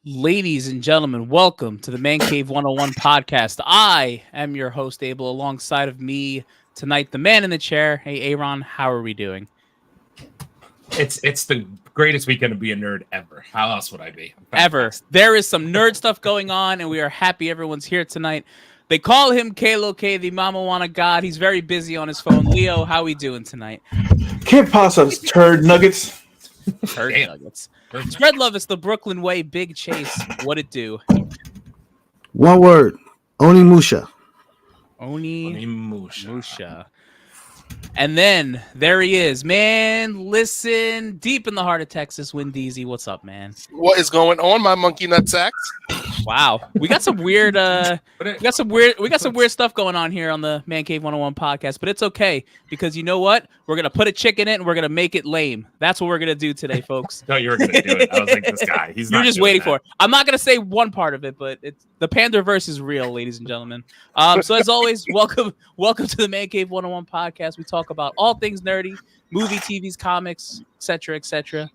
Ladies and gentlemen, welcome to the Mancave101 Podcast. I am your host, Abel, alongside of me tonight, the man in the chair. Hey, Aaron, how are we doing? It's the greatest weekend to be a nerd ever. How else would I be? Ever. There is some nerd stuff going on, and we are happy everyone's here tonight. They call him Kalo K, the Mama Wanna God. He's very busy on his phone. Leo, how we doing tonight? Can't pass us turd nuggets. Turd nuggets. Spread love, it's the Brooklyn way. Big Chase. What it do? One word. Onimusha. Onimusha. And then there he is, man. Listen, deep in the heart of Texas, Windeezy. What's up, man? What is going on, my monkey nutsacks? Wow, we got some weird, we got some weird stuff going on here on the Mancave101 podcast. But it's okay because you know what? We're gonna put a chick in it and we're gonna make it lame. That's what we're gonna do today, folks. No, you were gonna do it. I was like, this guy. You're just waiting for it. I'm not gonna say one part of it, but it's the Panderverse is real, ladies and gentlemen. So as always, welcome to the Mancave101 podcast. We talk about all things nerdy, movie, TVs, comics, etc., etc.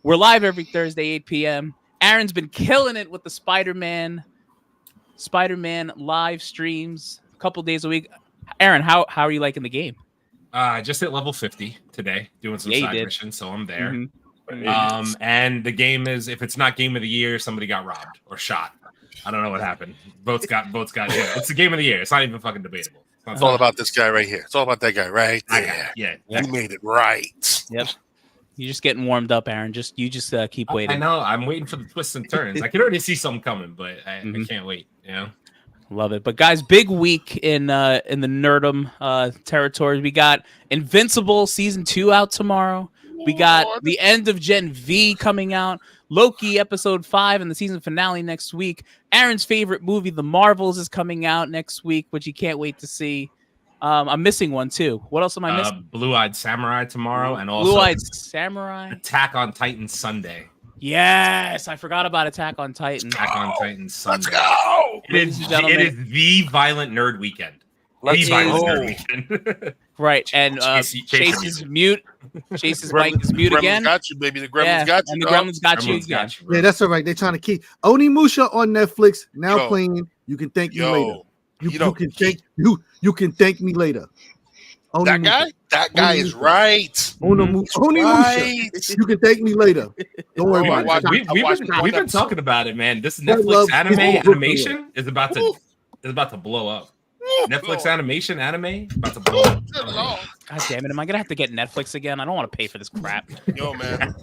We're live every Thursday, 8 p.m. Aaron's been killing it with the Spider-Man live streams a couple days a week. Aaron, how are you liking the game? Just hit level 50 today, doing some side missions, so I'm there. Mm-hmm. And the game is, if it's not game of the year, somebody got robbed or shot. I don't know what happened. Both got. Yeah, it's the game of the year. It's not even fucking debatable. It's all about this guy right here. It's all about that guy right there. Yeah. You made it right. Yep. You're just getting warmed up, Aaron. You just keep waiting. I know. I'm waiting for the twists and turns. I can already see something coming, but I can't wait. You know. Love it. But guys, big week in the nerdum territory. We got Invincible season 2 out tomorrow. We got the end of Gen V coming out. Loki episode 5 and the season finale next week. Aaron's favorite movie, The Marvels, is coming out next week, which you can't wait to see. I'm missing one too. What else am I missing? Blue-Eyed Samurai tomorrow, and also Blue-Eyed Samurai. Attack on Titan Sunday. Yes, I forgot about Attack on Titan. Attack on Titan Sunday. Let's go. It is the violent nerd weekend. Nerd weekend. Right, and Chase is mute. Chase's mic is mute again. Got you, baby. The Gremlins got you. And the Gremlins got you again. Yeah, that's all right. They're trying to keep Onimusha on Netflix now playing. You can thank me later. You can thank me later. That guy is right. Onimusha. You can thank me later. Don't worry about it. We've been talking about it, man. This Netflix animation is about to blow up. Netflix anime about to blow up. God damn it! Am I gonna have to get Netflix again? I don't want to pay for this crap. Yo, man,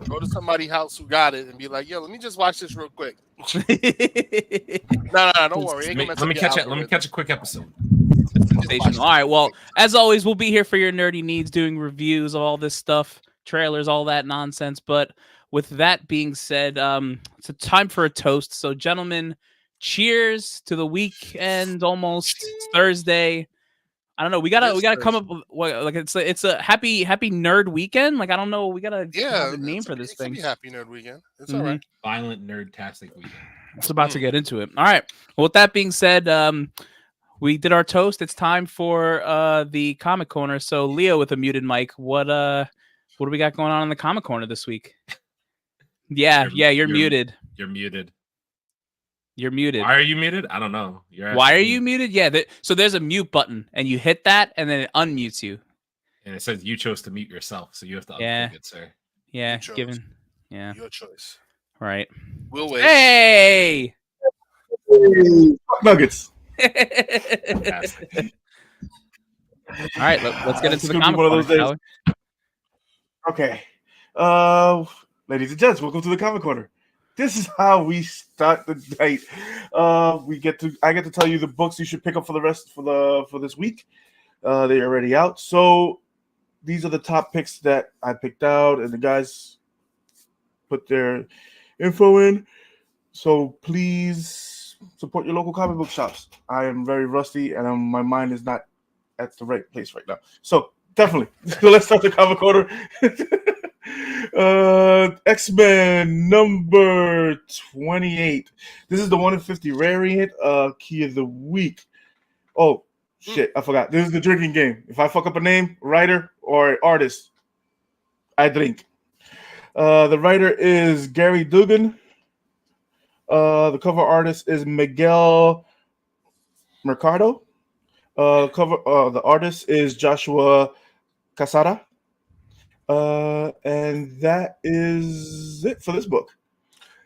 go to somebody's house who got it and be like, "Yo, let me just watch this real quick." No, don't worry. Let me catch a quick episode. All right. Well, as always, we'll be here for your nerdy needs, doing reviews of all this stuff, trailers, all that nonsense. But with that being said, it's a time for a toast. So, gentlemen, cheers to the weekend. Almost it's Thursday. I don't know. We gotta come up with like it's a happy nerd weekend. Like I don't know. We gotta have a name for this thing. Happy nerd weekend. It's all right. Violent nerd-tastic weekend. It's about to get into it. All right. Well, with that being said, we did our toast. It's time for the comic corner. So Leo with a muted mic. What do we got going on in the comic corner this week? You're muted. You're muted. You're muted. Why are you muted? I don't know. Why are you muted? Yeah. So there's a mute button, and you hit that, and then it unmutes you. And it says you chose to mute yourself, so you have to unmute it, sir. Yeah. Your choice. Right. We'll wait. Hey. Nuggets. All right. Let's get into the comic corner, shall we? Okay. Ladies and gents, welcome to the comic corner. This is how we start the night. I get to tell you the books you should pick up for this week. They're already out. So these are the top picks that I picked out, and the guys put their info in. So please support your local comic book shops. I am very rusty, and my mind is not at the right place right now. So definitely. So let's start the comic corner. X-Men number 28. This is the 1 in 50 variant. Key of the week. Oh shit, I forgot. This is the drinking game. If I fuck up a name, writer or artist, I drink. The writer is Gary Dugan. The cover artist is Miguel Mercado. The artist is Joshua Casada. And that is it for this book.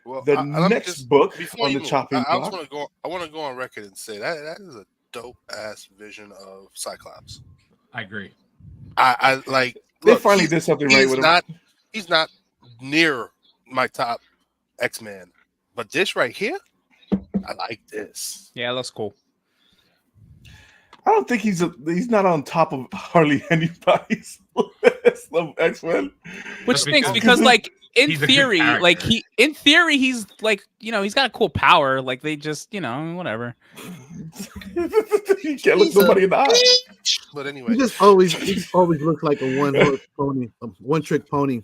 Well, The next book on the chopping block. I want to go on record and say that is a dope ass vision of Cyclops. I agree. I like. They finally did something right with him. He's not near my top X-Man, but this right here, I like this. Yeah, that's cool. I don't think he's not on top of hardly anybody's list of X-Men. Which stinks because like in theory, he's like, you know, he's got a cool power. Like they just, you know, whatever. You can't look somebody in the eye. But anyway, he always looks like a one-trick pony.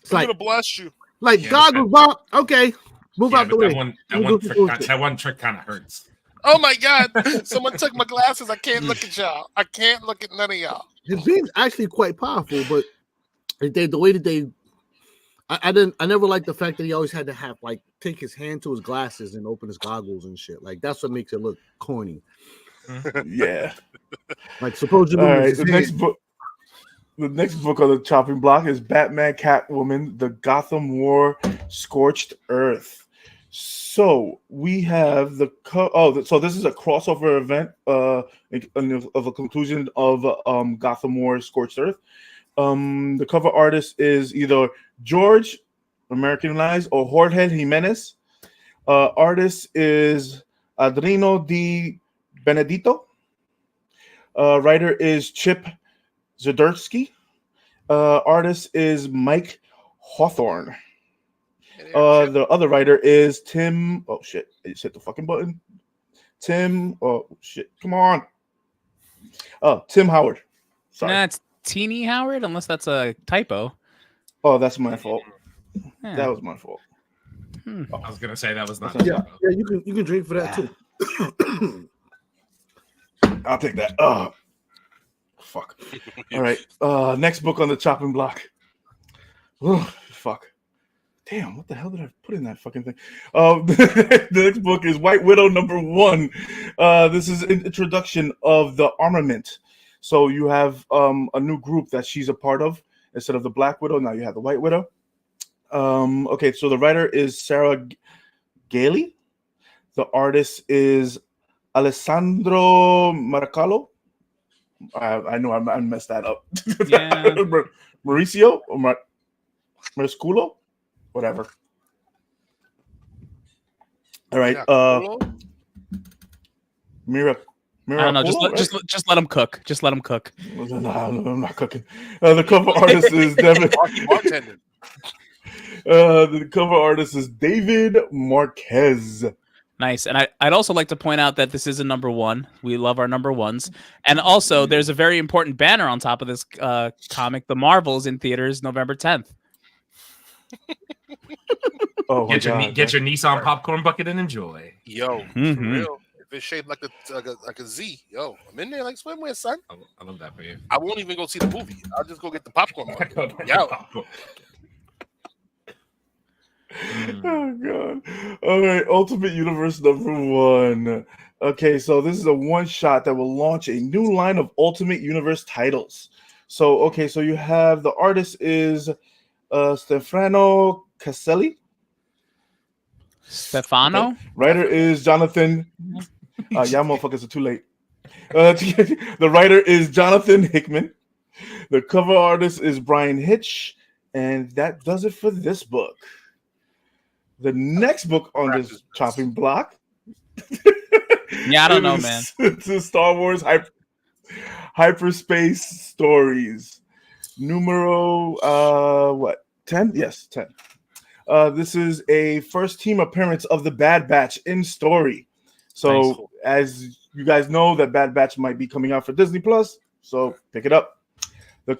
It's I'm like, gonna blast you. Like goggles, Bob. Okay, move out the way. That one trick kind of hurts. Oh my God! Someone took my glasses. I can't look at y'all. I can't look at none of y'all. His beam's actually quite powerful, but the way that they, I never liked the fact that he always had to have like take his hand to his glasses and open his goggles and shit. Like that's what makes it look corny. Yeah. Like supposedly. All right. The next book on the chopping block is Batman Catwoman, The Gotham War Scorched Earth. So we have so this is a crossover event of a conclusion of Gotham War Scorched Earth. The cover artist is either George, Americanized, or Jorge Jimenez. Artist is Adrino Di Benedito. Writer is Chip Zdarsky. Artist is Mike Hawthorne. The other writer is Tim. Oh shit! I just hit the fucking button. Tim. Oh shit! Come on. Oh, Tim Howard. Sorry. That's Teeny Howard, unless that's a typo. Oh, that's my fault. Yeah. That was my fault. I was gonna say that was not. Yeah, you can drink for that too. I'll take that. Fuck. All right. Next book on the chopping block. Oh, fuck. Damn, what the hell did I put in that fucking thing? The next book is White Widow #1. This is an introduction of the armament. So you have a new group that she's a part of. Instead of the Black Widow, now you have the White Widow. Okay, so the writer is Sarah Gailey. The artist is Alessandro Maracalo. I know I messed that up. Yeah. Mauricio or Marisculo? Whatever. All right. I don't know. Just let him cook. Just let him cook. No, I'm not cooking. The cover artist is Devin. The cover artist is David Marquez. Nice. And I'd also like to point out that this is a #1. We love our #1s. And also, there's a very important banner on top of this comic. The Marvels in theaters November 10th. Oh, get your Nissan popcorn bucket and enjoy. Yo, for real. If it's shaped like a Z, yo, I'm in there like swimwear, son. I love that for you. I won't even go see the movie. I'll just go get the popcorn bucket. Yo. Oh god. All right, Ultimate Universe #1. Okay, so this is a one shot that will launch a new line of Ultimate Universe titles. So you have the artist is Stefano Caselli. Stefano? Okay. Writer is Jonathan. Y'all motherfuckers are too late. The writer is Jonathan Hickman. The cover artist is Brian Hitch. And that does it for this book. The next book on this chopping block. Yeah, I don't know, man. It's Star Wars Hyperspace Stories. Numero 10? Yes, 10. This is a first team appearance of the Bad Batch in story. So nice. As you guys know, that Bad Batch might be coming out for Disney Plus, so pick it up. The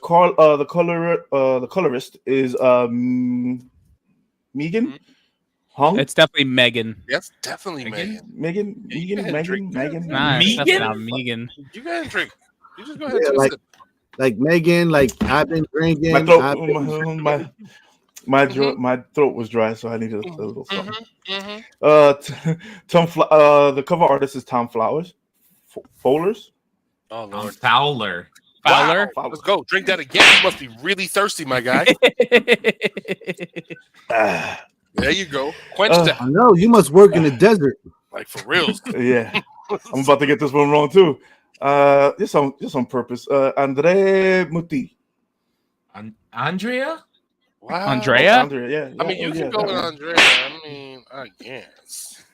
colorist is Megan Hung. It's definitely Megan. Yes, definitely Megan. Megan. Nah, that's not Megan. You guys drink. You just go ahead and like Megan. Like I've been drinking. My throat was dry, so I needed a little something. The cover artist is Tom Fowlers. Oh Lord, Fowler. Fowler. Wow. Let's go. Drink that again. You must be really thirsty, my guy. There you go. Quench that. I know you must work in the desert. Like for real. Yeah, I'm about to get this one wrong too. Just on purpose. Andre Muti. Andrea? Wow. Andrea? Yeah. I mean, you can go with Andrea. I mean, I guess.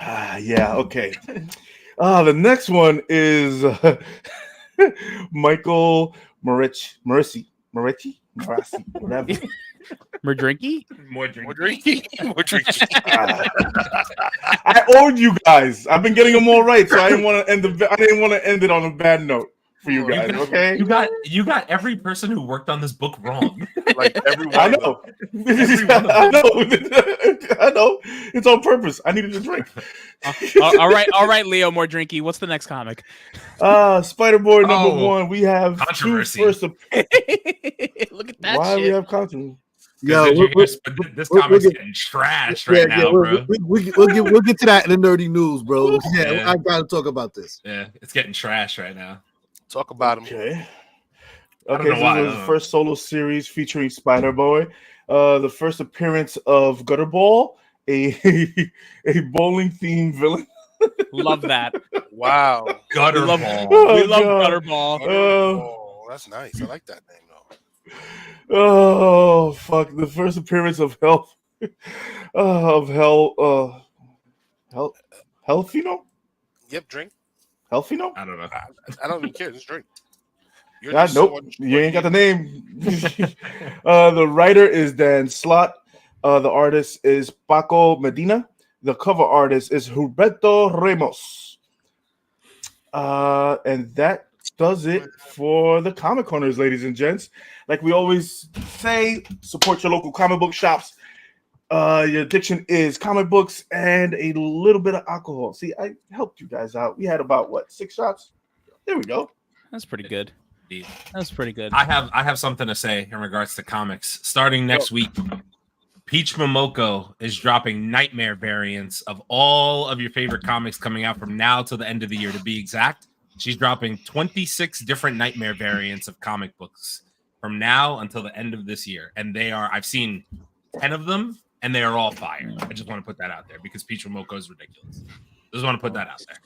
Yeah. Okay. The next one is Michael Moretti, whatever. Murdrinky? More drink. More drinking. I owed you guys. I've been getting them all right, so I didn't want to end it on a bad note for you guys. Okay. You got every person who worked on this book wrong. Like everyone. I know. I know. It's on purpose. I needed a drink. All right, Leo Mordrinky. What's the next comic? Spider-Boy number 1. We have controversy. Look at that Why shit. we have controversy? Yo, this comic's getting trashed right now, bro. We'll get to that in the nerdy news, bro. Yeah, I gotta talk about this. Yeah, it's getting trashed right now. Talk about him. Okay. don't Okay, know so why, this is the first solo series featuring Spider-Boy. The first appearance of Gutterball, a bowling themed villain. Love that. Wow. Gutterball. We love God. Butterball. Oh, that's nice. I like that name though. Oh fuck! The first appearance of Helfino? Yep, drink. Helfino? I don't know. I don't even care. Just drink. You're Ah, just nope, you ain't got the name. The writer is Dan Slott. The artist is Paco Medina. The cover artist is Humberto Ramos. And that does it for the comic corners, ladies and gents. Like we always say, support your local comic book shops. Your addiction is comic books and a little bit of alcohol. See, I helped you guys out. We had about 6 shots. There we go. That's pretty good. That's pretty good. I have something to say in regards to comics. Starting next week, Peach Momoko is dropping nightmare variants of all of your favorite comics coming out from now till the end of the year. To be exact, she's dropping 26 different nightmare variants of comic books from now until the end of this year. And I've seen 10 of them, and they are all fire. I just want to put that out there because Peach Momoko is ridiculous. Just want to put that out there.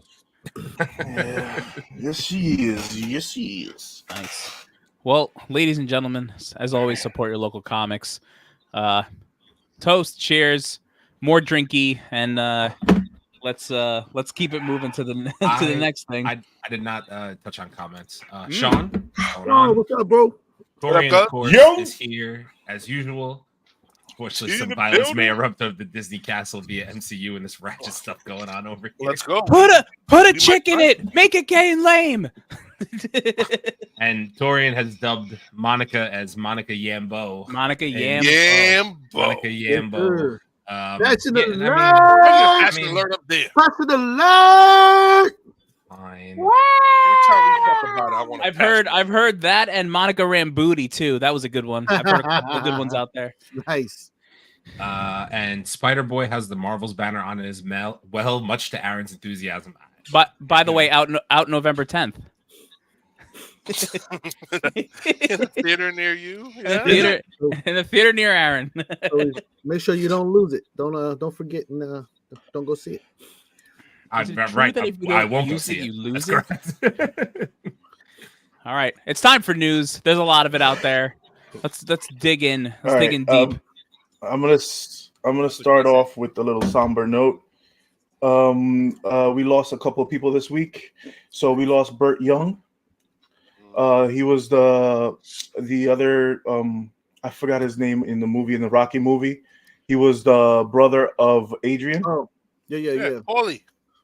Yeah. Yes, she is. Yes, she is. Nice. Well, ladies and gentlemen, as always, support your local comics. Toast, cheers, more drinky, and let's keep it moving to the next thing. I did not touch on comments. Sean, What's up, bro? Torian, of course, is here as usual. Unfortunately, some violence may erupt of the Disney castle via MCU and this ratchet stuff going on over here. Let's go. Put a chick in it. Make it gay and lame. And Torian has dubbed Monica as Monica Yambo. Monica Yambo. Monica Yambo. That's in the Passion alert up there. Passion alert. Fine. Every time we talk about it, I want to I've heard that and Monica Rambuti too. That was a good one. I've heard a couple of good ones out there. Nice. And Spider-Boy has the Marvel's banner on it as well, much to Aaron's enthusiasm. But by the way, out November 10th. in a theater near you. Yeah? In the theater near Aaron. So make sure you don't lose it. Don't forget and don't go see it. I won't go see it. You lose it. All right, it's time for news. There's a lot of it out there. Let's dig in. Let's dig in deep. I'm gonna start off with a little somber note. We lost a couple of people this week. So we lost Burt Young. He was the other I forgot his name in the Rocky movie. He was the brother of Adrian. Oh, yeah.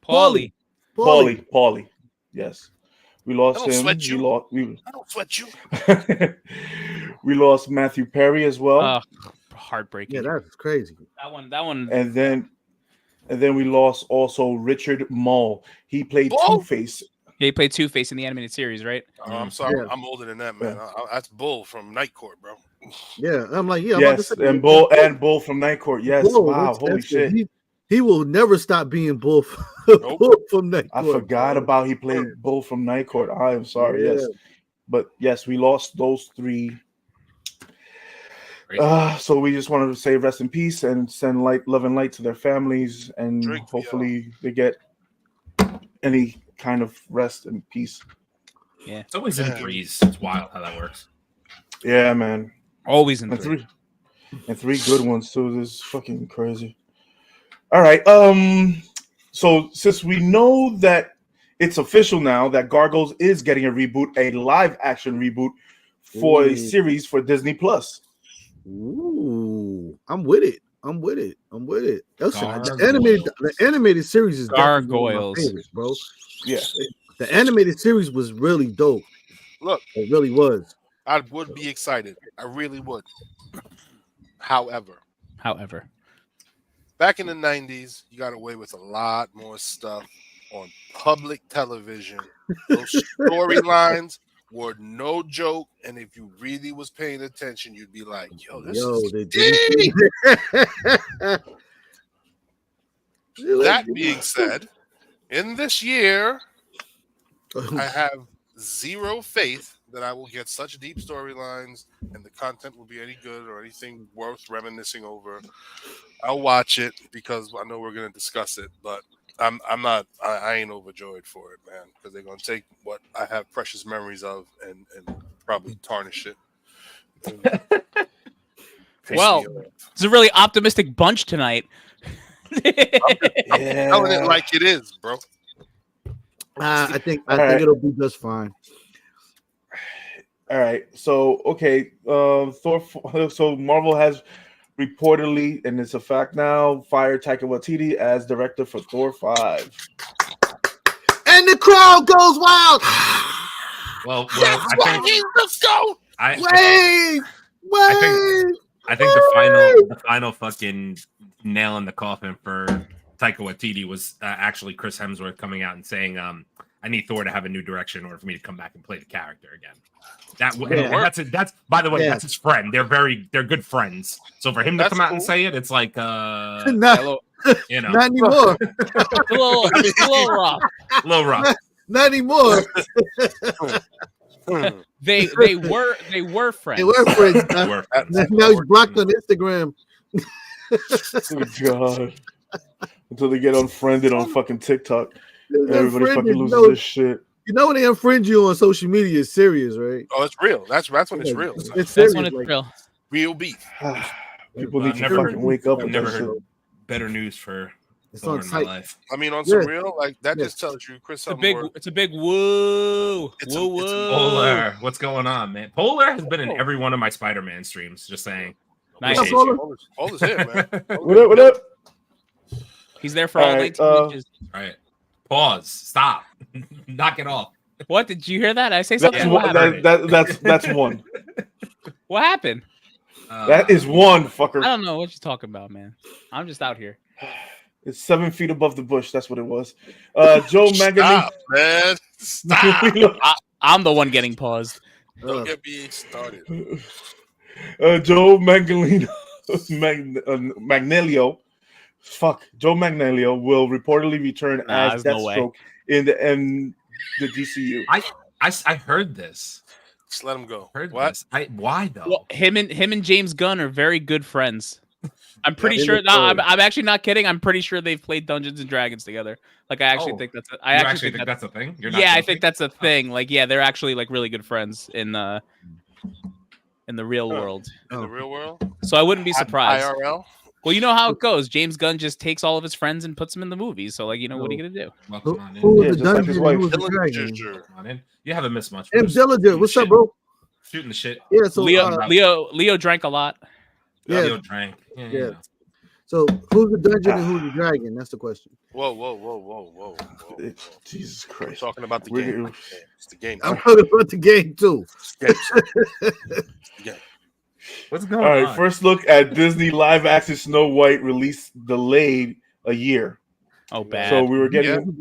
Paulie. Paulie. Yes. We lost him. Sweat you. I don't sweat you. We lost Matthew Perry as well. Heartbreaking. Yeah, that's crazy. That one. And then we lost also Richard Mall. He played Two-Face. Yeah, he played Two-Face in the animated series, right? I'm sorry, Yeah. I'm older than that, man. That's Bull from Night Court, bro. Yeah, I'm like, yeah. I'm about to Yes, say, and Bull from Night Court. Yes, Bull, wow, that's holy it. shit. He will never stop being Bull, Nope. Bull from Night I Court. forgot about he played Bull from Night Court. I am sorry. Yeah. Yes, but yes, we lost those three. So we just wanted to say rest in peace and send love and light to their families, and hopefully they get any kind of rest and peace. Yeah, It's always in threes. It's wild how that works. Yeah, man. always in And three. three good ones too. This is fucking crazy. All right. So since we know that it's official now that Gargoyles is getting a reboot, a live action reboot for a series for Disney Plus. Ooh, I'm with it. Listen, Gargoyles. the animated series is definitely one of my Gargoyles. favorites, bro. Yeah. The animated series was really dope. Look, It really was. I would be excited. I really would. However, back in the 90s, you got away with a lot more stuff on public television. Those storylines were no joke, and if you really was paying attention, you'd be like, "Yo, this is deep." That being said, in this year, I have zero faith that I will get such deep storylines and the content will be any good or anything worth reminiscing over. I'll watch it because I know we're going to discuss it, but I'm not. I ain't overjoyed for it, man, because they're going to take what I have precious memories of and probably tarnish it. Well, it's a really optimistic bunch tonight. I'm telling it like it is, bro. I think right. it'll be just fine. All right. So okay. Thor. So Marvel has reportedly, and it's a fact now, fired Taika Waititi as director for Thor 5. And the crowd goes wild. Well, I think, let's go. I think the final fucking nail in the coffin for Taika Waititi was actually Chris Hemsworth coming out and saying, "I need Thor to have a new direction in order for me to come back and play the character again." That's by the way, that's his friend. They're good friends. So for him to come out and say it, it's like not not anymore. a little rough. A little rough. Not anymore. They were friends. They were friends. Now he's blocked on Instagram. Oh, God. Until they get unfriended on fucking TikTok. Everybody fucking loses their shit. You know when they unfriend you on social media, it's serious, right? Oh, it's real. That's when it's real. It's serious. That's when it's real. Real beef. People need to fucking wake up. I've never heard better news for Thor in my life. I mean, on some real, like that just tells you, Chris. It's a big woo. Woo. Polar, what's going on, man? Polar has been in every one of my SpiderMan streams. Just saying. Nice. Polar's here, man. What up? He's there for all 19 inches. All right. Pause. Stop. Knock it off. What did you hear that? I say something. That's one. What happened? That is one, fucker. I don't know what you're talking about, man. I'm just out here. It's 7 feet above the bush. That's what it was. Joe Manganiello. Stop, man. Stop. I'm the one getting paused. Don't get me started. Joe Manganiello. Joe Manganiello will reportedly return as Deathstroke in the DCU. I heard this. Just let him go. Why though? Well, him and James Gunn are very good friends. I'm pretty sure. No, I'm actually not kidding. I'm pretty sure they've played Dungeons and Dragons together. Like I actually think that's. I actually think that's a thing. I think that's a thing. Like they're actually like really good friends in the real world. In the real world. So I wouldn't be surprised. IRL. Well, you know how it goes. James Gunn just takes all of his friends and puts them in the movies. So, like, what are you gonna do? Who was the dungeon? Who was the dragon? Come on in. You haven't missed much. M. Dillinger, what's up, bro? Shooting the shit. Yeah. So Leo drank a lot. Yeah. Leo drank. Yeah. So who's the dungeon and who's the dragon? That's the question. Whoa. Jesus Christ. We're talking about the game. It's the game. I'm talking about the game too. What's going on? All right, first look at Disney live action Snow White release delayed a year. Oh, bad. So we were getting,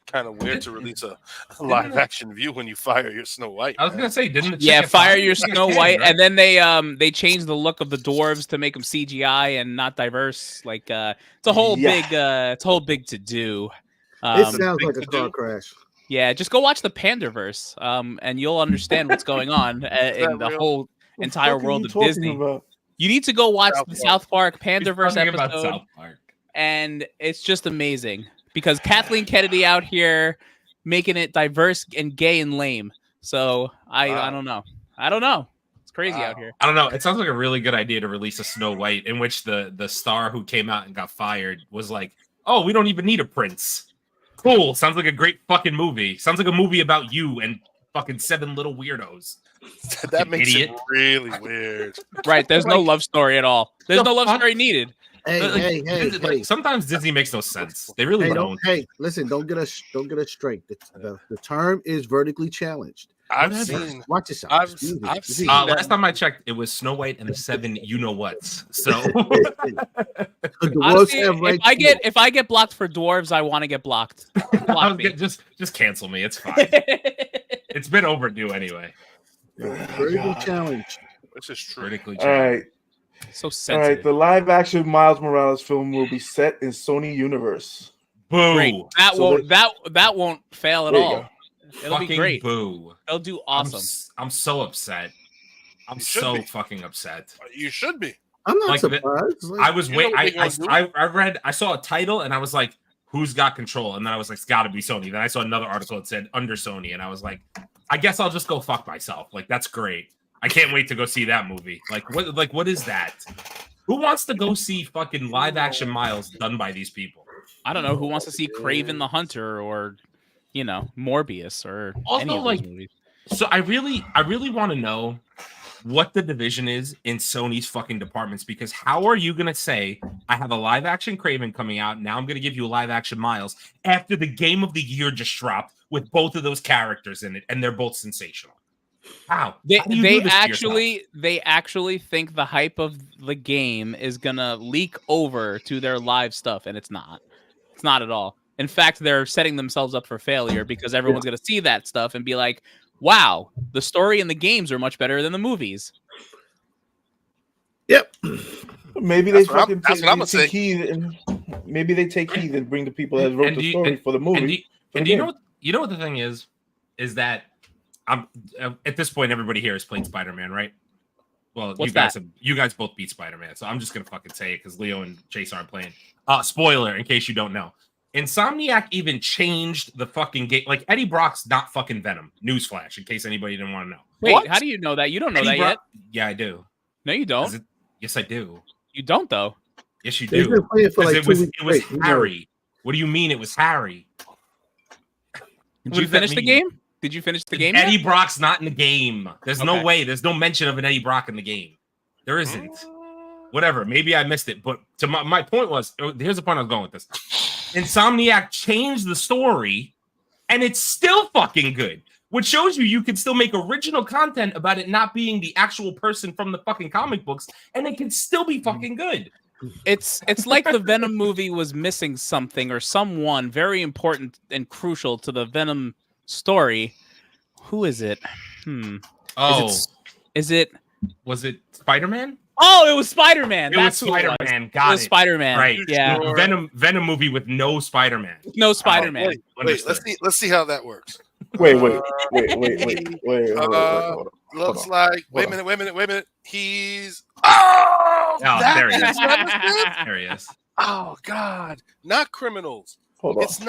kind of weird to release a live action view when you fire your Snow White. I was gonna say, didn't the chick Yeah, get fire fired? your She got Snow canned, White, right? and then they changed the look of the dwarves to make them CGI and not diverse. Like it's a whole big to do. It sounds big like a to car do. crash. Yeah, just go watch the Panderverse, and you'll understand what's going on in the real? whole entire What the fuck are world you of talking Disney. about? You need to go watch South the Park. South Park He's Panderverse talking about episode, South Park. and it's just amazing because Kathleen Kennedy out here making it diverse and gay and lame. So I don't know. It's crazy out here. I don't know. It sounds like a really good idea to release a Snow White in which the star who came out and got fired was like, "Oh, we don't even need a prince." Cool. Sounds like a great fucking movie. Sounds like a movie about you and fucking 7 little weirdos. That makes idiot. it really weird. Right? There's no love story at all. There's no love fuck? story needed. Hey, Like, sometimes Disney makes no sense. They really don't. Listen, don't get us straight. The term is vertically challenged. I've Whatever. seen. Watch yourself. I've Easy. seen Last time I checked, it was Snow White and the 7 you-know-whats. So The worst Honestly, have right if I get blocked for dwarves, I want to get blocked. Block me. just cancel me. It's fine. It's been overdue anyway. vertical challenge. This is true. Vertically All right. So All sensitive. right. The live action Miles Morales film will be set in Sony Universe. Boo. Great. That So won't fail at There you all. go. It'll be Fucking great. boo. They'll do awesome. I'm so upset. I'm You should so be. fucking upset. You should be. I'm not Like surprised. I was You wait. know what they I saw a title and I was like, "Who's got control?" And then I was like, "It's got to be Sony." Then I saw another article that said under Sony, and I was like, "I guess I'll just go fuck myself." Like that's great. I can't wait to go see that movie. Like what is that? Who wants to go see fucking live action Miles done by these people? I don't know who wants to see Kraven the Hunter or, Morbius or Also, any of like, those movies. So I really want to know what the division is in Sony's fucking departments, because how are you going to say I have a live action Kraven coming out, now I'm going to give you a live action Miles after the game of the year just dropped with both of those characters in it and they're both sensational? How? They How do you do this to they actually think the hype of the game is gonna leak over to their live stuff, and it's not. It's not at all. In fact, they're setting themselves up for failure because everyone's gonna see that stuff and be like, "Wow, the story and the games are much better than the movies." Yep. Maybe they That's what I'm- fucking that's what I'm gonna take say. heed and maybe they take heed and bring the people that wrote And the do you- story for the movie. And you know what the thing is that I'm at this point everybody here has played Spider-Man, right? Well, What's you guys both beat Spider-Man, so I'm just gonna fucking say it because Leo and Chase aren't playing. Spoiler in case you don't know. Insomniac even changed the fucking game. Like Eddie Brock's not fucking Venom. Newsflash, in case anybody didn't want to know. Wait, What? how do you know that? You don't know Eddie that Brock- yet. Yeah, I do. No, you don't. Yes, I do. You don't though. Yes, you They've do. been playing for 'Cause like it was 2 weeks it was straight. Harry. What do you mean it was Harry? Did What you does that finish the mean? game? Did you finish the game? Eddie Yet? Brock's not in the game. There's no Okay. way. There's no mention of an Eddie Brock in the game. There isn't. Whatever. Maybe I missed it. But to my point was, here's the point I was going with this. Insomniac changed the story, and it's still fucking good. Which shows you can still make original content about it not being the actual person from the fucking comic books, and it can still be fucking good. It's like the Venom movie was missing something or someone very important and crucial to the Venom story. Who is it? Oh, Is it? was it Spider-Man? Oh, it was Spider-Man. It was That's who it was. Spider-Man. It Got was it. Spider-Man. Right. Yeah. Sure. Venom movie with no Spider-Man. No Spider-Man. Wait, Understood. let's see how that works. Wait. Hold on. Looks like. Wait a minute. He's. Oh, that there he is. is understood? There he is. Oh God! Not criminals. Hold on. It's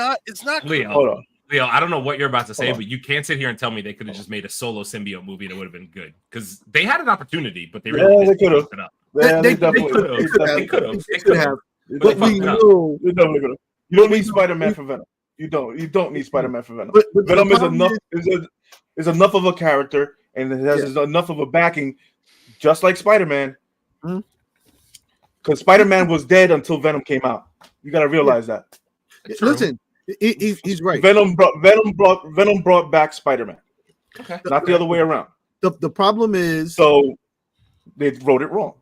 not. Leo. Hold on. Leo, I don't know what you're about to say, Hold on. but you can't sit here and tell me they could have just made a solo symbiote movie that would have been good, because they had an opportunity, but they really Yeah, they could have. fucked it up. Yeah, They they definitely could've. definitely They could've. They could have. But But they we fucked it up. know. They definitely could've. You don't need Spider-Man for Venom. You don't need Spider-Man for Venom. But Venom the is problem enough is enough of a character, and it has enough of a backing, just like Spider-Man. Mhm. Because Spider-Man was dead until Venom came out. You got to realize that. True. Listen, he's right. Venom brought back Spider-Man, Okay. not the other way around. The problem is So they wrote it wrong.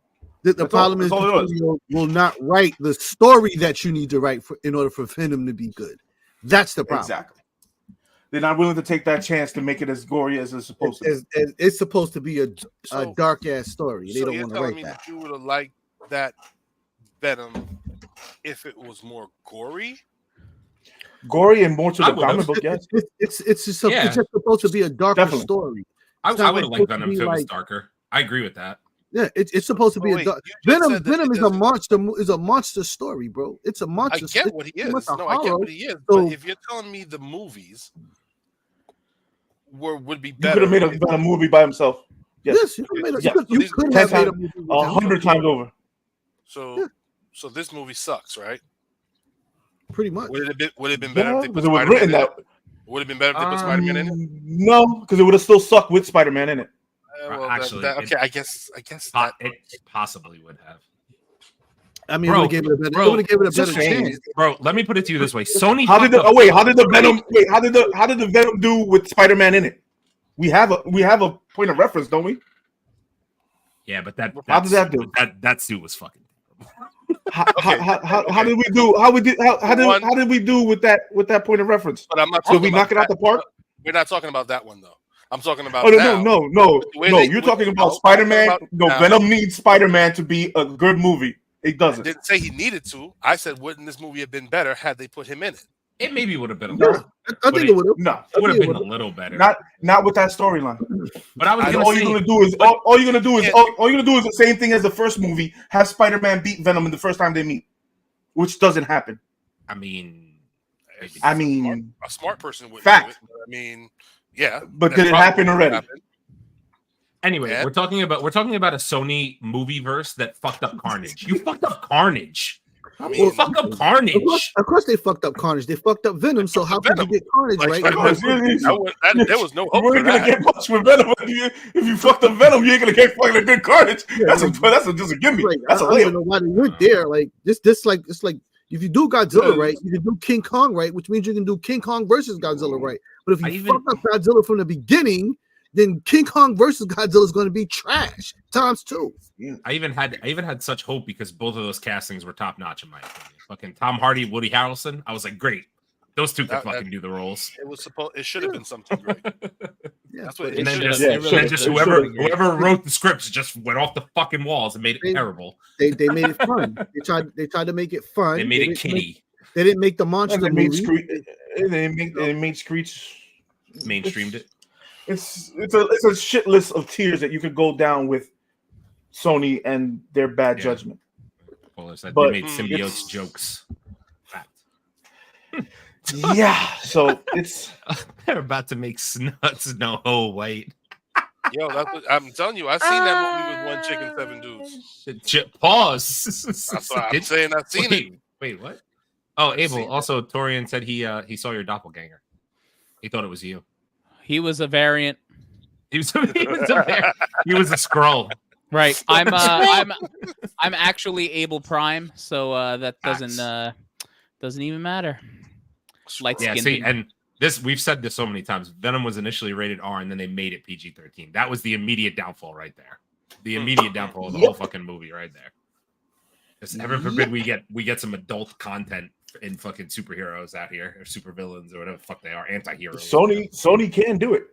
the that's problem all- is that's all the it is. studio will not write the story that you need to write in order for Venom to be good. That's the problem. Exactly. They're not willing to take that chance to make it as gory as it's supposed to be. It's supposed to be a dark ass story. They so don't you're want to telling write me that. that you would have liked that Venom if it was more gory? Gory and more to I the would've. comic book, yes. It's just supposed to be a darker Definitely. story. I It's not would have like liked supposed to Venom be if it was like- darker. I agree with that. Yeah, it's supposed to be Oh, a wait, dark. you just Venom. said that Venom it is a doesn't- monster. Is a monster story, bro. It's a I monster. get what he is. It's a No, I get horror. what he is. So- But if you're telling me the movies would be You better, could have made a movie by himself. Yes. Yes, you could have made a, Yeah. you could 10 have made a times- movie with 100 times over. so Yeah. so this movie sucks, right? pretty much. Would it have been better Yeah, if they put because it was Spider-Man written in that. it? Would have been better if they put Spider-Man in it? No, because it would have still sucked with Spider-Man in it. Well, Actually, okay, I guess that. It possibly would have. I mean, Bro, it would have gave it a better, bro, it would have given it a just better saying. chance. Bro, let me put it to you this way. Sony. How did fucked the up- how did the Venom do with Spider-Man in it? We have a point of reference, don't we? Yeah, but that How does that do? That suit was fucking. How did we do? How did we do with that point of reference? But I'm not. Did talking we about knock it out the that. park? We're not talking about that one though. I'm talking about. Oh now. no! The way You're talking about I'm Spider-Man. talking No, about now. Venom needs Spider-Man to be a good movie. It I doesn't. didn't say he needed to. I said, wouldn't this movie have been better had they put him in it? It maybe would have been a No. little. I think it would have. No, It would have it been a would've. little better. not with that storyline. But I was And gonna all say, you're gonna do is all you're gonna do is the same thing as the first movie. Have Spider-Man beat Venom in the first time they meet, which doesn't happen. I mean, A smart person would. Fact. Do it, but I mean, yeah. But that did it probably happen would already? happen. anyway, Yeah. we're talking about a Sony movie verse that fucked up Carnage. You fucked up Carnage. I You mean, fucked up Carnage. Of course, they fucked up Carnage. They fucked up Venom. So how could you Venom. get Carnage Like, right? like, course, there was no You hope for ain't gonna that. get much with Venom. If you fucked up Venom, you ain't gonna get fucking a good Carnage. That's just a gimme. Like, That's a I don't even layup. know why they went there. Like this like it's like if you do Godzilla right, you can do King Kong right, which means you can do King Kong versus Godzilla right. But if you fuck up Godzilla from the beginning, then King Kong versus Godzilla is going to be trash times 2. I even had such hope because both of those castings were top notch in my opinion. Fucking Tom Hardy, Woody Harrelson. I was like, great, those two could fucking do the roles. It should have been something great. Yeah, That's what And it then should just, have and then just whoever wrote the scripts just went off the fucking walls and made it terrible. They made it fun. They tried to make it fun. They made it kiddie. They didn't make the monster And they made movie. they made Screech. Mainstreamed it. It's a shit list of tiers that you could go down with Sony and their bad judgment. Well, it's that But they made symbiotes jokes. Fact. Yeah, so it's They're about to make Snow White. Yo, I'm telling you, I seen that movie with one chick and 7 dudes. Pause. That's what I'm saying. I've seen it. Wait, what? Oh, I've Abel. seen it. Also, Torian said he saw your doppelganger. He thought it was you. He was a variant. He was a scroll. Right. I'm actually Abel Prime, so that doesn't even matter. Light Yeah, skin. see, and this we've said this so many times. Venom was initially rated R, and then they made it PG-13. That was the immediate downfall right there. The immediate downfall of the whole fucking movie right there. Just heaven forbid we get some adult content in fucking superheroes out here, or supervillains, or whatever the fuck they are, anti-heroes. Sony can do it.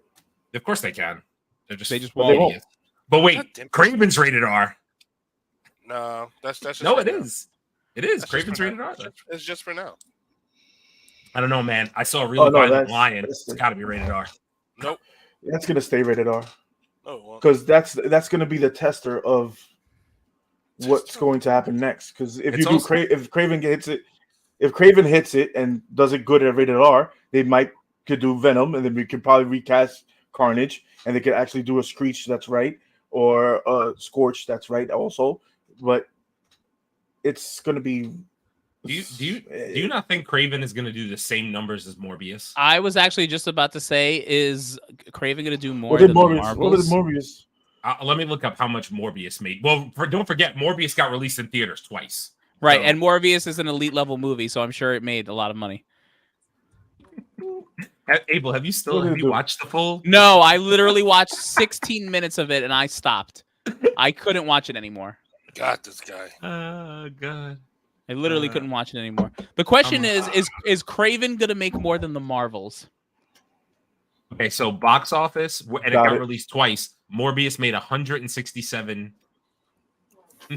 Of course they can. They just won't. idiots. But wait, Craven's rated R. No, that's just No, for it now. is. It is. That's Craven's just for rated now. R. It's just for now. I don't know, man. I saw a really violent lion. It's got to be rated R. Nope. That's gonna stay rated R. Oh, because that's gonna be the tester of what's going to happen next. Because if Craven hits it, if Craven hits it and does it good at rated R, they could do Venom, and then we could probably recast Carnage, and they could actually do a Screech that's right, or a Scorch that's right also. But it's gonna be. Do you not think Craven is going to do the same numbers as Morbius? I was actually just about to say, is Craven going to do more than Morbius? What is Morbius? Let me look up how much Morbius made. Well, don't forget, Morbius got released in theaters twice. Right, So- and Morbius is an elite level movie, so I'm sure it made a lot of money. Abel, have you watched the full? No, I literally watched 16 minutes of it and I stopped. I couldn't watch it anymore. Got this guy. Oh God. I literally couldn't watch it anymore. The question is Craven gonna make more than the Marvels? Okay, so box office, and it got released twice. Morbius made $167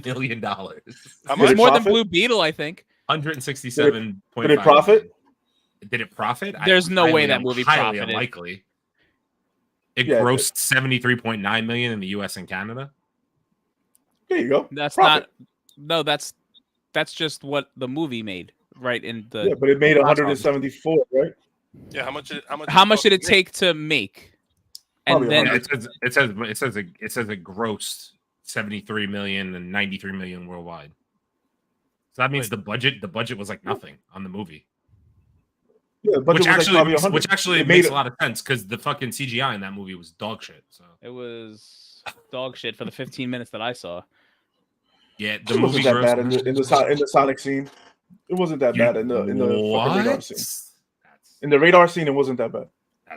million. How It's much? more than Blue Beetle, I think. 167. Did it profit? Did it profit? There's no way that movie highly profited. Unlikely. It grossed $73.9 million in the U.S. and Canada. There you go. That's profit. not. No, that's just what the movie made, right? In the But it made 174, right? Yeah, how much did it take to make? And Probably then it says it grossed 73 million and 93 million worldwide. So that means the budget was like nothing on the movie. Yeah, which actually makes a lot of sense because the fucking CGI in that movie was dog shit. So it was dog shit for the 15 minutes that I saw. Yeah, the it movie wasn't that bad in the Sonic scene. It wasn't that bad in the fucking radar scene. In the radar scene, it wasn't that bad.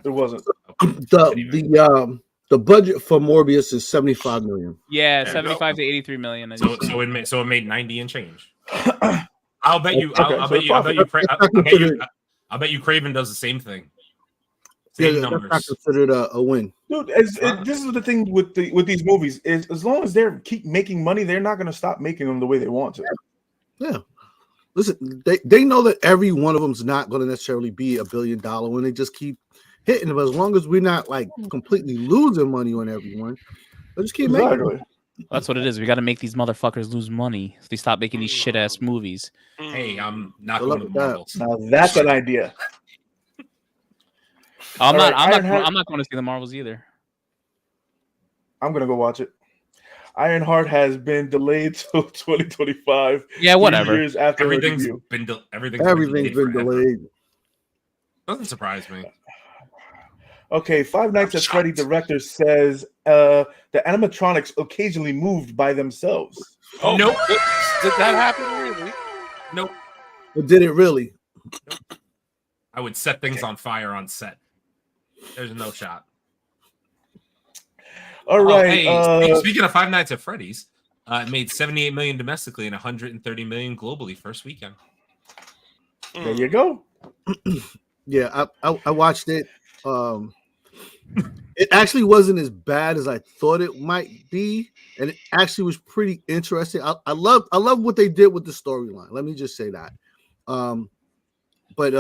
It wasn't. The budget for Morbius is 75 million. Yeah, 75 to 83 million. So it made 90 and change. I'll bet you. I'll bet you Craven does the same thing. Same numbers. That's not considered a win. Dude, this is the thing with these movies is as long as they keep making money, they're not going to stop making them the way they want to. Yeah. Listen, they know that every one of them's not going to necessarily be $1 billion when they just keep hitting them. As long as we're not like completely losing money on everyone, they just keep making them. That's what it is. We got to make these motherfuckers lose money so they stop making these shit ass movies. Hey, I'm not going to Marvels. Now that's an idea. I'm not going to see the Marvels either. I'm going to go watch it. Ironheart has been delayed till 2025. Yeah, whatever. Years after everything's been delayed. Doesn't surprise me. Okay, Five Nights at Freddy director says the animatronics occasionally moved by themselves. Oh, nope. Did that happen really? Nope. But did it really? Nope. I would set things on fire on set. There's no shot. All right. Speaking of Five Nights at Freddy's, it made 78 million domestically and 130 million globally first weekend. There you go. Yeah, I watched it. It actually wasn't as bad as I thought it might be, and it actually was pretty interesting. I love what they did with the storyline. Let me just say that. But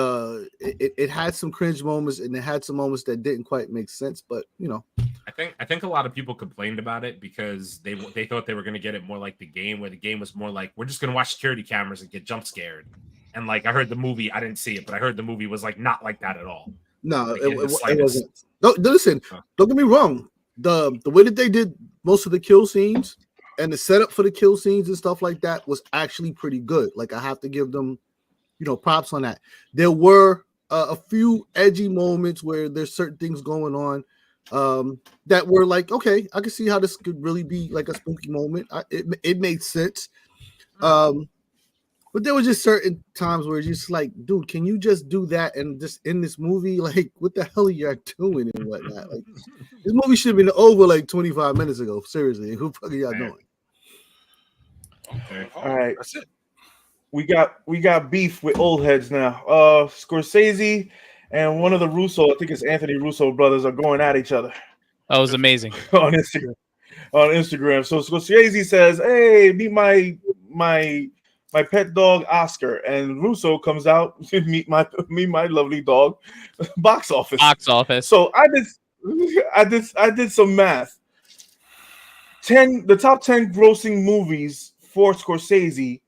it had some cringe moments, and it had some moments that didn't quite make sense. But you know, I think a lot of people complained about it because they thought they were going to get it more like the game, where the game was more like we're just going to watch security cameras and get jump scared. And like I heard the movie, I didn't see it, but I heard the movie was like not like that at all. No, like, it wasn't. No, listen, don't get me wrong. The way that they did most of the kill scenes and the setup for the kill scenes and stuff like that was actually pretty good. Like I have to give them, props on that. There were a few edgy moments where there's certain things going on that were like, okay, I can see how this could really be like a spooky moment. It made sense. But there were just certain times where you're just like, dude, can you just do that and just in this movie? Like, what the hell are you doing and whatnot? Like, this movie should have been over like 25 minutes ago. Seriously, who fuck are y'all doing? Okay. All right, that's it. We got beef with old heads now. Scorsese and one of the Russo, I think it's Anthony Russo brothers, are going at each other. That was amazing. on Instagram. So Scorsese says, "Hey, meet my pet dog Oscar," and Russo comes out to meet my lovely dog. Box office. So I did some math. The top 10 grossing movies for Scorsese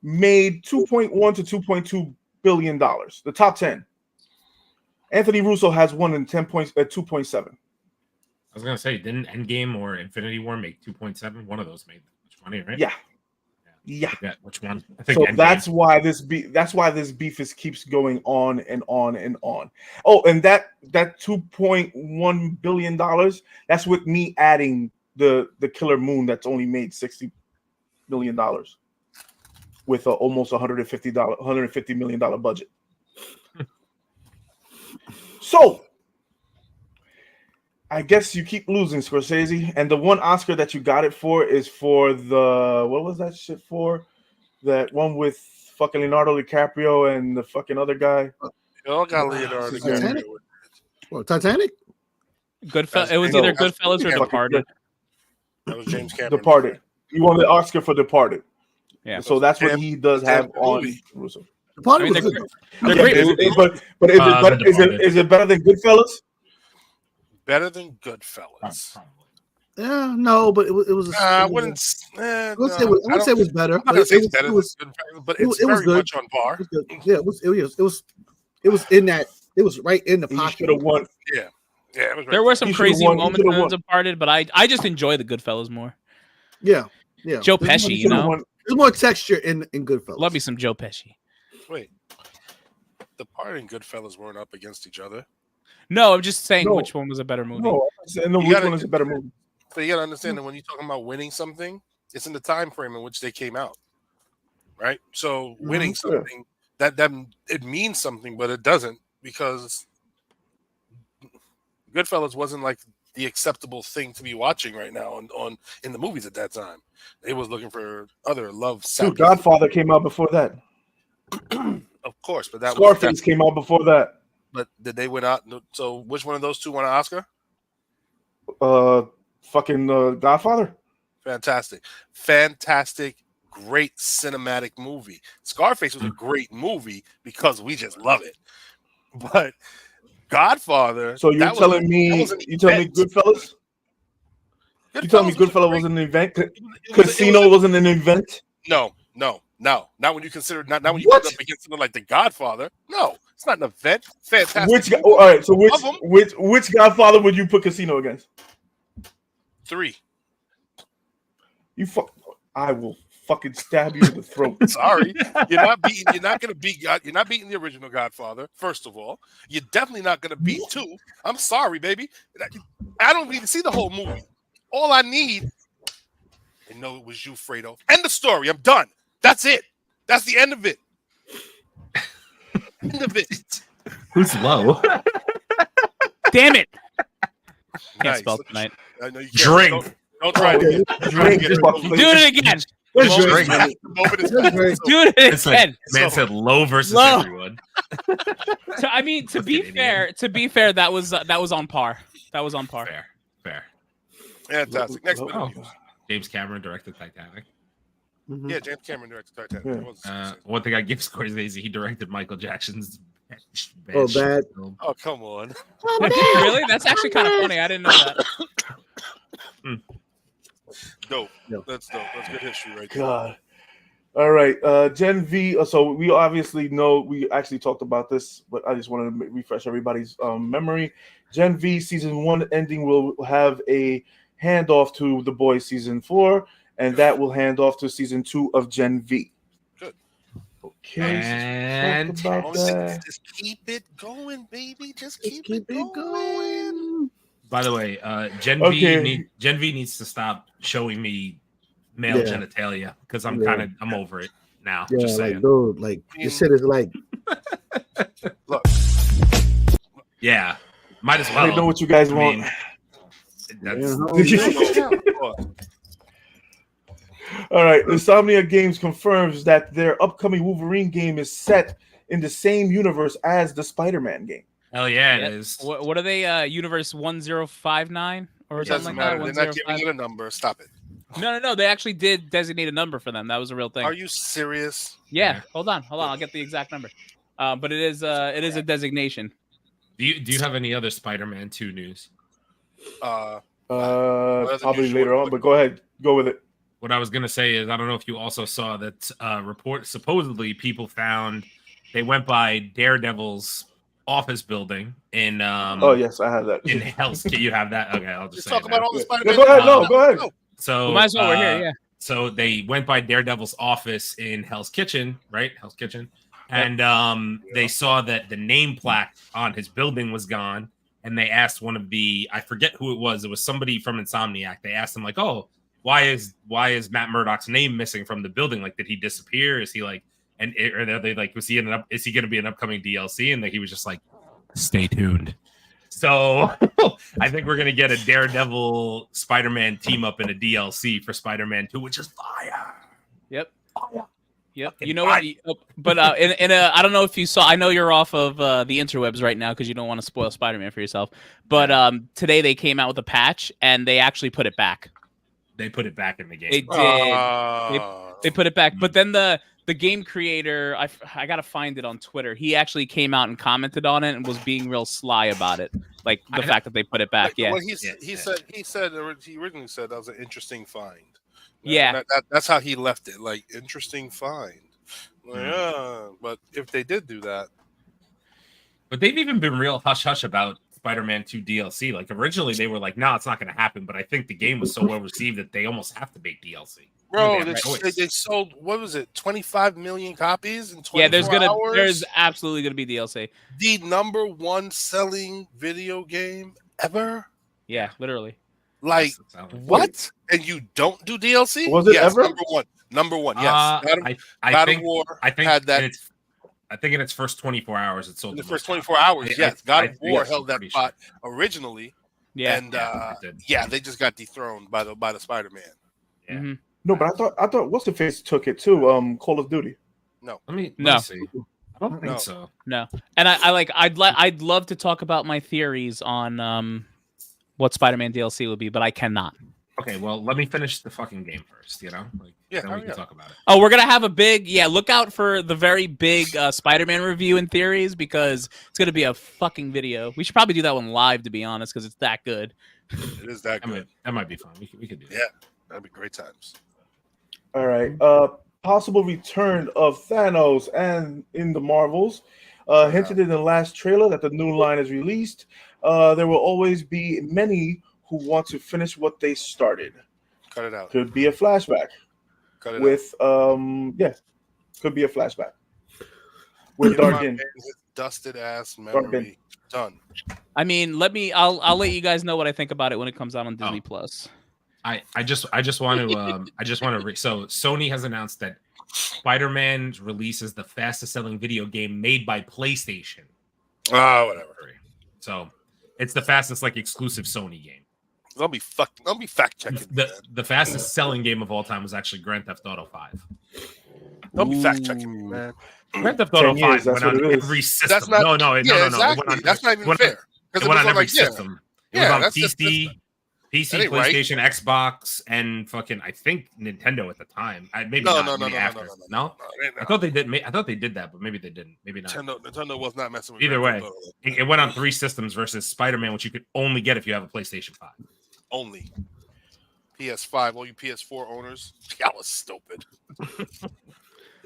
made $2.1 to $2.2 billion. The top 10. Anthony Russo has one in 2.7. I was gonna say, didn't Endgame or Infinity War make 2.7? One of those made much money, right? Yeah. Which one? I think so Endgame. that's why this beef keeps going on and on and on. Oh, and that $2.1 billion, that's with me adding the Killer Moon that's only made $60 million with almost $150 million budget. So I guess you keep losing, Scorsese. And the one Oscar that you got it for is for what was that shit for? That one with fucking Leonardo DiCaprio and the fucking other guy. You all got Leonardo DiCaprio. What, Titanic? Goodfellas. It was either Goodfellas or Departed. That was James Cameron. Departed. He won the Oscar for Departed. Yeah. So that's what he does have on. Departed I mean, was good. they're great movies. But is it better than Goodfellas? Better than Goodfellas. Yeah, no, but it was. I wouldn't. I would say it was better. I'm not gonna say it's better than Goodfellas, but it's very much on par. Yeah, it was in that. It was right in the He pocket. should have won. Yeah. It was right. There were some He crazy should've won. He moments should've in won. Departed, but I just enjoy the Goodfellas more. Yeah. Joe Pesci, you know. There's more texture in Goodfellas. Love me some Joe Pesci. Wait. Departed and Goodfellas weren't up against each other. No, I'm just saying No. which one was a better movie. No, which one is a better movie? So you gotta understand that when you're talking about winning something, it's in the time frame in which they came out, right? So winning something that it means something, but it doesn't, because Goodfellas wasn't like the acceptable thing to be watching right now on in the movies at that time. They was looking for other love. Dude, Godfather came out before that. Of course, but that Scarface came out before that. But did they win out? So which one of those two won an Oscar? Godfather. Fantastic, great cinematic movie. Scarface was a great movie because we just love it. But Godfather. So you're telling me Goodfellas? You telling me Goodfellas was an event? Casino wasn't an event? No. Not when you consider not when you put it up against something like The Godfather. No, it's not an event. Fantastic. All right. So which Godfather would you put Casino against? 3. I will fucking stab you in the throat. Sorry, you're not gonna beat God. You're not beating the original Godfather. First of all, you're definitely not gonna beat 2. I'm sorry, baby. I don't need to see the whole movie. All I need, I know it was you, Fredo. End the story. I'm done. That's it. That's the end of it. End of it. Who's low? Damn it! Can't Nice. spell tonight. I know you can't. Drink. Don't try to Drink. get Do it again. Do it again. Man said low versus Low. everyone. I mean, to be fair, that was on par. That was on par. Fair. Fantastic. Next one. James Cameron directed Titanic. Mhm. Yeah, James Cameron directed Titanic. One thing I give Scorsese, he directed Michael Jackson's bad film. Oh, come on. Really? That's actually kind of funny. I didn't know that. Dope. Yeah. That's dope. That's good history right there. God. All right. Gen V. So we obviously know we actually talked about this, but I just wanted to refresh everybody's memory. Gen V season 1 ending will have a handoff to The Boys season 4, and that will hand off to season 2 of Gen V. Good. Okay. And Just keep it going, baby. Just keep it going. by the way, Gen V needs to stop showing me male genitalia because I'm over it now. Yeah, just saying. like, dude, like this shit is like. Look. Yeah, might as well. I know what you guys want. All right, Insomniac Games confirms that their upcoming Wolverine game is set in the same universe as the Spider-Man game. Hell yeah, it is. What are they? Universe 1059 or something like that? They're not giving it a number. Stop it. No. They actually did designate a number for them. That was a real thing. Are you serious? Yeah. Hold on. I'll get the exact number. But it is a designation. Do you have any other Spider-Man 2 news? Probably later on, but go ahead. Go with it. What I was gonna say is, I don't know if you also saw that report. Supposedly, people found they went by Daredevil's office building in. Oh yes, I have that. In Hell's Kitchen, you have that. Okay, I'll just say talk about all the Spider-Man. Go ahead. No, go ahead. So might as well. We're here. Yeah. So they went by Daredevil's office in Hell's Kitchen, right? Hell's Kitchen, and they saw that the name plaque on his building was gone, and they asked one of the, I forget who it was somebody from Insomniac. They asked him like, "Oh, why is Matt Murdock's name missing from the building? Like, did he disappear? Is he like?" And or they like, is he going to be an upcoming DLC? And he was just like, "Stay tuned." So I think we're going to get a Daredevil Spider-Man team up in a DLC for Spider-Man 2, which is fire. Yep. Fire. Yep. You know what? But I don't know if you saw. I know you're off of the interwebs right now because you don't want to spoil Spider-Man for yourself. But today they came out with a patch and they actually put it back. They put it back in the game. They did. They put it back. But then the game creator, I gotta find it on Twitter. He actually came out and commented on it and was being real sly about it, like the fact that they put it back. Yeah. Well, he originally said that was an interesting find. Yeah, that's how he left it. Like, interesting find. Yeah, but if they did do that, but they've even been real hush hush about Spider-Man 2 DLC. Like, originally they were like, "No, it's not going to happen." But I think the game was so well received that they almost have to make DLC. Bro, they sold, what was it, 25 million copies in 24 hours? There's absolutely gonna be DLC. The #1 selling video game ever. Yeah, literally. Like, what? And you don't do DLC? Was it ever? Number one, yes. God of War had that. I think in its first 24 hours, it sold. In the first 24 hours, yes. God of War held that spot originally. Yeah. And they just got dethroned by the Spider-Man. Yeah. Mm-hmm. No, but I thought what's the face took it too. Call of Duty. No. Let me see. I don't think so. No. And I'd love to talk about my theories on what Spider-Man DLC will be, but I cannot. Okay, well, let me finish the fucking game first, then we can talk about it. Oh, we're going to have a big, look out for the very big Spider-Man review and theories because it's going to be a fucking video. We should probably do that one live, to be honest, because it's that good. It is that good. That might be fun. We could do that. Yeah, that'd be great times. All right. Possible return of Thanos and in the Marvels. Hinted in the last trailer that the new line is released. There will always be many who want to finish what they started. Cut it out. Could be a flashback. Cut it with could be a flashback with Darkin. His dusted ass memory. Done. I mean, I'll let you guys know what I think about it when it comes out on Disney Plus. I just want to so Sony has announced that Spider-Man release is the fastest selling video game made by PlayStation. Whatever. So it's the fastest exclusive Sony game. Don't be fact checking. The fastest selling game of all time was actually Grand Theft Auto 5. Don't be fact checking me, man. Grand Theft Auto 5 went on every system. That's not, no. Exactly. That's not even fair. It went on every system. It was on PC, PlayStation, right. Xbox, and fucking I think Nintendo at the time. Maybe no. I thought they did. I thought they did that, but maybe they didn't. Maybe not. Nintendo was not messing with. Either way, it went on 3 systems versus Spider-Man, which you could only get if you have a PlayStation 5. Only PS5. All you PS4 owners, that was stupid.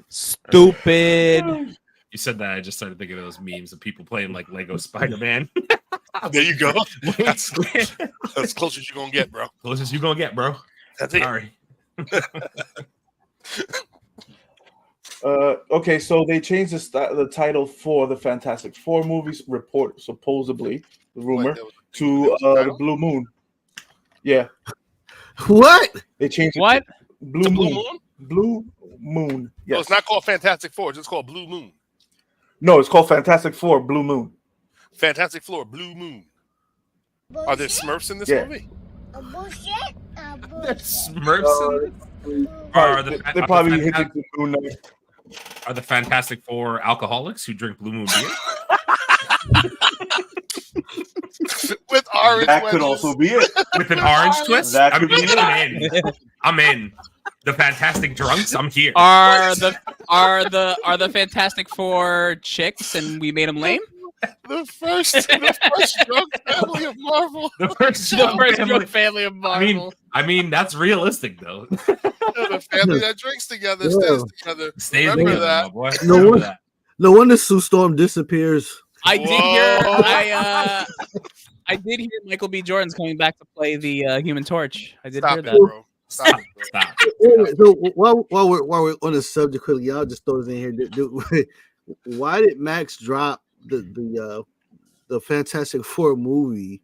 Stupid. You said that. I just started thinking of those memes of people playing like Lego Spider-Man. There you go. That's close as you're gonna get, bro. Closest you're gonna get, bro. That's it. Sorry. Okay, so they changed the title for the Fantastic Four movies. Supposedly, the rumor to the Blue Moon. Yeah. What? They changed it. What? Blue Moon. Blue Moon. Yes. No, it's not called Fantastic Four. It's just called Blue Moon. No, it's called Fantastic Four Blue Moon. Fantastic Four Blue Moon. Bullshit. Are there Smurfs in this movie? Bullshit. Smurfs in it? They probably hit it to Moon Knight. Are the Fantastic Four alcoholics who drink Blue Moon beer? With orange. That could also be it. With an orange twist? That could be it. I'm in. The Fantastic Drunks, I'm here. Are the Fantastic Four chicks and we made them lame? The first drunk family of Marvel. The first drunk family of Marvel. I mean, that's realistic though. The family that drinks together stays together. Remember that. My boy. No wonder Sue Storm disappears. I did hear Michael B. Jordan's coming back to play the Human Torch. I did hear that. Bro. Stop. So while we're on the subject, quickly, y'all just throw this in here. Why did Max drop the Fantastic Four movie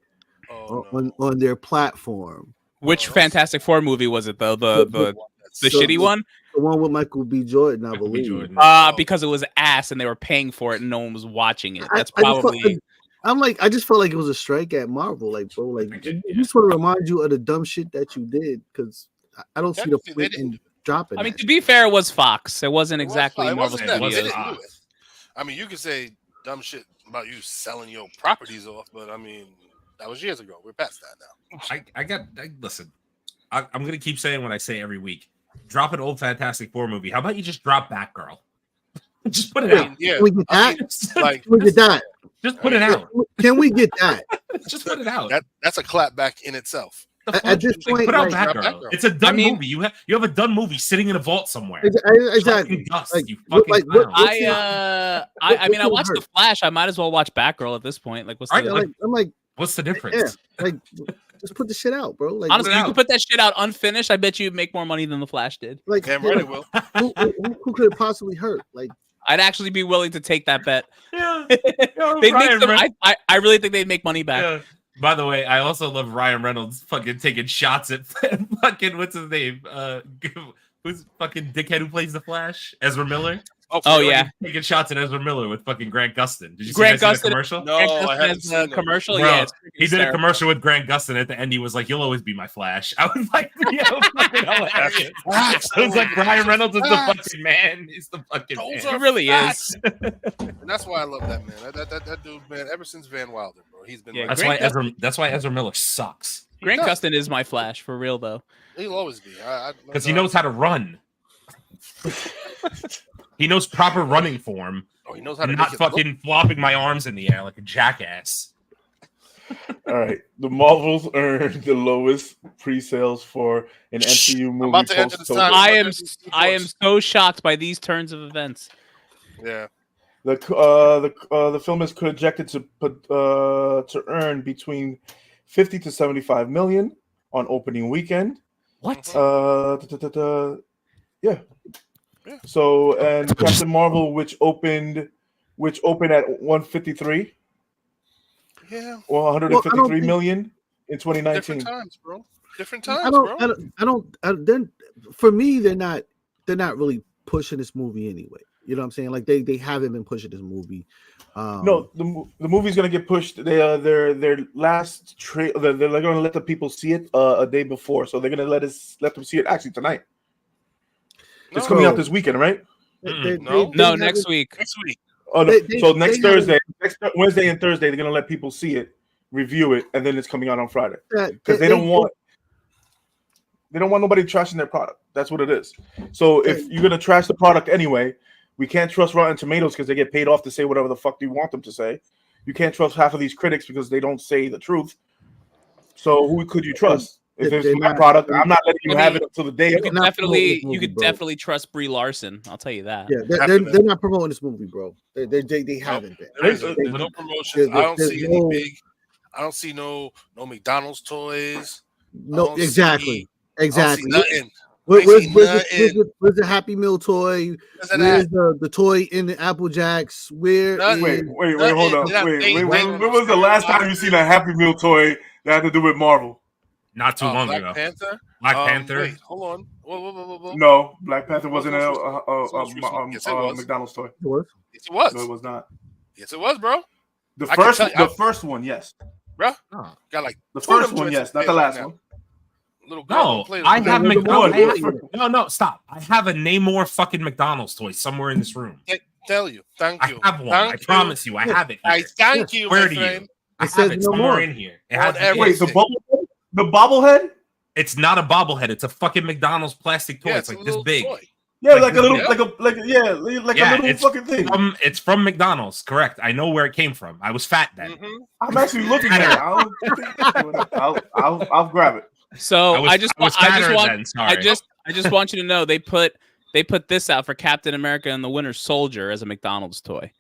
on their platform? Which Fantastic Four movie was it though? The shitty one? The one with Michael B. Jordan, I believe. Because it was ass and they were paying for it and no one was watching it. That's probably. I just felt like it was a strike at Marvel. Like, bro, I just want to remind you of the dumb shit that you did because I don't see the point in dropping. I mean, that. to be fair, it was Fox. It wasn't It was exactly fine. It Marvel wasn't them. They Studios. didn't do it. I mean, you could say dumb shit about you selling your properties off, but I mean, that was years ago. We're past that now. Listen, I'm gonna keep saying what I say every week. Drop an old Fantastic Four movie. How about you just drop Batgirl? Just put it out. Yeah, Can we get that? like Can we get that? Just put it out. Can we get that? Just put it out. that's a clapback in itself. At this point, put out like, Batgirl. It's a done movie. You have a done movie sitting in a vault somewhere. Exactly. Dust, Like, you fucking like, clown. I mean, I watched The Flash. I might as well watch Batgirl at this point. Like, what's Right, the like, I'm like, what's the difference? yeah, like, just put the shit out, bro. Like, honestly, you out. could put that shit out unfinished. I bet you'd make more money than The Flash did. like, Damn right it will. who could it possibly hurt? Like, I'd actually be willing to take that bet. Yeah. They'd make some, I really think they'd make money back. Yeah. By the way, I also love Ryan Reynolds fucking taking shots at fucking what's his name? Who's fucking dickhead who plays the Flash? Ezra Miller. Oh yeah, taking shots at Ezra Miller with fucking Grant Gustin. Did you Grant see that Gustin- commercial? No, I haven't seen it. commercial. Bro, Yeah, it's he did a commercial with Grant Gustin. At the end, he was like, "You'll always be my Flash." I was like, "Yo, fucking hilarious." I was like, Ryan Reynolds is the fucking man. He's the fucking man. Those It are really facts. is. And that's why I love that man. That dude, man. Ever since Van Wilder, bro, he's been. Yeah, like, That's why Ezra Miller sucks. Grant does. Gustin is my Flash for real though. he'll always be. Because he knows how to run. He knows proper running form. Oh, he knows how to Not make it fucking flopping my arms in the air like a jackass. All right, the Marvels earned the lowest pre-sales for an MCU movie. about to enter the post-COVID. time. I am so shocked by these turns of events. Yeah. The film is projected to earn between 50 to 75 million on opening weekend. What? Yeah. So and Captain Marvel, which opened at 153 Yeah. or 153 million in 2019. Different times, bro. Different times, bro. then for me, they're not really pushing this movie anyway. You know what I'm saying? Like they haven't been pushing this movie. No, the movie's gonna get pushed. Their last trailer. They're gonna let the people see it a day before, so they're gonna let them see it actually tonight. It's coming out this weekend, right? No, next week. Next week. Oh, no. So next Thursday, next Wednesday and Thursday, they're gonna let people see it, review it, and then it's coming out on Friday that because they don't want nobody trashing their product. That's what it is. So if you're gonna trash the product anyway, we can't trust Rotten Tomatoes because they get paid off to say whatever the fuck you want them to say. You can't trust half of these critics because they don't say the truth. So who could you trust? If it's my product, I'm not letting you have it until the day. You could definitely trust Brie Larson. I'll tell you that. Yeah, they're not promoting this movie, bro. They haven't been. There's no promotion. I don't see any big. I don't see no McDonald's toys. No, exactly. I don't see nothing. Where's the Happy Meal toy? Where's the toy in the Apple Jacks? Wait, hold up. Wait. When was the last time you seen a Happy Meal toy that had to do with Marvel? Not too long ago. Black Panther. Wait, hold on. Whoa. No, Black Panther wasn't a McDonald's toy. It was. Yes, it was. No, it was not. Yes, it was, bro. The first one, yes. Bro, Oh. got like the first one, yes, not the last one. Little girl No, I have McDonald's. No, stop. I have a Namor fucking McDonald's toy somewhere in this room. Tell you, thank you. I have one. I promise you, I have it. I thank you. Where do you? I have it somewhere in here. It has Wait, the bobblehead? It's not a bobblehead. It's a fucking McDonald's plastic toy. It's like this big. Toy. Yeah, like a little fucking thing. It's from McDonald's. Correct. I know where it came from. I was fat then. Mm-hmm. I'm actually looking at it. I'll grab it. So I just want you to know they put this out for Captain America and the Winter Soldier as a McDonald's toy.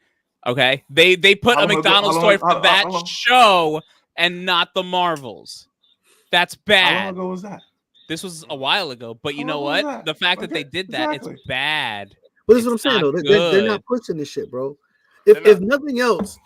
Okay, they put a McDonald's toy for that show and not the Marvels. That's bad. How long ago was that? This was a while ago, but you know what? The fact that they did that, it's bad. But that's what I'm saying, though. They're not pushing this shit, bro. If nothing else,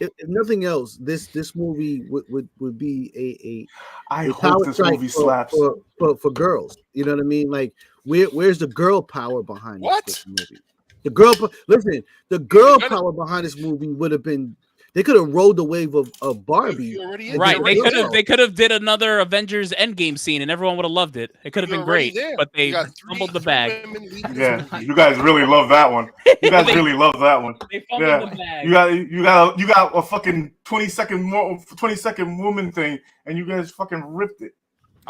this movie would be I hope this movie slaps for girls. You know what I mean? Like, where's the girl power behind what? This movie? The girl power behind this movie would have been They could have rode the wave of Barbie. You already in. Right, You're they already could have there. they could have did another Avengers Endgame scene and everyone would have loved it. It could have You're been already great, there. but they You got fumbled the three bag. women leading Yeah, this movie. you guys really love that one. You guys They- really love that one. They fumbled Yeah, the bag. you got a fucking 20-second woman thing, and you guys fucking ripped it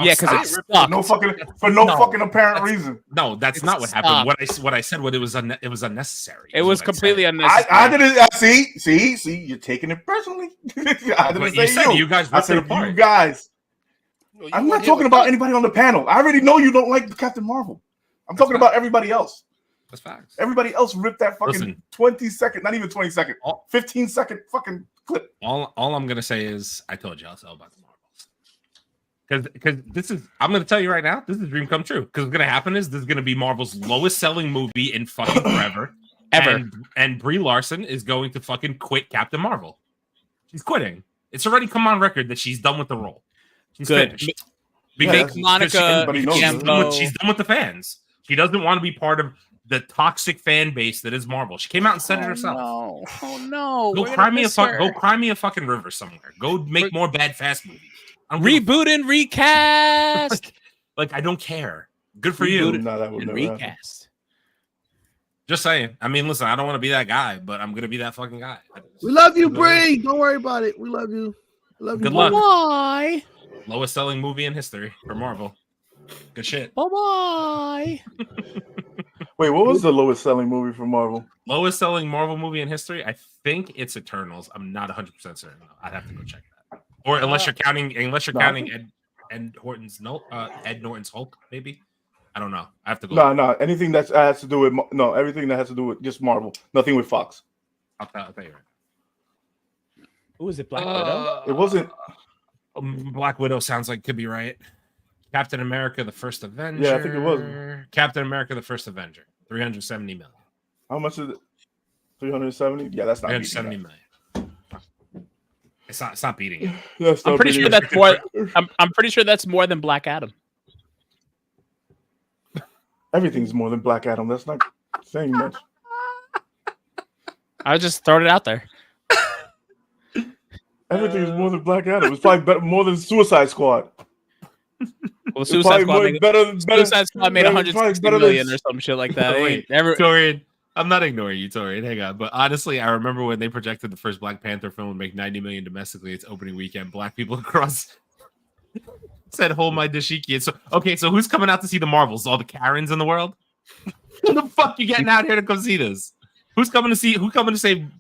Yeah, because it Stop. sucked. for no No, fucking apparent that's- reason. No, that's It's not what stop. happened. What I said, it was unnecessary. It is was what I completely said. unnecessary. I didn't see. You're taking it personally. I didn't But say you said you guys I ripped it said apart. you guys. No, you I'm weren't not here talking with about us. anybody on the panel. I already know you don't like Captain Marvel. I'm talking about everybody else. That's facts. Everybody else ripped that fucking Listen. 20-second, not even 20-second, All- 15-second fucking clip. All I'm gonna say is I told you I'll sell about the Marvels. Because this is I'm gonna tell you right now, this is a dream come true. Because what's gonna happen is this is gonna be Marvel's lowest selling movie in fucking forever. Ever. And Brie Larson is going to fucking quit Captain Marvel. She's quitting. It's already come on record that she's done with the role. She's Good. finished. Make Monica everybody knows Rambeau- she's done with the fans. She doesn't want to be part of the toxic fan base that is Marvel. She came out and said it herself. No. Oh no! Go We're cry gonna me a miss fuck. her. Go cry me a fucking river somewhere. Go make more bad fast movies. I don't give a Reboot and recast. fuck. Like I don't care. Good for Reboot you. No, that would and never happen. recast. Just saying. I mean, listen. I don't want to be that guy, but I'm gonna be that fucking guy. We love you, Brie. Don't worry about it. We love you. Love you. Good luck. Bye Lowest selling movie in history for Marvel. Good shit. bye. Bye. Wait, what was the lowest selling movie for Marvel? Lowest selling Marvel movie in history. I think it's Eternals. I'm not 100% certain. I'd have to go check that. Or unless you're counting Ed Norton's Hulk, maybe. I don't know. I have to go. No. Anything that has to do with everything that has to do with just Marvel. Nothing with Fox. I'll tell you right. Who is it? Black Widow. It wasn't. Black Widow sounds like could be right. Captain America: The First Avenger. Yeah, I think it was. Captain America: The First Avenger. 370 million. How much is it? 370. Yeah, that's not. 370 million. It's not beating it. That's I'm not pretty sure beating that's more. I'm pretty sure that's more than Black Adam. Everything's more than Black Adam. That's not saying much. I just throwing it out there. Everything's more than Black Adam. It's probably better, more than Suicide Squad. Well, It's Suicide probably Squad more made, better. Suicide Squad made probably 160 better million than- or some shit like that. Wait, Torian, I'm not ignoring you, Torian. Hang on. But honestly, I remember when they projected the first Black Panther film would make 90 million domestically its opening weekend. Black people across said, hold my dashiki. So who's coming out to see the Marvels? All the Karens in the world? Who the fuck you getting out here to come see this? Who's coming to say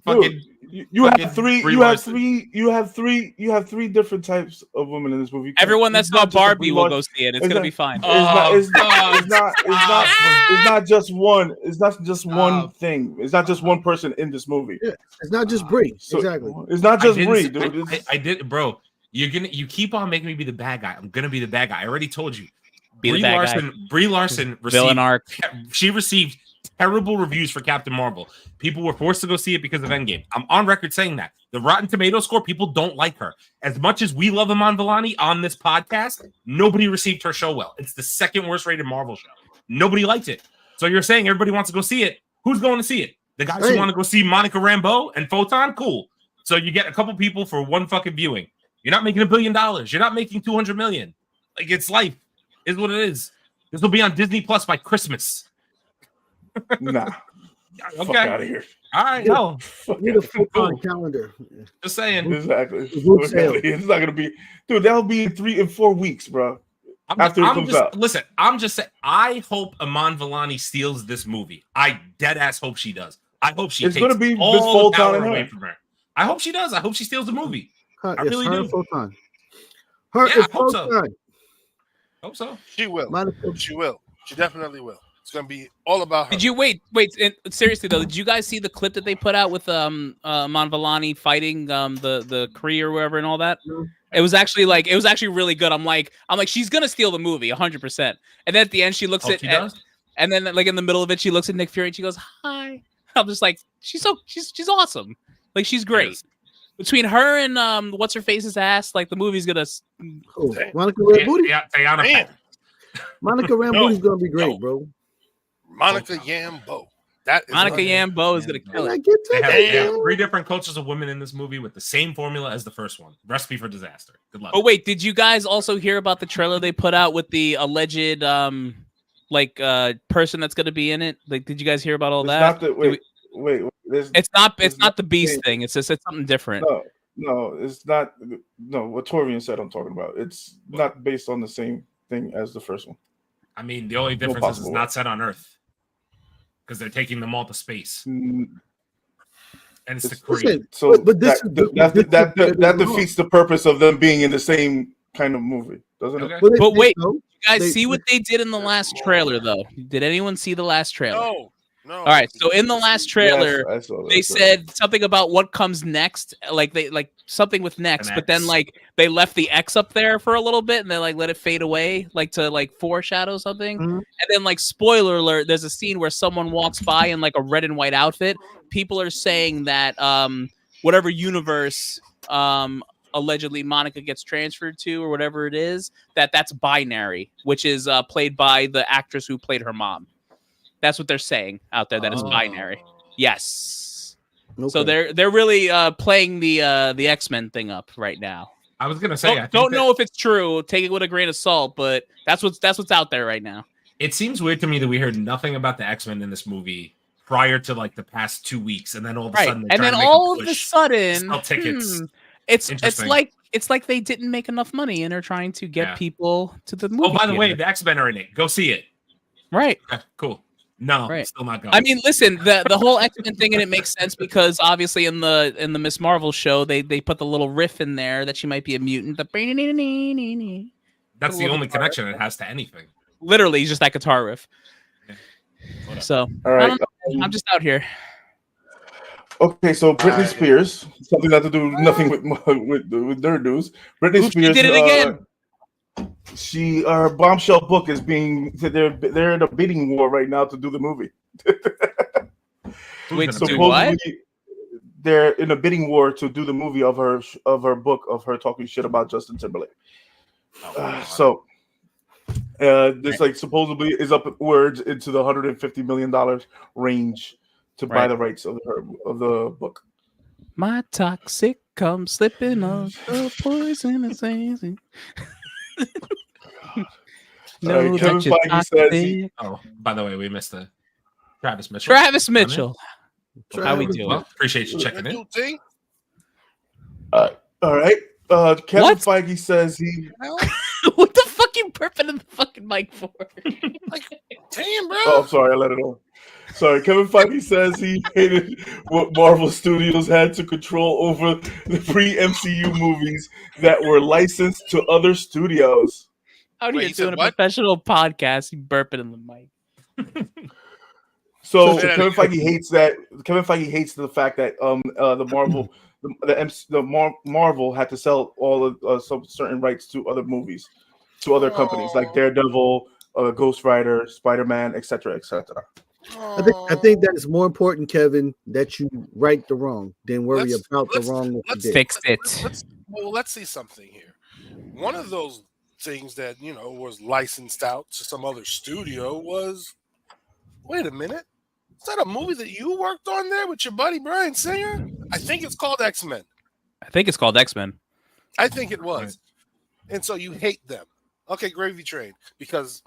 fucking You fucking have three. Brie You have Larson. three. You have three. You have three different types of women in this movie. Everyone that's It's not just a Barbie Brie will Larson. go see it. It's It's gonna not- be fine. It's not just one. It's not just one thing. It's not just one person in this movie. Yeah, it's not just Brie. So Exactly. It's not just I Brie, didn't say- dude. It's- I did, bro. You keep on making me be the bad guy. I'm gonna be the bad guy. I already told you. Be the bad guy. Brie Larson Villain arc. She received terrible reviews for Captain Marvel. People were forced to go see it because of Endgame. I'm on record saying that. The Rotten Tomato score, people don't like her. As much as we love Iman Vellani on this podcast, nobody received her show well. It's the second worst rated Marvel show. Nobody liked it. So you're saying everybody wants to go see it. Who's going to see it? The guys who want to go see Monica Rambeau and Photon? Cool. So you get a couple people for one fucking viewing. You're not making $1 billion. You're not making 200 million. Like, it's life. Is what it is. This will be on Disney Plus by Christmas. Nah. Okay. Fuck out of here. All right. No. Need a full calendar. Just saying. Exactly. Good sale. It's not gonna be, dude. That'll be in 3 and 4 weeks, bro. After it comes out. Listen, I'm just saying. I hope Iman Vellani steals this movie. I dead ass hope she does. I hope she It's takes gonna be Miss all the Photon power and her. away from her. I hope she does. I hope she steals the movie. I really her do. and Photon. Her Yeah, is I hope so. Photon. Hope so. She will. Monica- She will. She definitely will. It's gonna be all about her. Did you wait? And seriously though, did you guys see the clip that they put out with Iman Vellani fighting the Kree or wherever and all that? No. It was actually really good. I'm like she's gonna steal the movie 100%. And then at the end she looks Hope she does. and then like in the middle of it she looks at Nick Fury and she goes hi. I'm just like she's awesome. Like she's great. Yes. Between her and what's her face's ass, like the movie's gonna. Oh, Monica Rambeau. Tayana Man. Pack. Monica Rambeau's gonna be great, No. bro. Monica Yambo. That is Monica unhinged. Rambeau is gonna kill I it. get to They have that. 3 different cultures of women in this movie with the same formula as the first one. Recipe for disaster. Good luck. Oh wait, did you guys also hear about the trailer they put out with the alleged person that's gonna be in it? Like, did you guys hear about all It's that? not the wait. It's not there's the Beast thing. It's something different. No, it's not. No, what Torian said I'm talking about. It's not based on the same thing as the first one. I mean, the only difference is it's not set on Earth because they're taking them all to space, and it's the Kree. Listen, So but this that defeats the purpose of them being in the same kind of movie, doesn't it? Okay. But wait, though, you guys they- see what they did in the last trailer, though? Did anyone see the last trailer? No. All right, so in the last trailer, Yes, I saw that. they said something about what comes next, like something with next, An but then X. like they left the X up there for a little bit and they like let it fade away, like to like foreshadow something. Mhm. And then like spoiler alert, there's a scene where someone walks by in like a red and white outfit. People are saying that whatever universe allegedly Monica gets transferred to or whatever it is, that's binary, which is played by the actress who played her mom. That's what they're saying out there. That is binary. Yes. So Okay. they're really playing the X-Men thing up right now. I was gonna say, Don't know if it's true. Take it with a grain of salt, but that's what's out there right now. It seems weird to me that we heard nothing about the X-Men in this movie prior to like the past 2 weeks, and then all of a Right, sudden, and then all of a sudden, sell tickets. it's Interesting. like they didn't make enough money and are trying to get Yeah. people to the movie. Oh, by the way, theater. the X-Men are in it. Go see it. Right. Okay, cool. No, Right. still not going. I mean, listen, the whole X-Men thing, and it makes sense because obviously in the Miss Marvel show, they put the little riff in there that she might be a mutant. that's the only connection it has to anything. Literally just that guitar riff. Whatever. So All I right. don't know. I'm just out here. Okay, so Britney Spears, something not to do nothing with their news. Britney Oops, she Spears did it again. Her bombshell book is being they're in a bidding war right now to do the movie. Wait, Who's so gonna do what? Supposedly, they're in a bidding war to do the movie of her book of her talking shit about Justin Timberlake. So this like supposedly is upwards into the $150 million range to buy Right. the rights of the book. My toxic come slipping off the poisonous hazy. Kevin Feige says Oh, by the way, we missed the Travis Mitchell. Travis Mitchell. How we doing? Well, appreciate you checking in. See? all right. Kevin What? Feige says he. What the fuck you burping in the fucking mic for? Like, damn, bro. Oh, I'm sorry, I let it on. Sorry, Kevin Feige says he hated what Marvel Studios had to control over the pre-MCU movies that were licensed to other studios. Out Wait, here he said doing a what? professional podcast, you burping in the mic. So Say that Kevin again. Feige hates that. Kevin Feige hates the fact that the Marvel had to sell all of some certain rights to other movies, to other companies like Daredevil, Ghost Rider, Spider-Man, etc., etc. I think that it's more important, Kevin, that you right the wrong than worry Let's- about the let's- wrong that you let's did. Fix it. Let's see something here. One of those things that was licensed out to some other studio was. Wait a minute. Is that a movie that you worked on there with your buddy Bryan Singer? I think it's called X-Men. I think it's called X-Men. I think it was. And so you hate them. Okay, gravy train. Because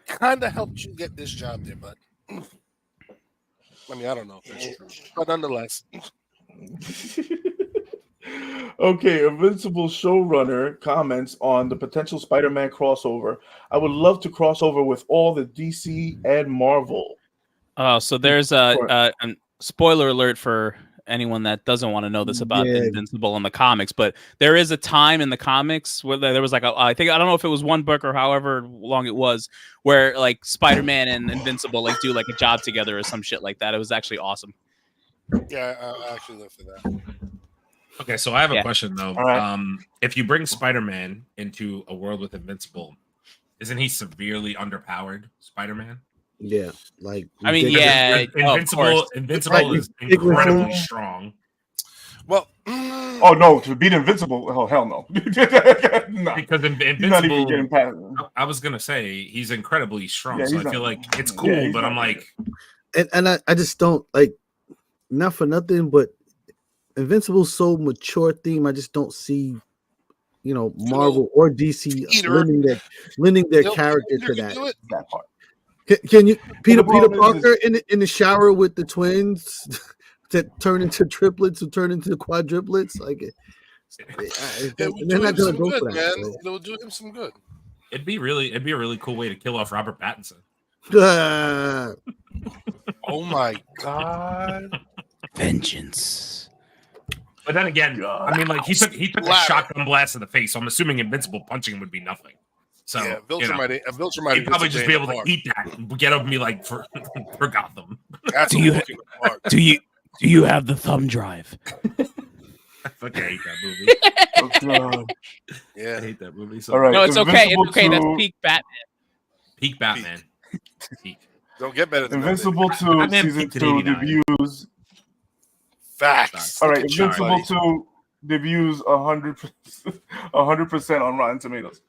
kind of helped you get this job there, bud. I mean, I don't know if that's true. But nonetheless. Okay, Invincible showrunner comments on the potential Spider-Man crossover. I would love to cross over with all the DC and Marvel. Oh, so there's a spoiler alert for anyone that doesn't want to know this about Yeah. Invincible in the comics, but there is a time in the comics where there was like I don't know if it was one book or however long it was, where like Spider-Man and Invincible like do like a job together or some shit like that. It was actually awesome. Yeah, I actually live for that. Okay, so I have a Yeah. question though. All right. If you bring Spider-Man into a world with Invincible, isn't he severely underpowered, Spider-Man? Yeah, like I mean, ridiculous. yeah, oh, of course. Invincible Right, is you stick with incredibly him. strong. Well, Oh no, to beat Invincible? Oh hell no! No, Because he's not even Invincible, getting past. I was gonna say he's incredibly strong, Yeah, so he's I feel not- like it's yeah, cool, he's but not I'm like, and I just don't like, not for nothing, but Invincible's so mature theme. I just don't see, Marvel or DC lending their character to that. That part. Can you Peter problem is- Parker in the shower with the twins that turn into triplets or turn into quadruplets? Like, they're not gonna go for that. Man. It'll do him some good. It'd be a really cool way to kill off Robert Pattinson. Oh my god! Vengeance. But then again, I mean, like he took a shotgun blast in the face, so I'm assuming Invincible punching him would be nothing. So Yeah, Viltrum might he'd probably just be able to eat that and get up and be like for Gotham. That's Do you have the thumb drive? I fucking hate that movie. Oh, God. Yeah. I hate that movie. So All right. No, it's okay. Invincible It's okay. That's 2 peak Batman. Peak Batman. Peak. Don't get better than Invincible that. 2 Batman season peaked at 2 89. debuts. Facts. All right, Look at you, Invincible buddy. 2 debuts 100% on Rotten Tomatoes.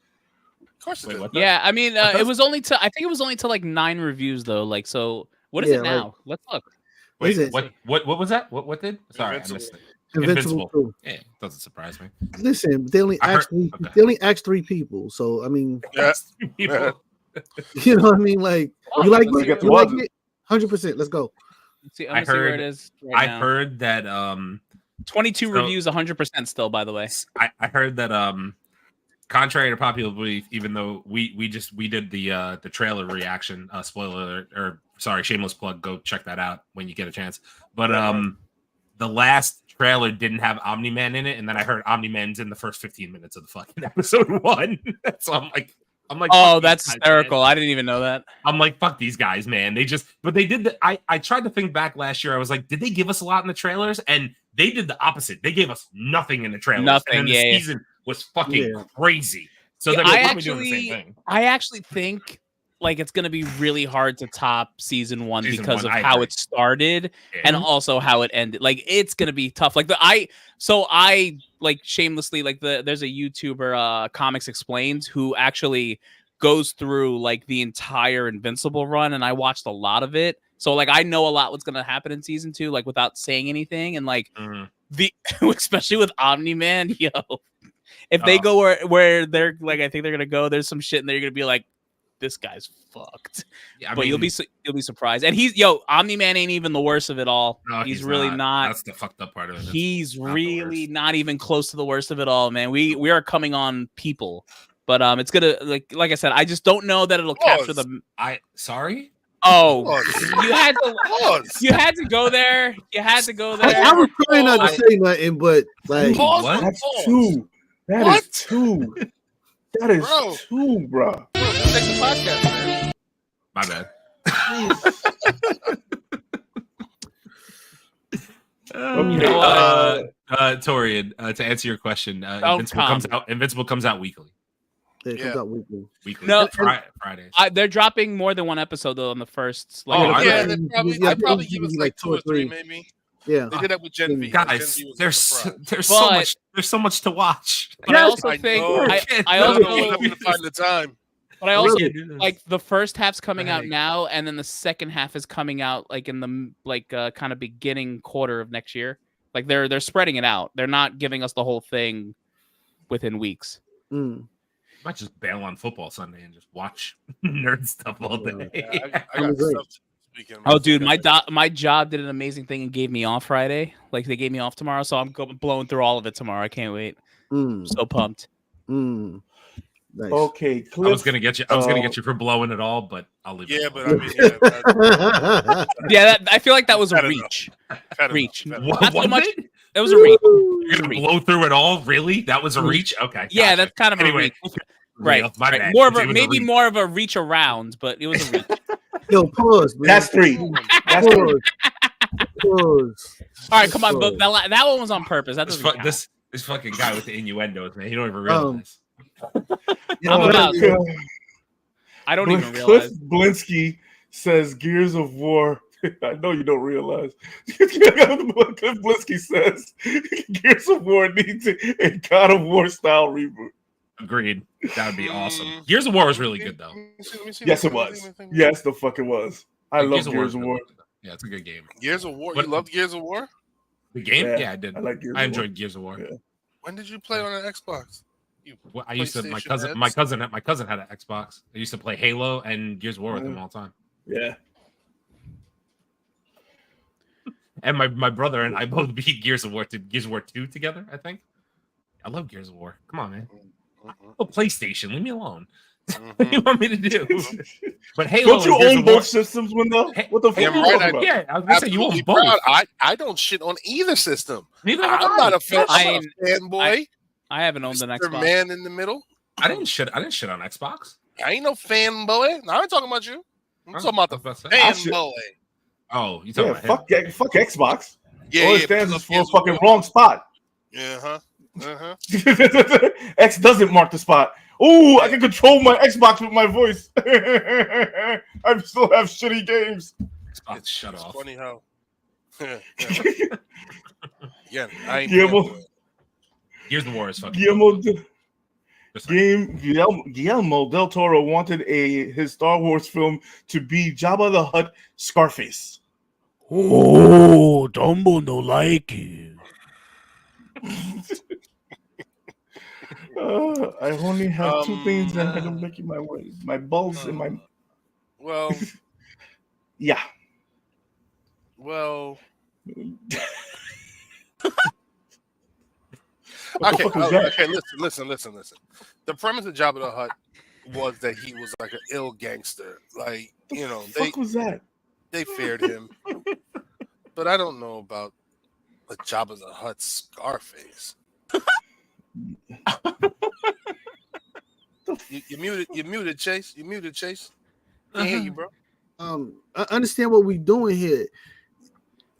Of course it Wait, did. what? Yeah, I mean, it was only to. I think it was only to like 9 reviews though. Like, so what is Yeah, it now? Let's look. Is Wait, it? what was that? What did? Sorry, I missed it. Invincible 2. Yeah, it doesn't surprise me. Listen, they only I heard- asked 3 people. So I mean, Yeah. People- you know what I mean? Like, Oh, you like let's it? get You to like it. it? 100%. Let's go. Let's see, I see where heard- it is. Right I now. heard that 22 so- reviews, 100% still. By the way, I heard that contrary to popular belief, even though we did the trailer reaction, spoiler alert, or sorry, shameless plug, go check that out when you get a chance. But the last trailer didn't have Omni-Man in it, and then I heard Omni-Man's in the first 15 minutes of the fucking episode 1. So I'm like, oh, fuck that's these guys, hysterical. man. I didn't even know that. I'm like, fuck these guys, man. But they did I tried to think back last year. I was like, did they give us a lot in the trailers? And they did the opposite. They gave us nothing in the trailers. Nothing, And then yeah. the season was fucking crazy. So Yeah, they're probably doing the same thing. I actually think like it's gonna be really hard to top season 1 Season because 1, of I how agree. it started Yeah. and also how it ended. Like it's gonna be tough. Like I like shamelessly like there's a YouTuber Comics Explains who actually goes through like the entire Invincible run, and I watched a lot of it. So like I know a lot what's gonna happen in season 2, like without saying anything, and like Mhm. especially with Omni-Man, yo. If they go where they're like, I think they're gonna go. There's some shit, and they're gonna be like, "This guy's fucked." Yeah, I But mean, you'll be surprised. And Omni-Man ain't even the worst of it all. no, he's really not. That's the fucked up part of it. He's not the really worst. not even close to the worst of it all, man. We are coming on people, but it's gonna like I said, I just don't know that it'll capture Pause. the. Sorry. Oh, Pause. you had to. Pause. You had to go there. You had to go there. I was trying not to say nothing, but like, Pause. What? That's Pause. 2. That What? is 2. That is Bro. 2, bro. Let's take the podcast, man. My bad. Torian, to answer your question, Invincible comes out weekly. it comes Yeah. out weekly. No. Fridays. They're dropping more than one episode though on the first. Oh, are Yeah, they? I'd probably give us like 2 or 3, maybe. Yeah. They did that with Gen V. Guys, Gen V was there's surprised. so much to watch. But I Yes, also I think know. I I don't know also when I'm gonna find the time. but I also Really? like the first half's coming out Right. now, and then the second half is coming out like in the kind of beginning quarter of next year. Like they're spreading it out. They're not giving us the whole thing within weeks. Mm. Might just bail on football Sunday and just watch nerd stuff all day. Yeah, I got agree. stuff this weekend. Oh, dude, my job did an amazing thing and gave me off Friday. Like they gave me off tomorrow, so I'm blowing through all of it tomorrow. I can't wait. Mm. So pumped. Mm. Nice. Okay, I Cliff. was gonna get you for blowing it all, but I'll leave. Yeah, it but alone. I mean, yeah, Yeah, I feel like that was a Fair enough. reach. fair Reach. enough, fair enough. Not so Was much. it? It was a reach. You're gonna blow through it all? Really? That was a reach? Okay. Yeah, gotcha. that's kind of a Anyway, reach. Right. real, my right. bad. More of It a was maybe reach. more of a reach around, but it was a reach. Yo, pause, man. That's 3. That's 3. Pause. All right, come on, Pause. but that one was on purpose. That This, doesn't fu- count. this fucking guy with the innuendos, man. He don't even realize. I'm about to. God. I don't even Cliff realize. Blinsky says Gears of War. I know you don't realize. Cliff Blinsky says Gears of War needs a God of War style reboot. Agreed. That would be awesome. Gears of War was really good though. Yes, it was. Yes, the fuck it was. I love Gears of War. Yeah, it's a good game. Gears of War. What- You loved Gears of War? The game? Yeah, Yeah, I did. I like Gears I of War. enjoyed Gears of War. Yeah. When did you play on an Xbox? Well, I used to. My PlayStation cousin heads? had an Xbox. I used to play Halo and Gears of War with him all the time. Yeah. And my brother and I both beat Gears of War 2 together. I think. I love Gears of War. Come on, man. Oh, PlayStation, leave me alone. What do you want me to do? But Halo. Don't you and Gears own of War- both systems, Window? What the fuck Yeah, are you right, talking about? Yeah, I was gonna say you own Absolutely both. proud. I don't shit on either system. Neither have I'm I. not a fan. I'm I- not a fanboy. I haven't owned an Mr. Xbox. Man in the middle. I didn't shit on Xbox. I ain't no fanboy. No, I ain't talking about you. I'm Huh? talking about I the was about to say. fanboy. Oh, you talking Yeah, about him? fuck Xbox. Yeah, All yeah. it stands because is for Gears of fucking War. wrong spot. Yeah, uh-huh. X doesn't mark the spot. Ooh, I can control my Xbox with my voice. I still have shitty games. Xbox, shut It's off. funny how. Yeah, I ain't Guillermo, fanboy. Gears of War is fucking. Guillermo del Toro wanted his Star Wars film to be Jabba the Hutt Scarface. Oh, Dumbo no like it. I only have two things that I don't make my way. My balls and my Well, yeah. well. What the Okay, fuck was that? okay. Listen. The premise of Jabba the Hutt was that he was like an ill gangster. Like, you know, What the fuck was that? they feared him. But I don't know about a Jabba the Hutt Scarface. You muted, Chase. You muted, Chase. Can't hear you, bro. I understand what we're doing here.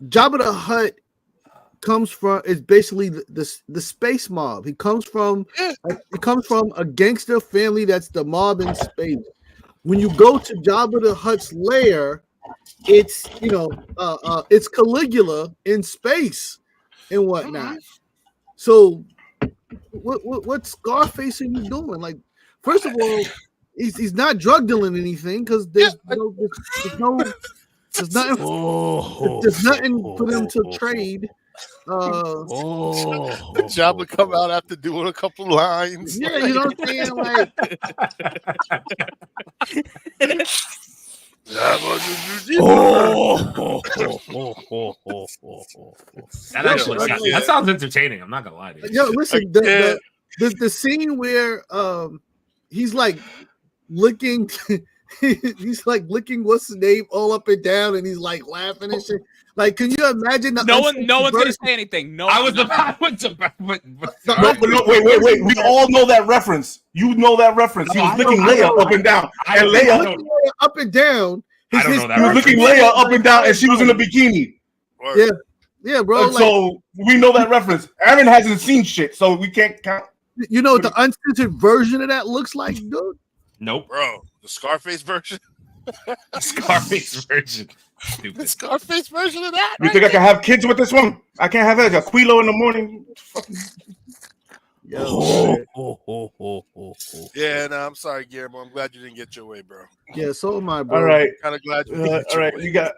Jabba the Hutt comes from is basically the space mob. He comes from a gangster family that's the mob in space. When you go to Jabba the Hutt's lair, it's it's Caligula in space and whatnot. So what Scarface are you doing? Like, first of all, he's not drug dealing anything because there's nothing for them to trade. Jabba come out after doing a couple lines. Yeah, you know what I'm saying? Like, That sounds entertaining. I'm not gonna lie to you. yo, listen, the scene where he's like licking he's like licking what's his name all up and down and he's like laughing and shit. Like, can you imagine the No one's gonna say anything. No, I was not. about No, wait. We all know that reference. You know that reference. He was licking Leia up and down. And Leia, up and down. I don't know that he was licking Leia up and down, and she was in a bikini. Yeah, yeah, bro. And Like, so we know that reference. Aaron hasn't seen shit, so we can't count. you know what the uncensored version of that looks like, dude? Nope. Bro, the Scarface version. Scarface version. Stupid. The Scarface version of that. You think I can have kids with this one? I can't have it. A Quilo in the morning. Fucking... Yeah, no, I'm sorry, Guillermo. I'm glad you didn't get your way, bro. Yeah, so am I, bro. All right. Kind of glad you didn't get All your right. way. We got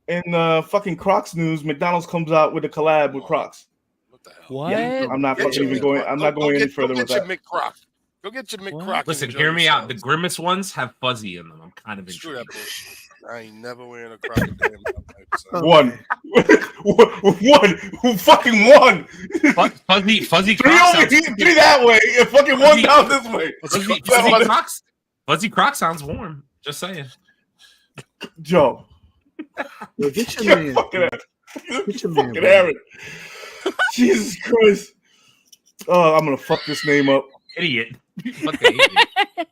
in fucking Crocs news. McDonald's comes out with a collab with Crocs. What the hell? What? Yeah, I'm not Get fucking your even going. I'm not going any further go with get that. your McCroc. Go get your McCroc. Listen, hear me out. The Grimace ones have fuzzy in them. I'm kind of Screw that intrigued. bullshit. I ain't never wearing a Croc a day in my life, son. One. Who fucking won? Fuzzy Three Crocs. over here, three that way, and fucking one down this way. Fuzzy Crocs sounds warm. Just saying. Joe, Yo, get your man. fucking Get your man, fucking bro. Aaron. Jesus Christ. Oh, I'm gonna fuck this name up. Idiot. Fucking idiot.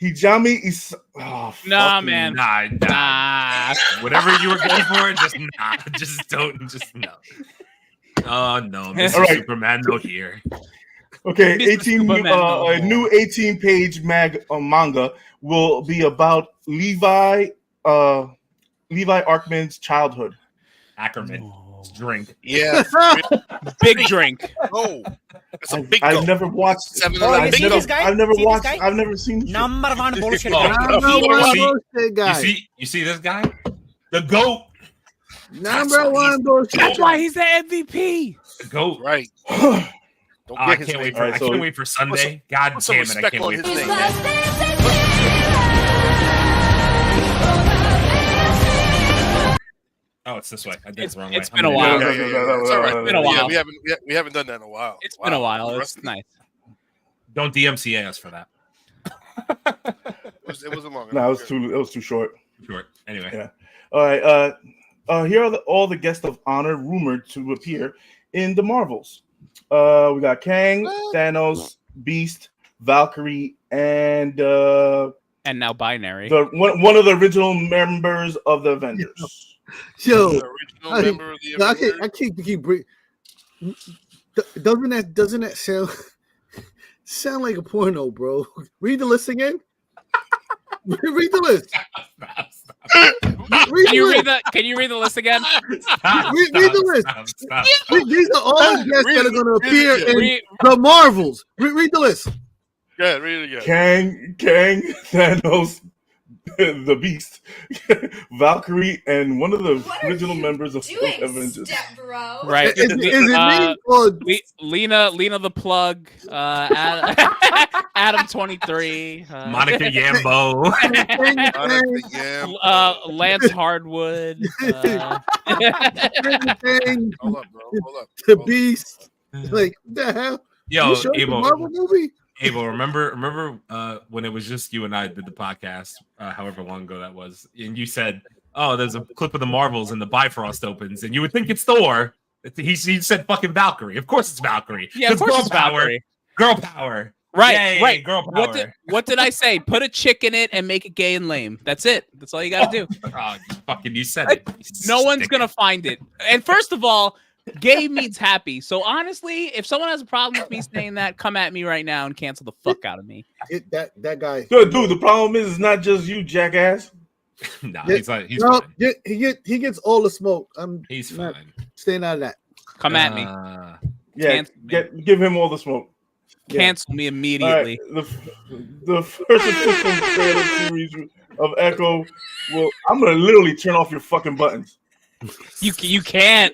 Hijami is. Oh, Nah, fucking- man. Nah. Whatever you were going for, just nah. Just don't. Just no. Oh no, Mr. All right. Superman, no here. Okay, Mr. 18. Superman, no A more. new 18-page manga will be about Levi Arkman's childhood. Ackerman, drink. Yeah. Big drink. Oh, it's a big I've go. never watched. 7-Eleven I've big never, go. this guy? I've never See this watched. guy? I've never seen. this shit. Number one bullshit. Oh, guy. I don't know what see- bullshit guy. You see this guy? The GOAT. Number one bullshit. That's why he's the MVP. The GOAT. Right. Oh, Don't I get his can't wait name. for I can't wait for Sunday. God put some damn it, I respect can't on wait for his Sunday. Oh, it's this way. I did it the wrong way. It's been a while. It's all right. It's been a while. We haven't done that in a while. It's been a while. It's nice. Don't DMCA us for that. It wasn't long. No, it was too short. Short. Anyway. Yeah. All right. Here are all the guests of honor rumored to appear in the Marvels. We got Kang, Thanos, Beast, Valkyrie, and now Binary. One of the original members of the Avengers. Yo, The original member of the Avengers. I keep doesn't that sound like a porno, bro? Read the list again. Read the list. Can you read the list again? Read the list. Stop. These are all guests that are going to appear it. in the Marvels. Read the list. Yeah, read it again. Kang, Thanos, the Beast, Valkyrie, and one of the original members of the Avengers. Bro. Right. Is it me or Lena the Plug, Adam 23, Monica Yambo. Lance Hardwood, Hold Hold up, bro. Hold up. the Beast. Like, what the hell? Yo, You showed the Marvel Avo, movie? remember when it was just you and I did the podcast, however long ago that was, and you said, "Oh, there's a clip of the Marvels and the Bifrost opens," and you would think it's Thor. He said fucking Valkyrie. Of course it's Valkyrie. Yeah, of course it's Valkyrie. Girl power. Right, Yay, right. Girl power. What did I say? Put a chick in it and make it gay and lame. That's it. That's all you got to do. Oh, you said it. No one's going to find it. And first of all, gay means happy. So honestly, if someone has a problem with me saying that, come at me right now and cancel the fuck out of me. That guy. Dude, the problem is it's not just you, jackass. No, Yeah, he's fine. He gets all the smoke. He's not fine. staying out of that. Come at me. Yeah, Cancel me. give him all the smoke. Cancel me immediately. Right, the first official trailer series of Echo. Well, I'm gonna literally turn off your fucking buttons. You can't.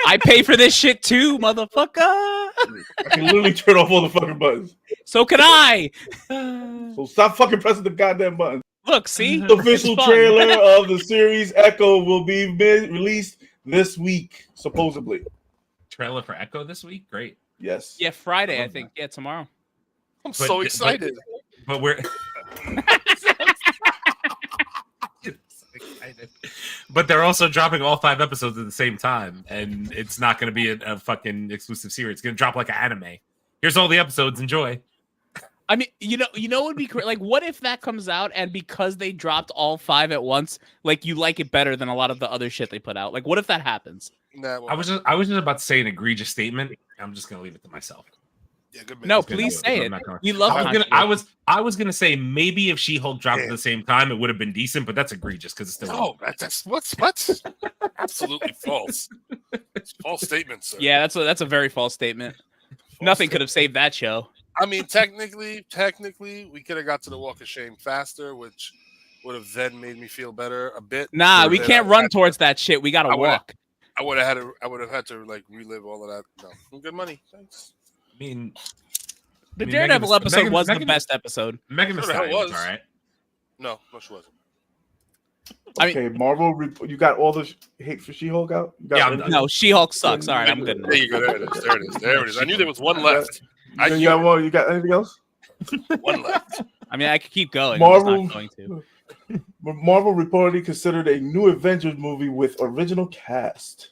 I pay for this shit too, motherfucker. I can literally turn off all the fucking buttons. So can I. So stop fucking pressing the goddamn buttons. Look, see? The official It's fun. trailer of the series Echo will be released this week, supposedly. Trailer for Echo this week? Great. Yes. Yeah, Friday, I think. Yeah, tomorrow. I'm so excited. But we're but they're also dropping all 5 episodes at the same time, and it's not going to be a fucking exclusive series. It's going to drop like an anime. Here's all the episodes. Enjoy. I mean, you know what would be like, what if that comes out and because they dropped all 5 at once, like you like it better than a lot of the other shit they put out? Like, what if that happens? Nah, I was just about to say an egregious statement. I'm just going to leave it to myself. yeah, good man. No, Just gonna please do it. say I'm it. not gonna- We love I was gonna say maybe if She-Hulk dropped at the same time, it would have been decent, but that's egregious because it's still No, that's what? Absolutely false. It's a false statement, sir. Yeah, that's a very false statement. Nothing could have saved that show. I mean, technically, we could have got to the Walk of Shame faster, which would have then made me feel better a bit. Nah, we Then can't I run had- towards that shit. We gotta I would've- walk. I would have had to like relive all of that. No, good money. Thanks. I mean, The I mean, Daredevil Megan- episode Megan- was the Megan- best episode. Megan Thee Sure the hell Stallion was was. all right. No, she wasn't. I mean- Okay, Marvel. You got all the hate for She-Hulk out? You got Yeah, everything? No, She-Hulk sucks. All right, I'm good. There you go. There it is. There it is. There it is. I knew there was one left. You got one? You got anything else? One left. I mean, I could keep going. Marvel- I'm just not going to. Marvel reportedly considered a new Avengers movie with original cast.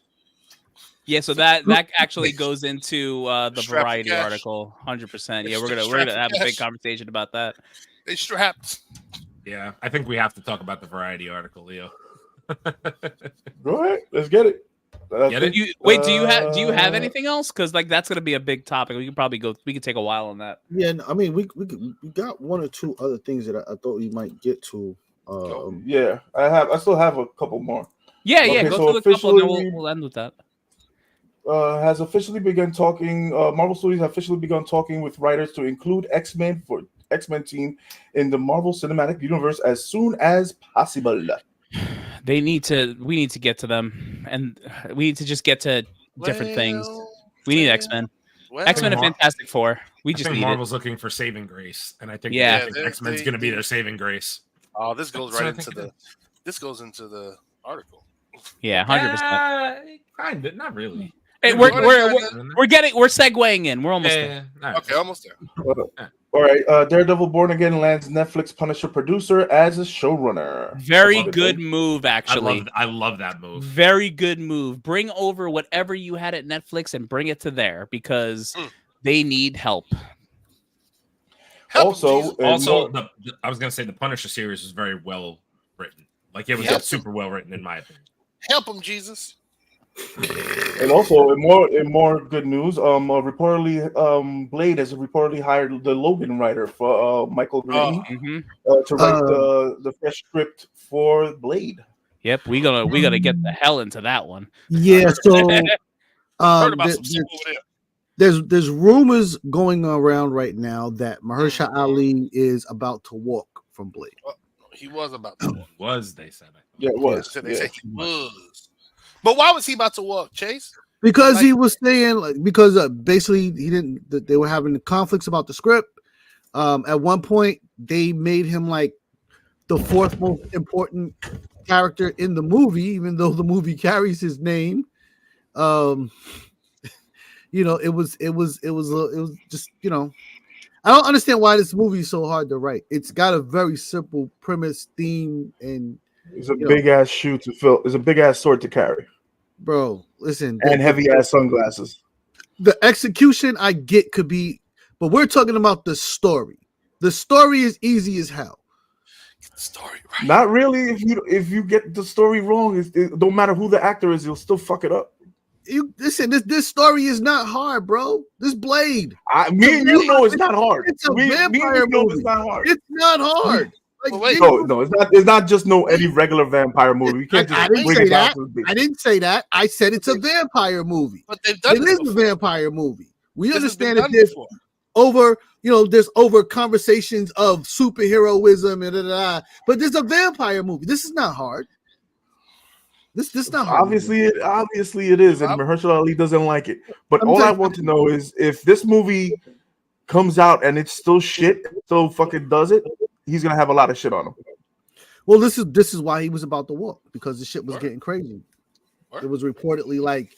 Yeah, so that actually goes into the Strap Variety cash. article, 100%. Yeah, we're Strap gonna have a big cash. conversation about that. They strapped. Yeah, I think we have to talk about the Variety article, Leo. Go ahead, let's get it. Get it? Do you have anything else? Because like that's gonna be a big topic. We could take a while on that. Yeah, I mean, we got 1 or 2 other things that I thought we might get to. Yeah, I still have a couple more. Yeah, Okay, go so through the couple, and then officially- we'll end with that. Has officially begun talking. Marvel Studios have officially begun talking with writers to include X-Men team in the Marvel Cinematic Universe as soon as possible. We need to get to them, and we need to just get to different things. We need X-Men. X-Men and Fantastic Four. We just need Marvel's looking for saving grace, and I think X-Men's going to be their saving grace. Oh, this goes right into the. This goes into the article. Yeah, 100%. Kind of, not really. Hey, we're segueing in. We're almost there. Okay, almost there. All right, Daredevil Born Again lands Netflix Punisher producer as a showrunner. Very good move, actually. I love that move. Very good move. Bring over whatever you had at Netflix and bring it to there because they need help. Also, I was going to say the Punisher series was very well written. Like it was super well written in my opinion. Help him, Jesus. And also, in more good news, reportedly, Blade has reportedly hired the Logan writer for Michael Green to write the fresh script for Blade. Yep, we gotta get the hell into that one. Yeah, so Heard about some shit over there. there's rumors going around right now that Mahershala Ali is about to walk from Blade. He was about to walk. They said it. Yeah, it was. They said he was. But why was he about to walk, Chase? Because he was saying, basically he didn't. They were having conflicts about the script. At one point, they made him like the fourth most important character in the movie, even though the movie carries his name. It was just I don't understand why this movie is so hard to write. It's got a very simple premise, theme, and it's a big ass shoe to fill. It's a big ass sword to carry, bro. Listen, and heavy ass sunglasses. The execution I get could be, but we're talking about the story. The story is easy as hell. Get the story right. Not really. If you get the story wrong, it don't matter who the actor is, you'll still fuck it up. Listen, this story is not hard, bro. This Blade. Me and you know it's not hard. It's a vampire movie. It's not hard. It's not hard. No, it's not just any regular vampire movie. You can't just I didn't say that. I said it's a vampire movie. But they've done it. It is a vampire movie. We understand that there's over conversations of superheroism and but there's a vampire movie. This is not hard. This not hard. Obviously it is, and Mahershala Ali doesn't like it. But all I want to know is if this movie comes out and it's still shit, so fucking does it, he's gonna have a lot of shit on him. Well, this is why he was about to walk, because the shit was getting crazy. It was reportedly like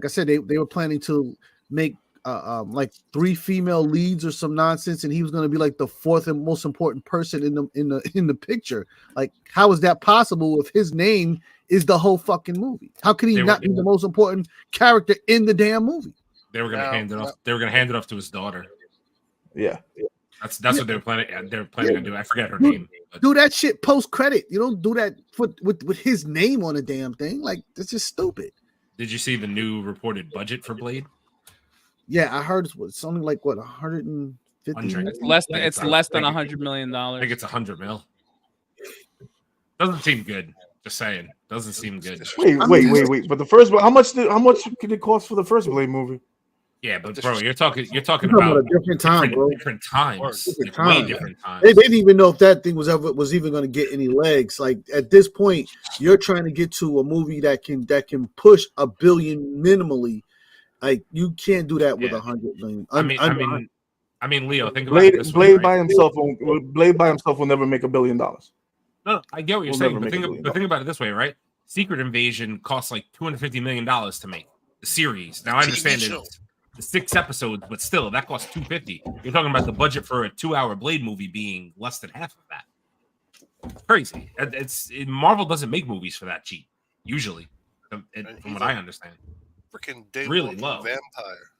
I said, they were planning to make like 3 female leads or some nonsense, and he was going to be like the fourth and most important person in the picture. Like, how is that possible if his name is the whole fucking movie? How could he not be the most important character in the damn movie? They were going to hand it off. They were going to hand it off to his daughter. Yeah. That's what they were planning. They're planning to do. I forget her name. But. Do that shit post credit. You don't do that with his name on a damn thing. Like, that's just stupid. Did you see the new reported budget for Blade? Yeah, I heard it's something like 150. It's less than $100 million. I think it's $100 million. Doesn't seem good. Just saying, doesn't seem good. Wait. But the first one, how much could it cost for the first Blade movie? Yeah, but bro, you're talking about a different time, bro. Different times. Way different times. They didn't even know if that thing was even going to get any legs. Like at this point, you're trying to get to a movie that can push $1 billion minimally. Like you can't do that with $100 million. I mean, Leo, think about this. Blade by himself will never make $1 billion. No, I get what you're saying, but think about it this way, right? Secret Invasion costs like $250 million to make the series. Now I understand it's 6 episodes, but still, that costs $250. You're talking about the budget for a 2-hour Blade movie being less than half of that. Crazy. Marvel doesn't make movies for that cheap usually, from what I understand. Freaking day really low vampire.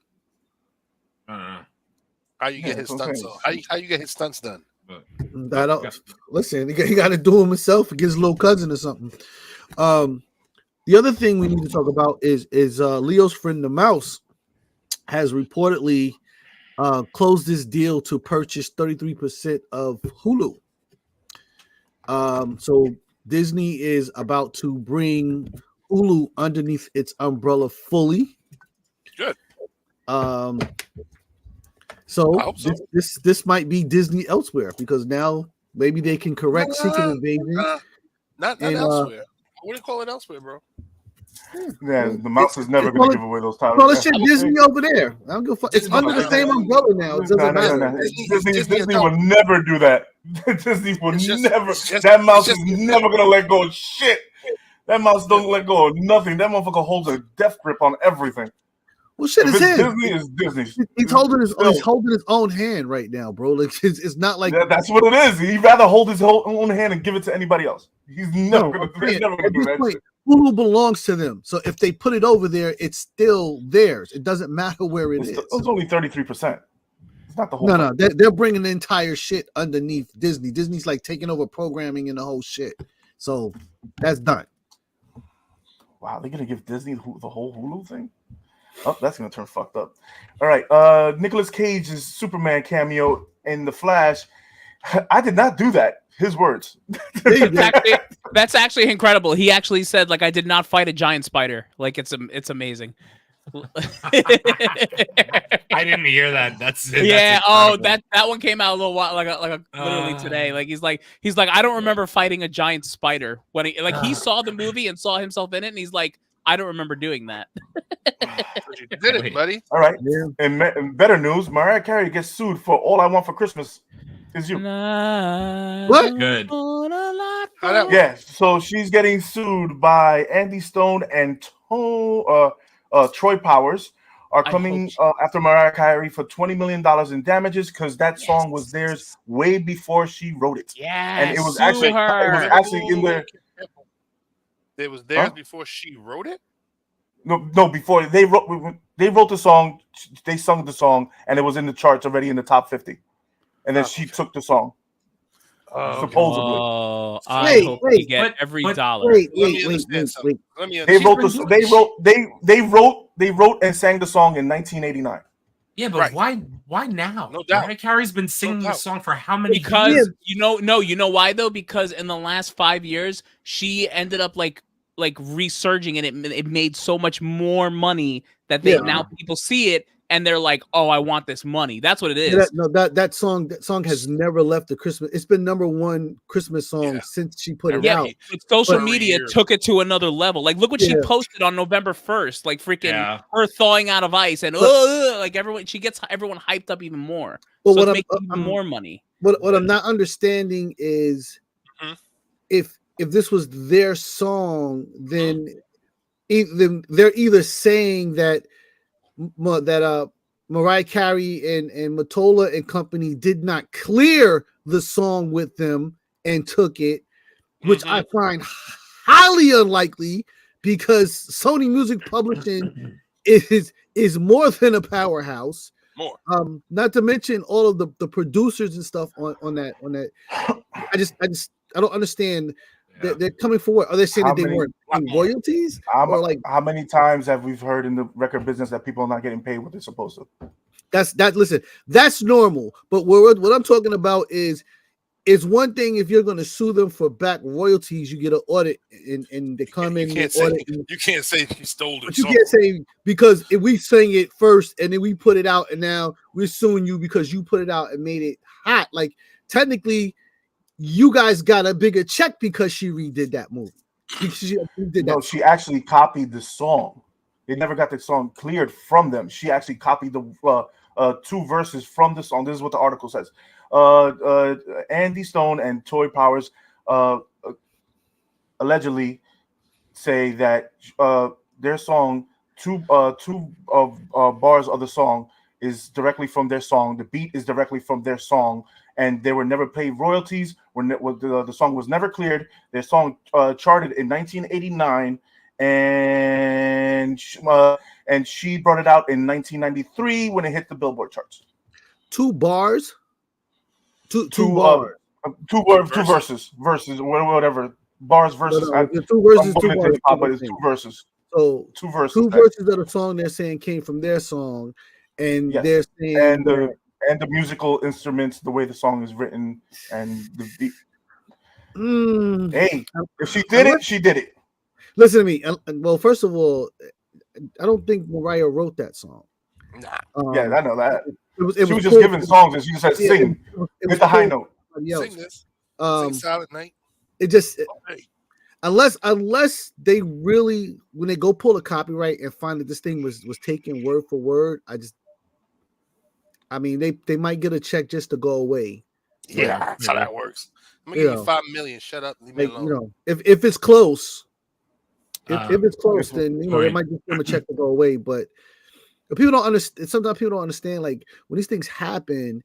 I don't know how you get his stunts on. How you get his stunts done? Listen, he got to do them himself against his little cousin or something. The other thing we need to talk about is Leo's friend the Mouse has reportedly closed this deal to purchase 33% of Hulu. So Disney is about to bring Hulu underneath its umbrella fully. Good. So this might be Disney elsewhere, because now maybe they can correct Secret Invasion. Not elsewhere. I wouldn't call it elsewhere, bro. Yeah, the mouse is never going to give away those titles. Well, it's shit Disney over there. I don't give a fuck. It's under the same umbrella now. It doesn't matter. No. Disney will never do that. Disney will never. That mouse is never going to let go of shit. That mouse don't let go of nothing. That motherfucker holds a death grip on everything. Well, shit is his. Disney is Disney. He's holding his own hand right now, bro. Like it's not like that's what it is. He'd rather hold his own hand and give it to anybody else. He's never going to do that. Hulu belongs to them. So if they put it over there, it's still theirs. It doesn't matter where it is. It's only 33%. It's not the whole. No. They're bringing the entire shit underneath Disney. Disney's like taking over programming and the whole shit. So that's done. Wow, they're gonna give Disney the whole Hulu thing? Oh, that's gonna turn fucked up. All right, Nicolas Cage's Superman cameo in The Flash. I did not do that. His words. That's actually incredible. He actually said, like, I did not fight a giant spider. Like, it's amazing. I didn't hear that. That's that one came out a little while, literally today. Like he's like I don't remember fighting a giant spider when he saw the movie and saw himself in it, and he's like, I don't remember doing that. You did it, buddy. All right. Yeah. And better news, Mariah Carey gets sued for All I Want for Christmas Is You. What? Good. Yeah. So she's getting sued by Andy Stone and Troy Powers are coming after Mariah Carey for $20 million in damages because that song was theirs way before she wrote it. Yeah, and it was actually in there. It was theirs before she wrote it. No, before they wrote the song, they sung the song, and it was in the charts already in the top 50. And then she took the song. Supposedly. Oh, I hope we get every dollar. Wait. They wrote and sang the song in 1989. Yeah, but why now? No doubt. Mariah Carey's been singing the song for how many because years? you know why though? Because in the last 5 years, she ended up like resurging, and it made so much more money that now people see it and they're like, oh, I want this money. That's what it is. That song has never left the Christmas. It's been number one Christmas song since she put it out. But social media took it to another level. Like, look what she posted on November 1st. Like, freaking her thawing out of ice, and like everyone, she gets everyone hyped up even more. Well, so it's making even more money. What I'm not understanding is if this was their song, then they're either saying that Mariah Carey and Mottola and company did not clear the song with them and took it, which I find highly unlikely because Sony Music Publishing is more than a powerhouse. More. Not to mention all of the producers and stuff on that. I don't understand. They're coming for what? Are they saying that they weren't paying royalties? How many times have we heard in the record business that people are not getting paid what they're supposed to? Listen, that's normal. But what I'm talking about is one thing if you're going to sue them for back royalties, you get an audit and they come in. You can't say you stole it. But you can't say because if we sang it first and then we put it out and now we're suing you because you put it out and made it hot. Like technically, you guys got a bigger check because she redid that movie. She actually copied the song. They never got the song cleared from them. She actually copied the two verses from the song. This is what the article says. Andy Stone and Troy Powers allegedly say that their song, two bars of the song is directly from their song. The beat is directly from their song. And they were never paid royalties. The song was never cleared. Their song charted in 1989, and she brought it out in 1993 when it hit the Billboard charts. Two bars, two verses, whatever bars verses. Two verses, but it's two verses. So two verses. Two verses of the song they're saying came from their song, and they're saying and the musical instruments, the way the song is written, and the beat. Hey, if she did it, she did it. Listen to me. Well, first of all, I don't think Mariah wrote that song. Nah. Yeah, I know that. She was just giving songs, and she just said, "Sing." Hit the high note. Sing this. Sing Silent Night. It just. unless they really, when they go pull the copyright and find that this thing was taken word for word, I mean, they might get a check just to go away. Yeah, that's how that works. I'm gonna give you $5 million. Shut up, leave me alone. You know, if it's close, if it's close, then they might just give them a check to go away. But people don't understand. Sometimes people don't understand. Like when these things happen,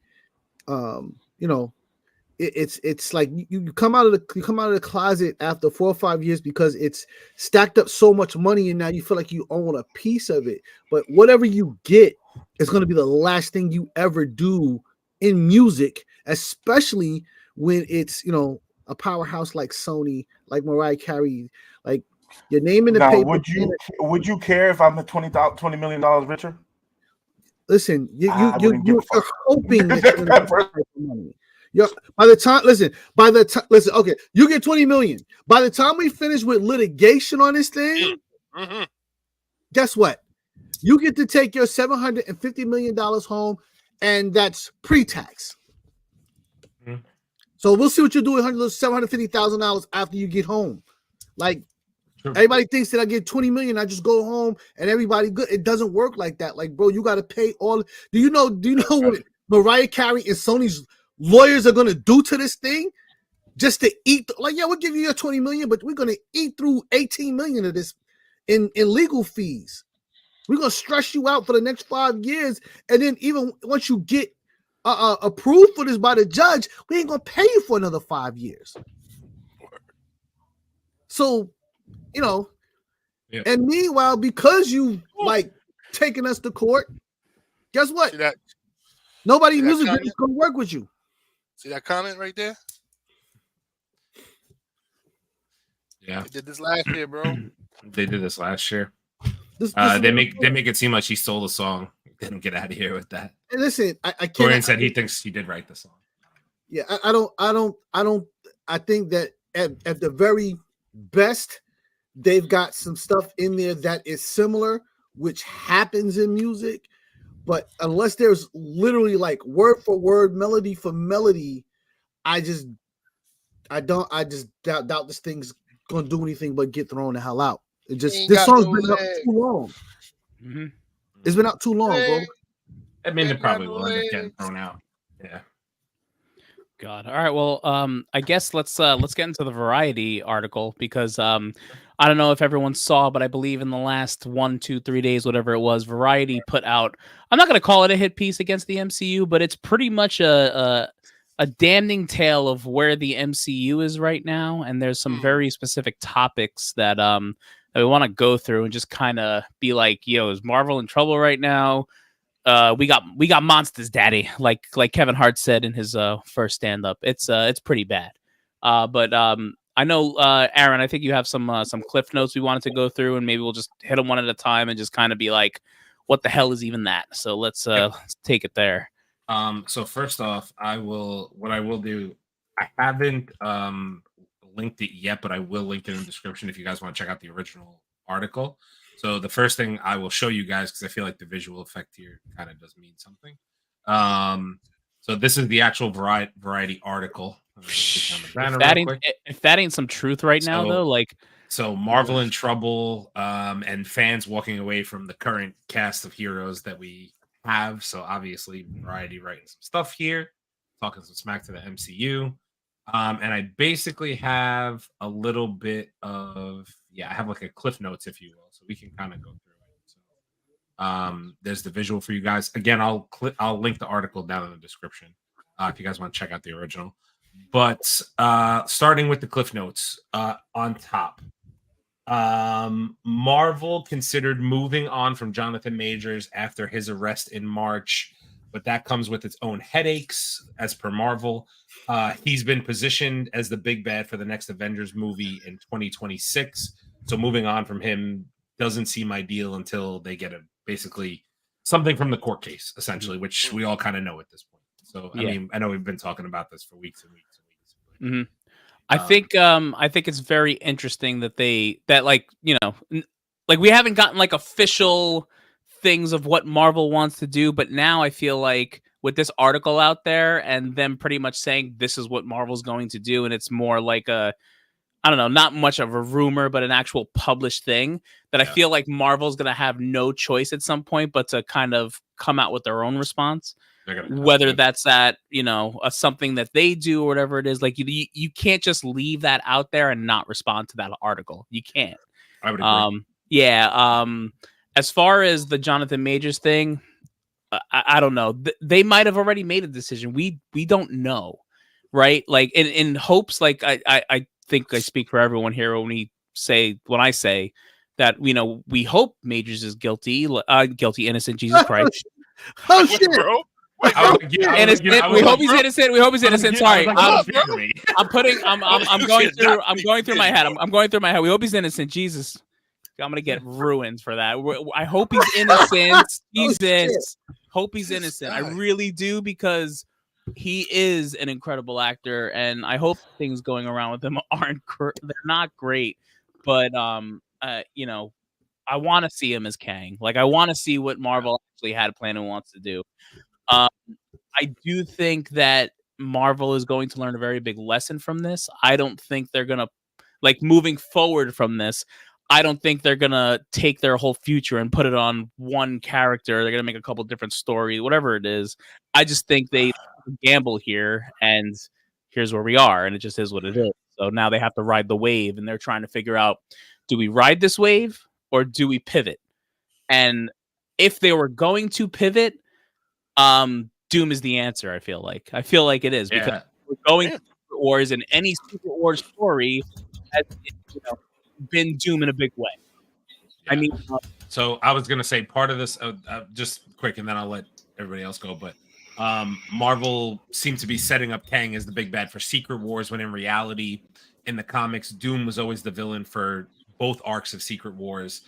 it's like you come out of the closet after 4 or 5 years because it's stacked up so much money, and now you feel like you own a piece of it. But whatever you get is going to be the last thing you ever do in music, especially when it's a powerhouse like Sony, like Mariah Carey, like your name in the paper. Would you care if I'm $20 million richer? Listen, you're hoping that you're gonna get money. Okay, you get 20 million. By the time we finish with litigation on this thing, guess what? You get to take your $750 million home, and that's pre-tax. So we'll see what you do with $750,000 after you get home. Like everybody thinks that I get 20 million, I just go home and everybody good. It doesn't work like that. Like, bro, you got to pay all. Do you know what Mariah Carey and Sony's lawyers are going to do to this thing just to eat? Like, yeah, we'll give you your 20 million, but we're going to eat through 18 million of this in legal fees. We're going to stress you out for the next 5 years. And then even once you get approved for this by the judge, we ain't going to pay you for another 5 years. So, and meanwhile, because you like taking us to court, guess what? Nobody in music is going to work with you. See that comment right there? Yeah. They did this last year, bro. They did this last year. They make it seem like she stole the song. Didn't get out of here with that. And listen, I can't. Torian said he thinks he did write the song. Yeah, I think that at the very best, they've got some stuff in there that is similar, which happens in music. But unless there's literally like word for word, melody for melody, I just doubt this thing's gonna do anything but get thrown the hell out. This song's been out too long. Mm-hmm. It's been out too long, bro. I mean, it probably will end up getting thrown out. Yeah. God. All right. Well, I guess let's get into the Variety article because I don't know if everyone saw, but I believe in the last 1, 2, 3 days, whatever it was, Variety put out. I'm not going to call it a hit piece against the MCU, but it's pretty much a damning tale of where the MCU is right now, and there's some very specific topics that we want to go through and just kind of be like, yo, is Marvel in trouble right now? We got monsters, daddy, like Kevin Hart said in his first stand-up. It's pretty bad. But I know, Aaron, I think you have some cliff notes we wanted to go through, and maybe we'll just hit them one at a time and just kind of be like, what the hell is even that? So let's take it there. So first off, what I will do, I haven't linked it yet, but I will link it in the description if you guys want to check out the original article. So the first thing I will show you guys, because I feel like the visual effect here kind of does mean something. So this is the actual Variety article. If that ain't some truth right now, though, like. So Marvel in trouble, and fans walking away from the current cast of heroes that we have. So obviously Variety writing some stuff here, talking some smack to the MCU. And I basically have a little bit of, I have like a cliff notes, if you will, so we can kind of go through it. So, there's the visual for you guys. Again, I'll link the article down in the description if you guys want to check out the original. But starting with the cliff notes on top, Marvel considered moving on from Jonathan Majors after his arrest in March, but that comes with its own headaches, as per Marvel. He's been positioned as the big bad for the next Avengers movie in 2026. So moving on from him doesn't seem ideal until they get basically something from the court case, essentially, which we all kind of know at this point. So, I mean, I know we've been talking about this for weeks and weeks and weeks. But, I think it's very interesting that we haven't gotten like official things of what Marvel wants to do, but now I feel like with this article out there and them pretty much saying this is what Marvel's going to do, and it's more like I I don't know, not much of a rumor, but an actual published thing that I feel like Marvel's going to have no choice at some point but to kind of come out with their own response. Whether that's at, something that they do or whatever it is. Like you can't just leave that out there and not respond to that article. You can't. I would agree. As far as the Jonathan Majors thing, I don't know. They might have already made a decision. We don't know, right? Like in hopes, like I think I speak for everyone here when I say that we hope Majors is guilty, innocent, Jesus Christ. Oh shit, bro. Innocent. We hope he's innocent. We hope he's innocent. Sorry, I'm going through my head. I'm going through my head. We hope he's innocent. Jesus, I'm gonna get ruined for that. I hope he's innocent. Jesus, hope he's innocent. I really do, because he is an incredible actor, and I hope things going around with him they're not great. But I want to see him as Kang. Like, I want to see what Marvel actually had planned and wants to do. I do think that Marvel is going to learn a very big lesson from this. I don't think they're gonna, like, moving forward from this, I don't think they're gonna take their whole future and put it on one character. They're gonna make a couple different stories, whatever it is. I just think they gamble here, and here's where we are, and it just is what it is. So now they have to ride the wave, and they're trying to figure out, do we ride this wave or do we pivot? And if they were going to pivot, Doom is the answer. I feel like it is, because we're going to Secret Wars, and any Secret Wars story has been Doom in a big way. I mean, so I was gonna say part of this, just quick, and then I'll let everybody else go. But Marvel seemed to be setting up Kang as the big bad for Secret Wars, when in reality, in the comics, Doom was always the villain for both arcs of Secret Wars.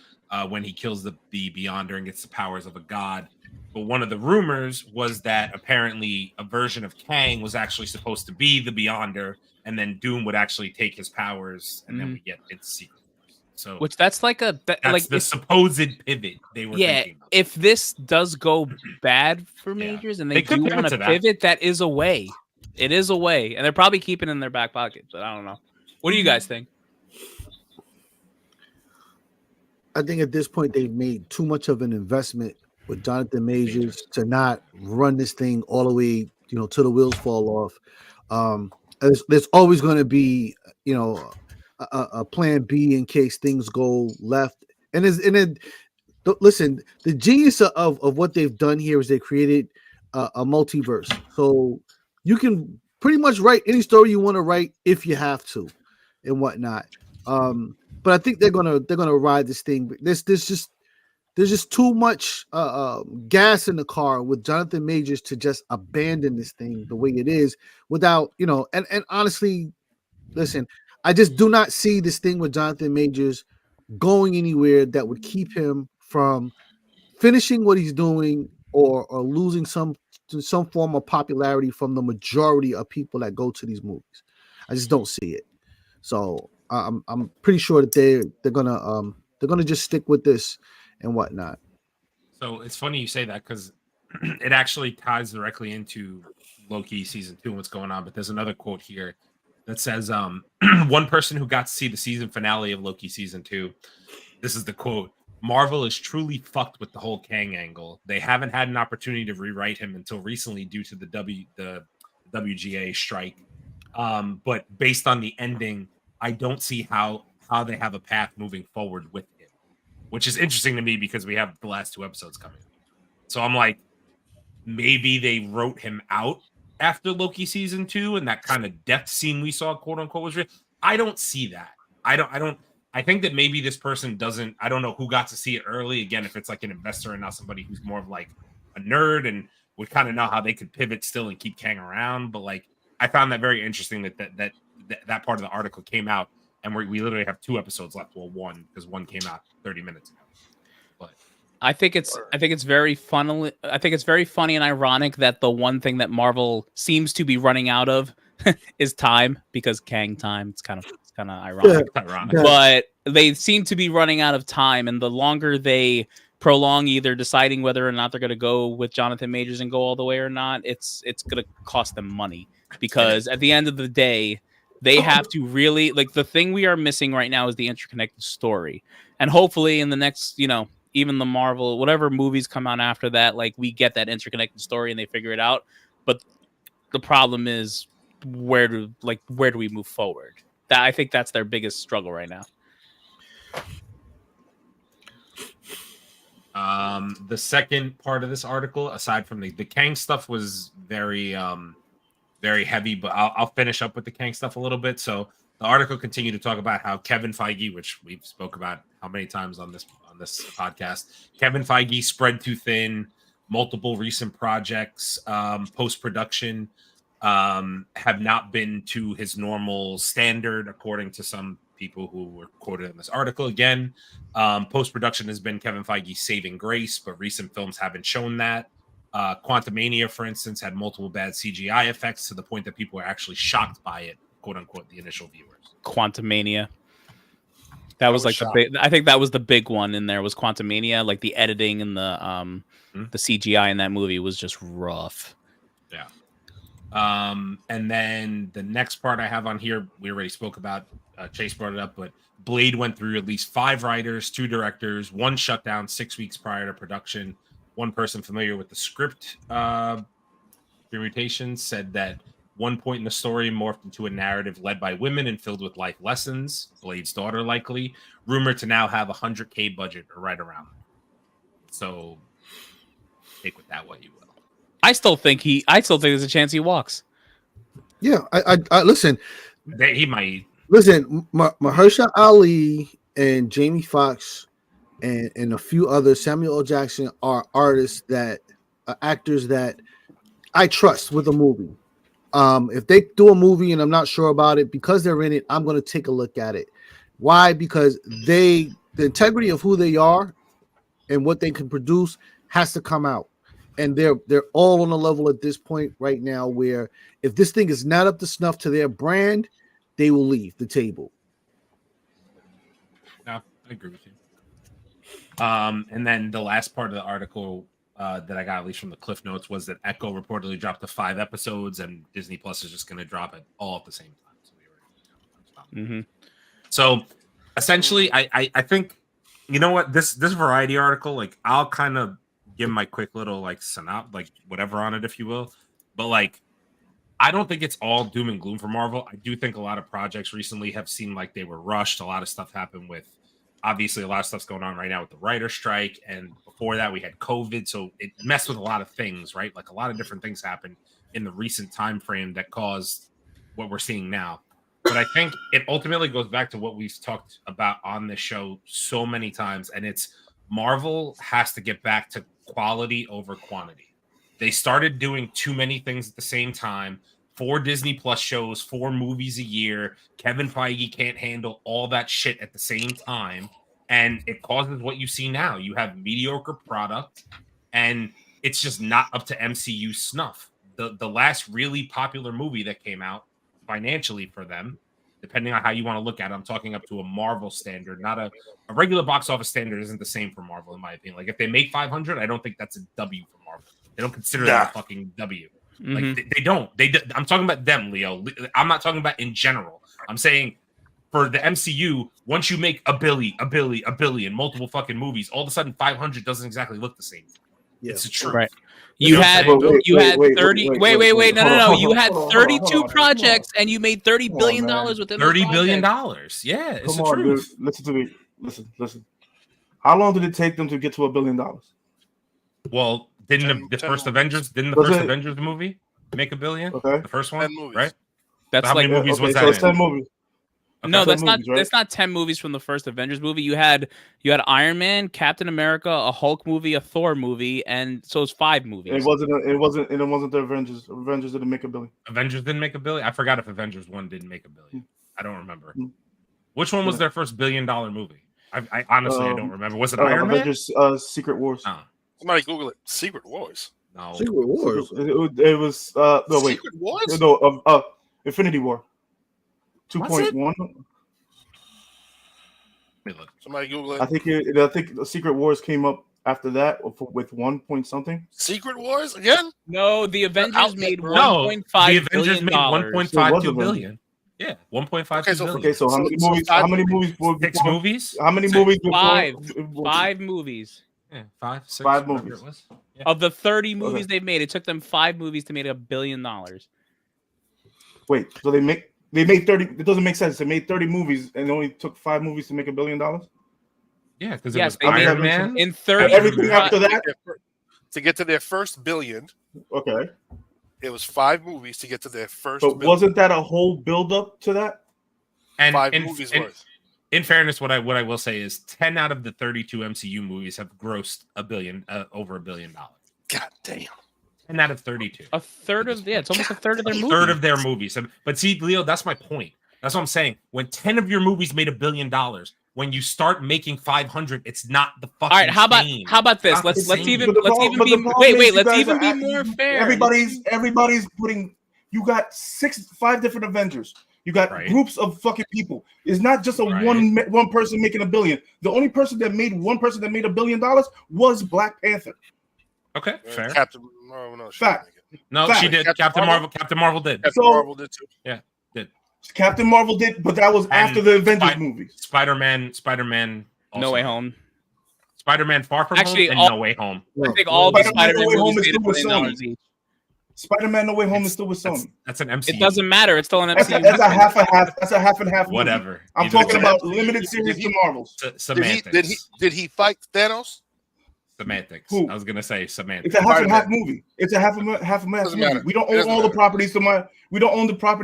When he kills the Beyonder and gets the powers of a god. But one of the rumors was that apparently a version of Kang was actually supposed to be the Beyonder, and then Doom would actually take his powers, and then we get into Secret Wars. So, which that's like the supposed pivot they were thinking of. If this does go bad for Majors and they do want to pivot, that is a way. It is a way, and they're probably keeping it in their back pocket. But I don't know. What do you guys think? I think at this point they've made too much of an investment with Jonathan Majors to not run this thing all the way, till the wheels fall off. There's always going to be, a plan B in case things go left. Listen, the genius of what they've done here is they created a multiverse. So you can pretty much write any story you want to write if you have to, and whatnot. But I think they're gonna ride this thing. There's just too much gas in the car with Jonathan Majors to just abandon this thing the way it is without, and honestly, listen, I just do not see this thing with Jonathan Majors going anywhere that would keep him from finishing what he's doing or losing some form of popularity from the majority of people that go to these movies. I just don't see it. So I'm pretty sure that they're gonna just stick with this and whatnot. So it's funny you say that, because it actually ties directly into Loki season 2 and what's going on. But there's another quote here that says, one person who got to see the season finale of Loki season 2, this is the quote: "Marvel is truly fucked with the whole Kang angle. They haven't had an opportunity to rewrite him until recently due to the WGA strike. But based on the ending, I don't see how they have a path moving forward with him," which is interesting to me because we have the last 2 episodes coming. So I'm like, maybe they wrote him out after Loki season 2, and that kind of death scene we saw, quote unquote, was real. I don't see that. I think that maybe this person doesn't. I don't know who got to see it early. Again, if it's like an investor and not somebody who's more of like a nerd and would kind of know how they could pivot still and keep Kang around. But like, I found that very interesting that part of the article came out, and we literally have 2 episodes left. Well, one, because one came out 30 minutes ago. But I think it's very fun. I think it's very funny and ironic that the one thing that Marvel seems to be running out of is time, because Kang time. It's kind of ironic. But they seem to be running out of time, and the longer they prolong either deciding whether or not they're going to go with Jonathan Majors and go all the way or not, it's going to cost them money, because at the end of the day, They have to really like the thing we are missing right now is the interconnected story, and hopefully in the next, even the Marvel, whatever movies come out after that, like we get that interconnected story and they figure it out. But the problem is where do we move forward? I think that's their biggest struggle right now. The second part of this article, aside from the Kang stuff, was very heavy, but I'll finish up with the Kang stuff a little bit. So the article continued to talk about how Kevin Feige, which we've spoke about how many times on this podcast, Kevin Feige spread too thin, multiple recent projects, post-production have not been to his normal standard, according to some people who were quoted in this article. Again, post-production has been Kevin Feige's saving grace, but recent films haven't shown that. Quantumania, for instance, had multiple bad CGI effects to the point that people were actually shocked by it, quote unquote, the initial viewers. Quantumania. That was like the big. I think that was the big one in there was Quantumania. Like the editing and the CGI in that movie was just rough. Yeah. And then the next part I have on here, we already spoke about. Chase brought it up, but Blade went through at least 5 writers, 2 directors, 1 shutdown 6 weeks prior to production. One person familiar with the script permutations said that one point in the story morphed into a narrative led by women and filled with life lessons. Blade's daughter, likely rumored to now have $100K budget or right around. So take with that what you will. I still think there's a chance he walks. Yeah, I listen. He might. Listen, Mahershala Ali and Jamie Foxx and a few others, Samuel L. Jackson, are artists actors that I trust with a movie. If they do a movie and I'm not sure about it, because they're in it, I'm going to take a look at it. Why? Because the integrity of who they are and what they can produce has to come out. And they're all on a level at this point right now where if this thing is not up to snuff to their brand, they will leave the table. No, I agree with you. And then the last part of the article that I got, at least from the Cliff Notes, was that Echo reportedly dropped to 5 episodes, and Disney Plus is just going to drop it all at the same time. So essentially, I think, you know what, this Variety article, like, I'll kind of give my quick little whatever on it, if you will, but I don't think it's all doom and gloom for Marvel. I do think a lot of projects recently have seemed like they were rushed. A lot of stuff happened with, obviously, a lot of stuff's going on right now with the writer strike. And before that, we had COVID. So it messed with a lot of things, right? Like a lot of different things happened in the recent time frame that caused what we're seeing now. But I think it ultimately goes back to what we've talked about on this show so many times. And it's Marvel has to get back to quality over quantity. They started doing too many things at the same time. 4 Disney Plus shows, 4 movies a year. Kevin Feige can't handle all that shit at the same time. And it causes what you see now. You have mediocre product, and it's just not up to MCU snuff. The last really popular movie that came out financially for them, depending on how you want to look at it, I'm talking up to a Marvel standard, not a regular box office standard isn't the same for Marvel, in my opinion. Like, if they make 500, I don't think that's a W for Marvel. They don't consider that a fucking W. Like, they don't. I'm talking about them, Leo. I'm not talking about in general. I'm saying for the MCU, once you make a billion, multiple fucking movies, all of a sudden 500 doesn't exactly look the same. Yeah. It's the truth. Right. You had 30. Wait. No. You had 32 projects, and you made $30 billion within $30 billion. Yeah, it's the truth. Dude. Listen to me. Listen. How long did it take them to get to $1 billion? Well, didn't the first Avengers movie make $1 billion? Okay. The first one, right? That's how many movies was that? So it's 10 movies. Okay. No, that's not. Right? That's not 10 movies from the first Avengers movie. You had Iron Man, Captain America, a Hulk movie, a Thor movie, and so it's 5 movies. It wasn't the Avengers. Avengers didn't make $1 billion. Avengers didn't make $1 billion. I forgot if Avengers 1 didn't make $1 billion. I don't remember. Which one was their first $1 billion movie? I honestly I don't remember. Was it Iron Man? Avengers Secret Wars. Oh. Somebody Google it. Secret Wars. No. Secret Wars. It was no wait. Secret Wars? No, Infinity War. 2.1. Somebody Google it. I think the Secret Wars came up after that with 1 point something. Secret Wars again? No, the Avengers made $1.5 billion. The Avengers made $1.52 billion. Yeah, 1.5 Okay, so billion. Okay, so how many movies? How many movies? Six movies? How many movies? Five movies. Yeah, 5, 6, 5 whatever movies. it was. Yeah. Of the 30 movies they've made, it took them 5 movies to make $1 billion. Wait, so they made 30. It doesn't make sense. They made 30 movies and it only took 5 movies to make $1 billion. Yeah, because Yes, it was they Iron made- Man. In 30 Everything after that. to get to their first billion, Okay, it was 5 movies to get to their first but billion. wasn't that a whole build up to that? And 5 movies worth. In fairness, what I will say is 10 out of the 32 MCU movies have grossed over $1 billion. God damn. 10 out of 32. A third of it's almost a third of their A movies. third of their movies. But see, Leo, that's my point. That's what I'm saying. When 10 of your movies made $1 billion, when you start making 500, it's not the fucking All right, how same. about this? Not Let's the same. even But the problem- but the problem is you let's guys even are be acting- more fair. Everybody's putting. You got 5 different Avengers. You got Right. groups of fucking people. It's not just a Right. one person making $1 billion. The only person that made $1 billion was Black Panther. Okay, fair. Captain. No, she Fact. didn't make it. No, Fact. she did. Captain Marvel did. Captain So- Marvel did too. Captain Marvel did, but that was after the Avengers movies. Spider-Man. Also. No Way Home. Spider-Man Far From Actually, Home and all- No Way Home. I think all the Spider-Man Spider-Man No Way Home movies is made $1 still billion with each. Spider-Man No Way Home is still with That's, Sony. that's an MCU. It doesn't matter. It's still an That's MCU. a half and half. That's a half and half. movie. Whatever. I'm Either talking way. about limited series to Marvels. Semantics. Did he fight Thanos? Semantics. Who? I was gonna say semantics. It's a half and half Spider-Man. movie. It's a half and half Doesn't movie. matter. We don't It own doesn't all the matter. properties we don't own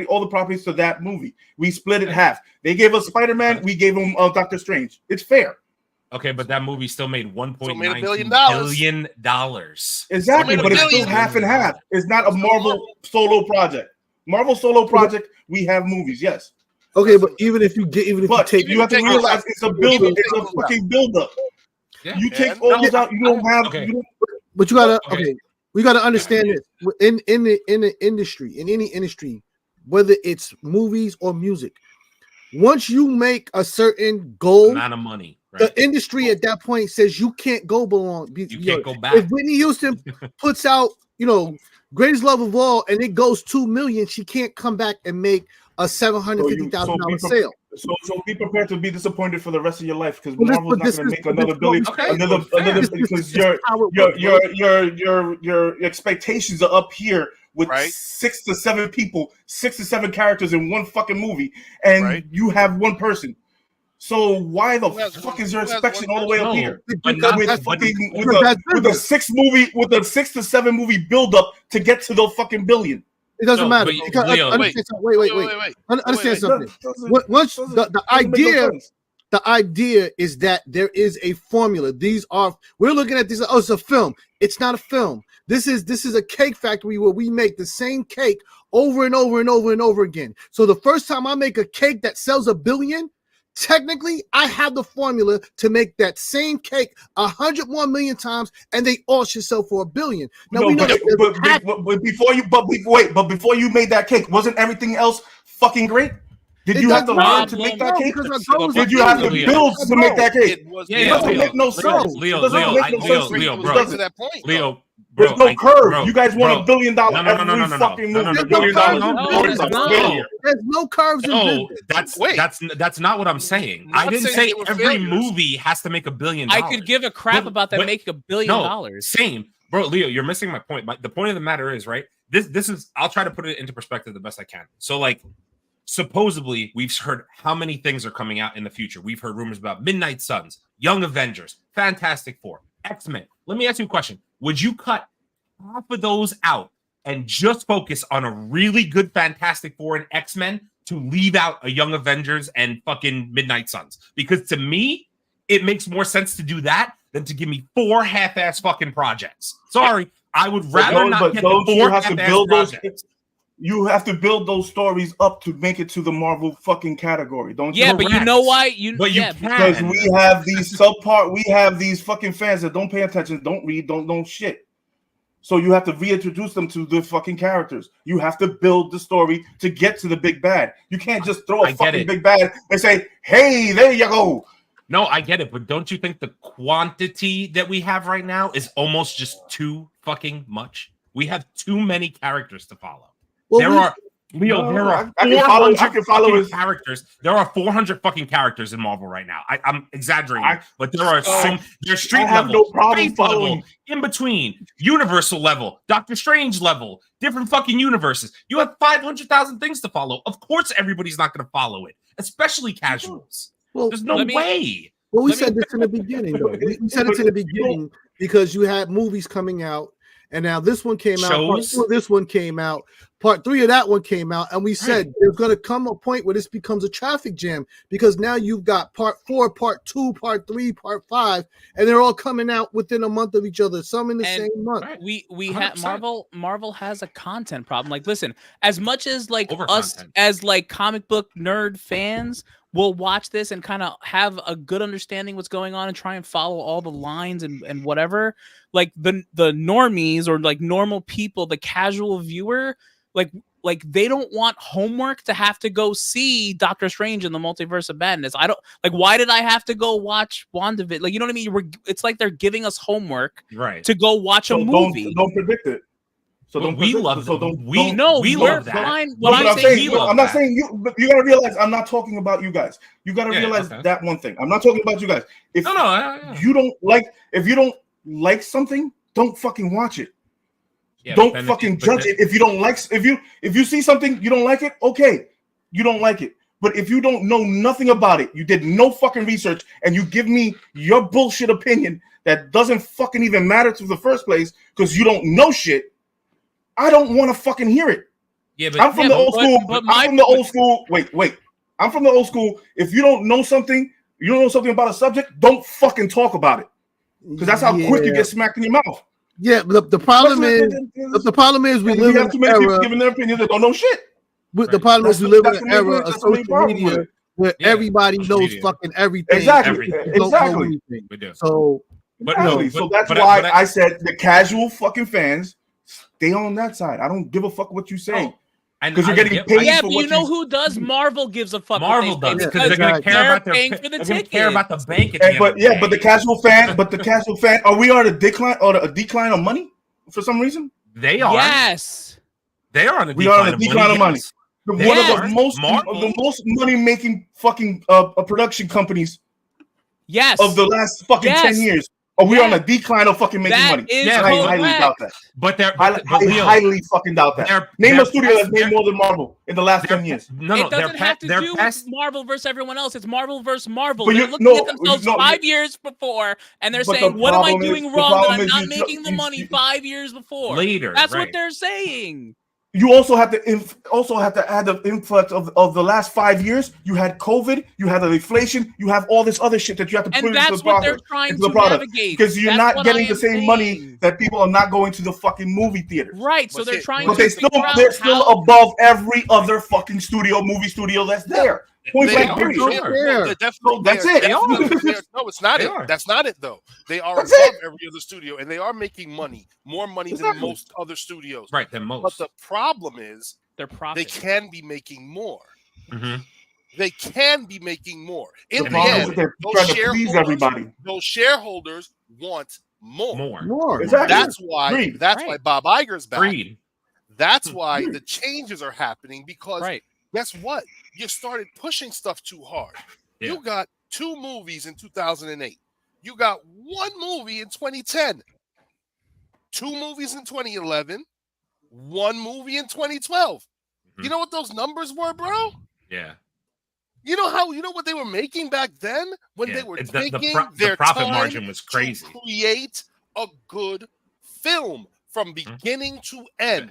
all the properties to that movie. We split it half. They gave us Spider-Man. We gave them Doctor Strange. It's fair. Okay, but that movie still made $1.9 made $1 billion. billion. Exactly, made but $1 it's still billion. half and half. It's not a Marvel solo project. Marvel solo project. We have movies, yes, Okay, but even if you but take you have to take realize those it's a build. Even It's a take those fucking build up. Yeah. You take And- all those out. You don't have. Okay. You don't, But you gotta Okay. we gotta understand this in the industry, in any industry, whether it's movies or music. Once you make a certain goal, Amount of money. Right? the industry at that point says you can't go You can't go back. If Whitney Houston puts out, Greatest Love of All, and it goes 2 million, she can't come back and make a $750,000 sale. So be prepared to be disappointed for the rest of your life because Well, Marvel's this not going to is- make another billion. Okay, Another fair. because This is how it works. your expectations are up here with Right. 6 to 7 people, 6 to 7 characters in one fucking movie, and Right. you have one person. So why the Who has fuck one- is your who has expectation one all the way up person? here? But Because not With that's- fucking because that's with the business. 6 to 7 movie build up to get to the fucking billion. It doesn't No, matter. but Because Leo, understand something. Wait. Understand wait. something. Doesn't- Once doesn't- the doesn't make no idea sense. the idea is that there is a formula. We're looking at this. Oh, it's a film. It's not a film. This is a cake factory where we make the same cake over and over and over and over again. So the first time I make a cake that sells $1 billion, technically I have the formula to make that same cake 101 million times, and they all should sell for $1 billion. Now No, we know but, that but before you made that cake, wasn't everything else fucking great? Did It you have to doesn't learn to matter. make that No, cake? because our goals Did are you have to Leo. build to make that cake? It was Yeah, It yeah, doesn't Leo. make no Leo, sense. Leo, It doesn't Leo, make I- no Leo, sense. Leo, It was bro. getting to that point. though. Leo, There's bro, no curve. bro, You guys want $1 billion No, every fucking no, movie. no, $1 billion no, is a no. failure. There's no curves in No, business. that's not what I'm saying. I Not didn't saying say they were every failures. movie has to make $1 billion. I could give a crap But- about them but- making $1 billion. No, same, bro. Leo, you're missing my point. The point of the matter is, right? This is. I'll try to put it into perspective the best I can. So, like, supposedly, we've heard how many things are coming out in the future. We've heard rumors about Midnight Suns, Young Avengers, Fantastic Four, X-Men. Let me ask you a question: would you cut half of those out and just focus on a really good Fantastic Four and X-Men to leave out a Young Avengers and fucking Midnight Suns? Because to me, it makes more sense to do that than to give me 4 half-ass fucking projects. Sorry, I would rather not get the 4 half-ass projects. You have to build those stories up to make it to the Marvel fucking category, don't you? Yeah, but you know why? But you Because can. we have these we have these fucking fans that don't pay attention, don't read, don't shit. So you have to reintroduce them to the fucking characters. You have to build the story to get to the big bad. You can't just throw a fucking big bad and say, "Hey, there you go." No, I get it, but don't you think the quantity that we have right now is almost just too fucking much? We have too many characters to follow. Well, Leo, No, there are I can follow his characters. There are 400 fucking characters in Marvel right now. I'm exaggerating, but there are some. There's street I have level, no problem faith following. level, in between, universal level, Doctor Strange level, different fucking universes. You have 500,000 things to follow. Of course, everybody's not going to follow it, especially casuals. Well, there's no way. Well, we said this in the beginning, though. We said it in the beginning because you had movies coming out, and now this one came out. Part 2 of this one came out. Part 3 of that one came out, and we said there's going to come a point where this becomes a traffic jam because now you've got Part 4, Part 2, Part 3, Part 5, and they're all coming out within a month of each other. Some in the same month. We have Marvel has a content problem. Like, listen, as much as like us as like comic book nerd fans will watch this and kind of have a good understanding what's going on and try and follow all the lines and whatever, like the normies or like normal people, the casual viewer, like they don't want homework to have to go see Doctor Strange in the Multiverse of Madness. I don't like, why did I have to go watch WandaVision? Like, you know what I mean? It's like they're giving us homework to go watch a movie. Don't predict it. So don't we love it. So we love that. Fine. I'm not saying you, but you gotta realize I'm not talking about you guys. You gotta realize that one thing. I'm not talking about you guys. If you don't like something, don't fucking watch it. Don't fucking judge it. If you don't like, if you see something you don't like it, okay, you don't like it. But if you don't know nothing about it, you did no fucking research, and you give me your bullshit opinion that doesn't fucking even matter to the first place because you don't know shit, I don't want to fucking hear it. Yeah, but I'm from the old school. I'm from the old school. Wait. I'm from the old school. If you don't know something, about a subject, don't fucking talk about it. Because that's how quick you get smacked in your mouth. Yeah, but the problem is we live in an era people giving their opinions that don't know shit. The problem is we live in an era of social media where everybody knows fucking everything. Exactly. We do. So that's why I said the casual fucking fans stay on that side. I don't give a fuck what you say. Because you're getting paid. Yeah, but you know who does? Marvel gives a fuck. Marvel does because they're going to care about the bank. But the casual fan, are we on a decline of money for some reason? They are. Yes, they are on a decline. We are on a decline of money. One of the most money making fucking production companies. Yes. Of the last fucking 10 years. Are we on a decline of fucking making money? I highly doubt that. But I highly fucking doubt that. Name a studio that's made more than Marvel in the last 10 years. No, it doesn't have to do with Marvel versus everyone else. It's Marvel versus Marvel. They're looking at themselves 5 years before, and they're saying, "What am I doing wrong that I'm not making the money 5 years before?" Later, that's what they're saying. You also have to add the influx of the last 5 years. You had COVID, you had the inflation, you have all this other shit that you have to put into the product. They're trying to navigate because you're not getting the same money that people are not going to the fucking movie theaters. Right, so they're trying. But they're still above every other fucking movie studio that's there. Point blank period. That's it. No, it's not it. That's not it though. They are above every other studio, and they are making money, more money than most other studios. Right, than most. But the problem is, they can be making more. Mm-hmm. They can be making more. In the end, those shareholders want more. Exactly. That's why Bob Iger's back. That's why the changes are happening because guess what? You started pushing stuff too hard. Yeah. You got 2 movies in 2008. You got 1 movie in 2010. 2 movies in 2011. 1 movie in 2012. Mm-hmm. You know what those numbers were, bro? Yeah. You know what they were making back then when they were taking the profit margin was crazy to create a good film from beginning to end,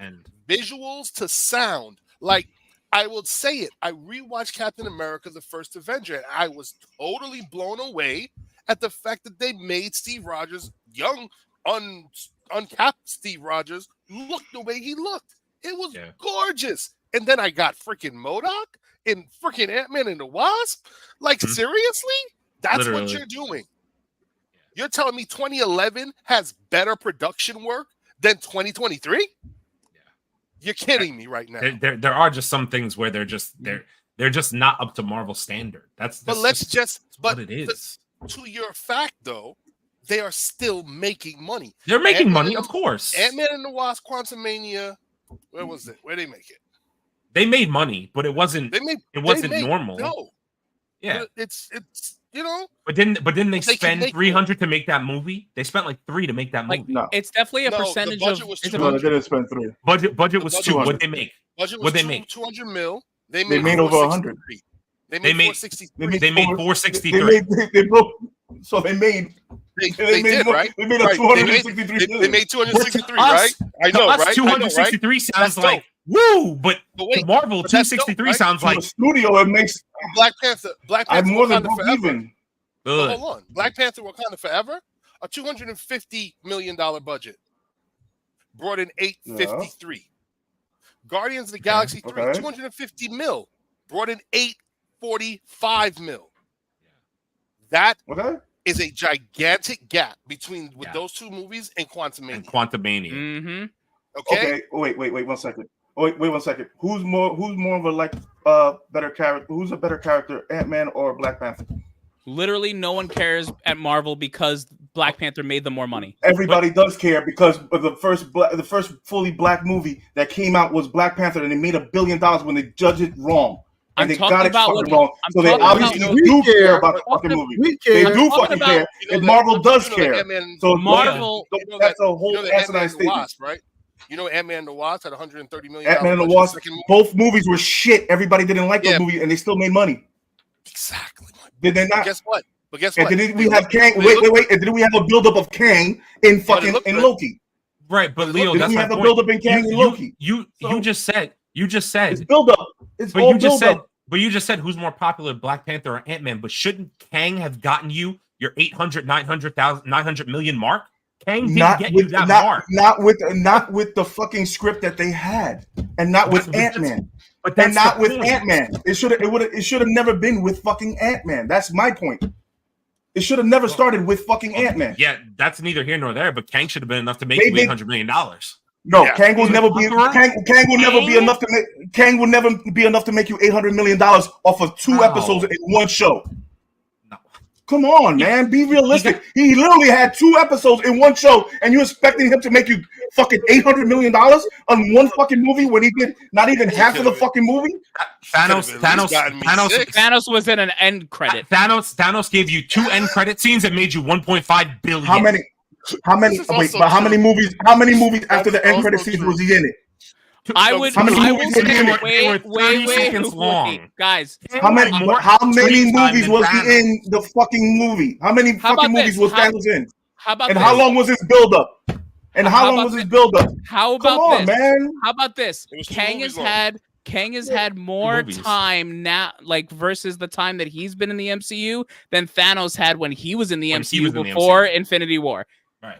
visuals to sound. Like, I will say it. I rewatched Captain America: The First Avenger, and I was totally blown away at the fact that they made Steve Rogers, young, uncapped Steve Rogers, look the way he looked. It was gorgeous. And then I got freaking MODOK in freaking Ant-Man and the Wasp. Like, seriously? That's what you're doing. You're telling me 2011 has better production work than 2023? You're kidding me right now. There are just some things where they're just not up to Marvel standard. That's what it is. To your fact, though, they are still making money. They're making money, of course. Ant-Man and the Wasp: Quantumania. Where was it? Where did they make it? They made money, but it wasn't. It wasn't normal. No. Yeah, it's you know. But didn't they spend $300 to make that movie? They spent like $3 to make that movie. No, it's definitely a percentage the budget of. Was no, they didn't spend $3. Budget was $2. What'd they make? Budget was $200 million. They made over $100. They made $463. They made $463. They broke. So they made. They did, right? They made $263 They made $263, right? I know, right? $263 sounds like woo, but wait, Marvel $263 sounds like studio. It makes Black Panther. I'm more than even. Hold on, Black Panther: Wakanda Forever, a $250 million budget, brought in $853. Guardians of the Galaxy 3, $250 million, brought in $845 million. That is a gigantic gap between those two movies and Quantumania. Mm-hmm. Okay. Wait 1 second. Wait 1 second. Who's more of a better character? Who's a better character, Ant-Man or Black Panther? Literally, no one cares at Marvel because Black Panther made them more money. Everybody does care because the first fully black movie that came out was Black Panther, and they made $1 billion when they judged it wrong. And they got it fucking wrong. So they obviously do care about the fucking movie. They do fucking care. And Marvel does care. So Marvel, that's a whole asinine statement, right? You know, Ant-Man and the Wasp had $130 million. Ant-Man and the Wasp, both movies were shit. Everybody didn't like those movies, and they still made money. Exactly. Did they not? But guess what? And didn't we have Kang? Wait. And didn't we have a buildup of Kang in fucking in Loki? Right, but Leo, didn't we have a buildup in Kang in Loki? You just said it's buildup. It's all buildup. But you just said who's more popular, Black Panther or Ant-Man? But shouldn't Kang have gotten you your 900 million mark? Kang didn't get you that mark. Not with the fucking script that they had, and not with Ant-Man. And not with Ant-Man. It should have never been with fucking Ant-Man. That's my point. It should have never started with fucking Ant-Man. Yeah, that's neither here nor there. But Kang should have been enough to make you $800 million. No, Kang will never be. Kang will never be enough to make. Kang will never be enough to make you $800 million off of 2 episodes in one show. No. Come on, man. Be realistic. He literally had 2 episodes in one show, and you expecting him to make you fucking $800 million on one fucking movie when he did not even half of the fucking movie? Thanos was in an end credit. Thanos gave you 2 end credit scenes that made you $1.5 billion. How many movies after the end credit scenes was he in it? I would say wait, long. Guys. How many movies was he in the fucking movie? How many fucking movies was Thanos in? How long was his build-up? How about this, man? How about this? Kang has had more time now, like versus the time that he's been in the MCU than Thanos had when he was in the MCU before Infinity War. Right.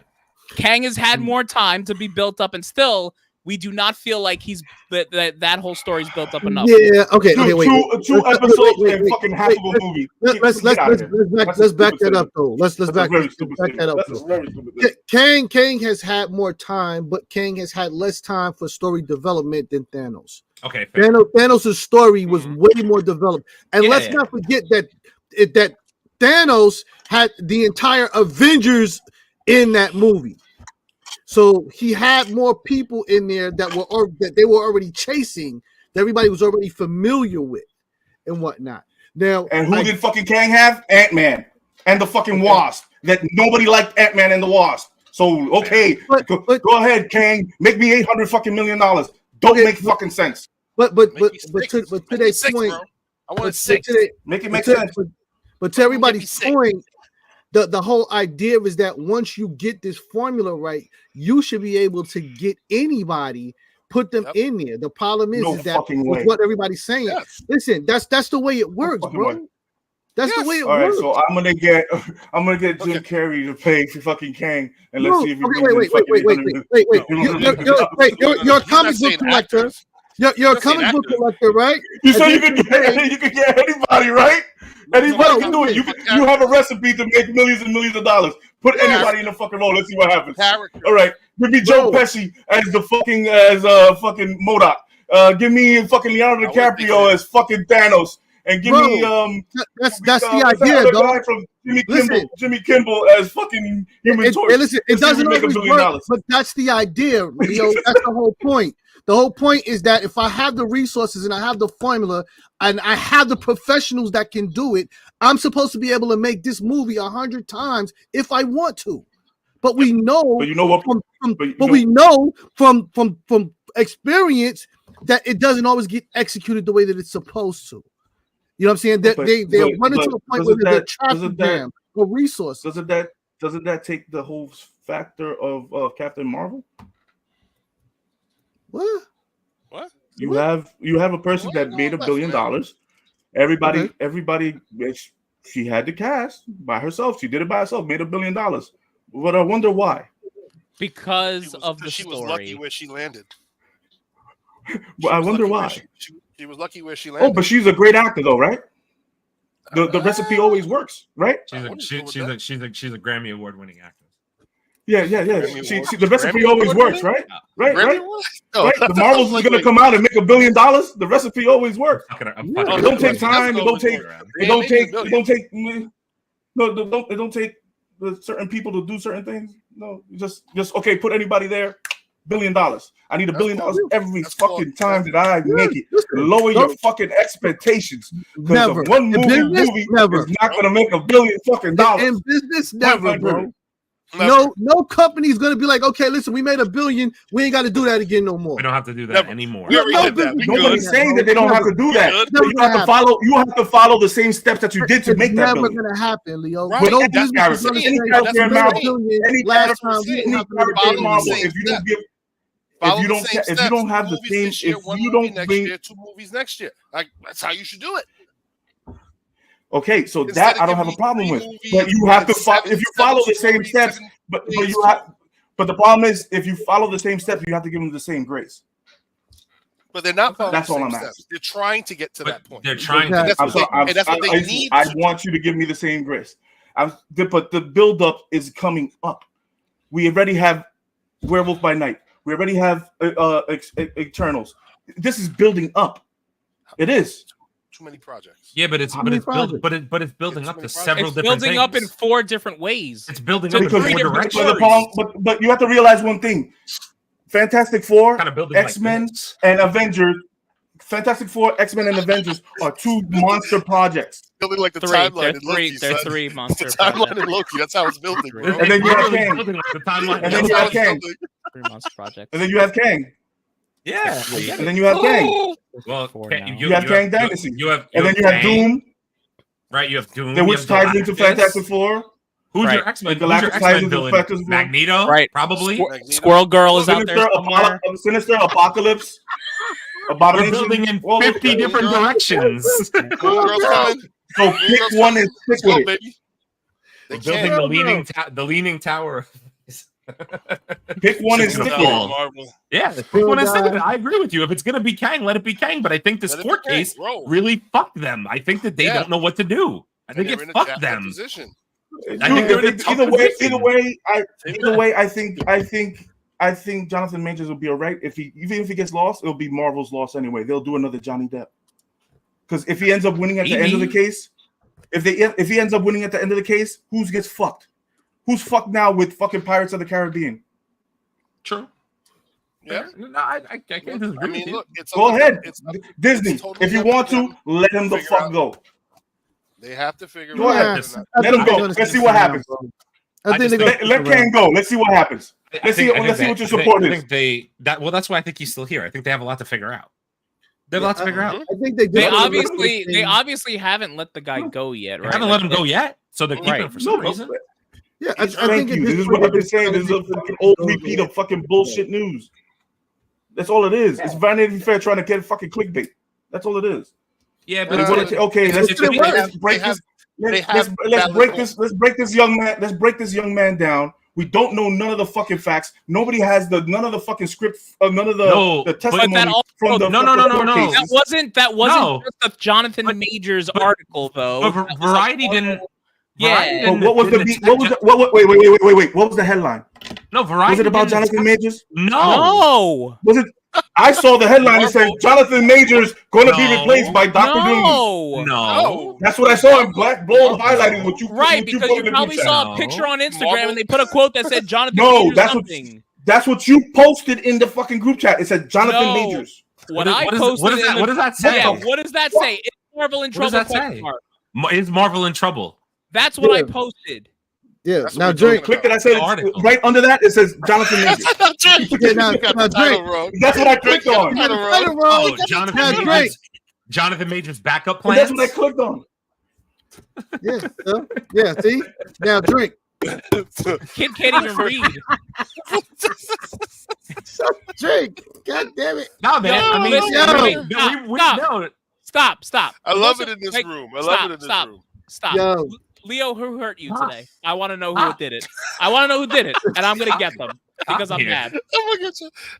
Kang has had more time to be built up, and still we do not feel like he's that whole story's built up enough. Yeah. Okay. Wait. 2 episodes and fucking half of a movie. Let's back that up though. Let's back that up. Kang has had more time, but Kang has had less time for story development than Thanos. Okay. Thanos' story was way more developed, and let's not forget that Thanos had the entire Avengers in that movie. So he had more people in there that they were already chasing, that everybody was already familiar with, and whatnot. Now, and who did fucking Kang have? Ant-Man and the fucking Wasp. That nobody liked Ant-Man and the Wasp. So go ahead, Kang, make me $800 million. Don't make fucking sense. But to today's point, I want 6. Make it make sense. But to everybody's point, the whole idea is that once you get this formula right, you should be able to get anybody, put them in there. The problem is that what everybody's saying. Yes. Listen, that's the way it works, bro. That's the way it works. All right, so I'm gonna get Jim Carrey to pay for fucking Kang, and let's see if wait. You're a comic book collector. You're a comic book collector, right? You say you can get anybody, right? Anybody can do it. You have a recipe to make millions and millions of dollars. Put anybody in the fucking role. Let's see what happens. All right, give me Joe Pesci as the fucking MODOK. Give me fucking Leonardo DiCaprio as fucking Thanos, and give me that's the idea, dog. From Jimmy Kimball as fucking Human Torch. Listen, it doesn't always work, but that's the idea, Leo. That's the whole point. The whole point is that if I have the resources and I have the formula and I have the professionals that can do it, I'm supposed to be able to make this movie 100 times if I want to. But we know, But you know what? we know from experience that it doesn't always get executed the way that it's supposed to. You know what I'm saying? They're running to a point where they're trapped jam for resources. Doesn't that take the whole factor of Captain Marvel? What? You have a person that made $1 billion. Everybody, she had the cast by herself. She did it by herself. Made $1 billion. But I wonder why. Because of the she story. was lucky where she landed. Well, I wonder why. She was lucky where she landed. Oh, but she's a great actor, though, right? The recipe always works, right? She's a Grammy award-winning actress. Yeah. The recipe always works, right? Right. No, Right? The Marvels is gonna come out and make $1 billion. The recipe always works. It don't take time. It don't take certain people to do certain things. No, just okay. Put anybody there. $1 billion. I need $1 billion every fucking time that I make it. Lower your fucking expectations. Never. One movie is not gonna make $1 billion fucking dollars. In business, never, bro. No company's gonna be like, okay, listen, we made $1 billion. We ain't got to do that again no more. We don't have to do that anymore. Nobody's saying that they don't have to do that. You have to follow. You have to follow the same steps that you did to make that $1 billion. Never gonna happen, Leo. Right. But no That's business is gonna say, last time we didn't have to make $1 billion. If you don't have the same, if you don't bring 2 movies next year, like that's how you should do it. Okay, so that I don't have a problem with, but you have to follow. If you follow the same steps, but you have. But the problem is, if you follow the same steps, you have to give them the same grace. But they're not following That's the all same I'm steps. asking. They're trying to get to that point. They're trying. That's what they need. I want you to give me the same grace. But the build-up is coming up. We already have Werewolf by Night. We already have Eternals. This is building up. It is. Too many projects. Yeah, but it's building up to several different things. It's building up in 4 different ways. It's building up in 4 different directions. But you have to realize one thing. Fantastic Four, X-Men, and Avengers. Fantastic Four, X-Men, and Avengers are 2 monster projects. Building like the timeline in Loki. They're 3 monster the timeline in Loki. That's how it's building, bro. And then you have Kang. And then you have Kang. 3 monster projects. And then you have Kang. Yeah. And then you have Kang. Well, you have Kang Dynasty. And then you have Doom. Right, you have Doom. Which ties into Fantastic Four. Who's your X-Men? Who's your X-Men villain? Magneto. Right. Probably. Squirrel Girl is out there somewhere. Sinister, Apocalypse. We're building in 50 different directions. So pick one and stick with it. We're building the leaning tower. Pick one and stick with it. Yeah, pick one and stick with it. I agree with you. If it's gonna be Kang, let it be Kang. But I think this court case really fucked them. I think that they don't know what to do. I think it fucked them. Either way, I think Jonathan Majors will be all right. Even if he gets lost, it'll be Marvel's loss anyway. They'll do another Johnny Depp. Because if he ends up winning at the end of the case, if he ends up winning at the end of the case, who gets fucked? Who's fucked now with fucking Pirates of the Caribbean? True. Yeah. No, I can't disagree. I mean, look, go ahead. Disney, if you want to, let him the fuck go. They have to figure go ahead. Let him go. Let's see what happens. Let Kang go. Let's see what happens. Let's see what your support is. That's why I think he's still here. I think they have a lot to figure out. They have a lot to figure out. I think they obviously haven't let the guy go yet, right? They haven't let him go yet, so they're keeping him for some reason. Yeah, thank you. This is what I've been saying. This is a fucking old repeat of fucking bullshit news. That's all it is. It's Vanity Fair trying to get fucking clickbait. That's all it is. Yeah, but okay, let's break this young man down. We don't know none of the fucking facts. Nobody has none of the fucking script, none of the testimony from the no. That wasn't just a Jonathan Majors article though. But Variety didn't. Yeah. What was wait. What was the headline? No, Variety. Was it about Jonathan Majors? No. Was it? I saw the headline that said Jonathan Majors going to be replaced by Dr. Doom. No. That's what I saw in black bold highlighting what you right, because you probably saw a picture on Instagram and they put a quote that said Jonathan Majors something. That's what you posted in the fucking group chat. It said Jonathan Majors. What does that say? Yeah, what does that say? Is Marvel in trouble? What does that say? Is Marvel in trouble? That's what I posted. Yeah. That's Now what we're Drake. Click that. I said right under that. It says Jonathan Majors. Yeah, now Drake. That's what I clicked on. Oh, Jonathan Majors backup plans. That's what I clicked on. Yeah. See, now Drake. Kid can't even read. Drake. God damn it. No, man. I mean, stop. I love it in this room. Stop. Yo. Leo, who hurt you today? I want to know who did it. And I'm gonna get them because I'm mad.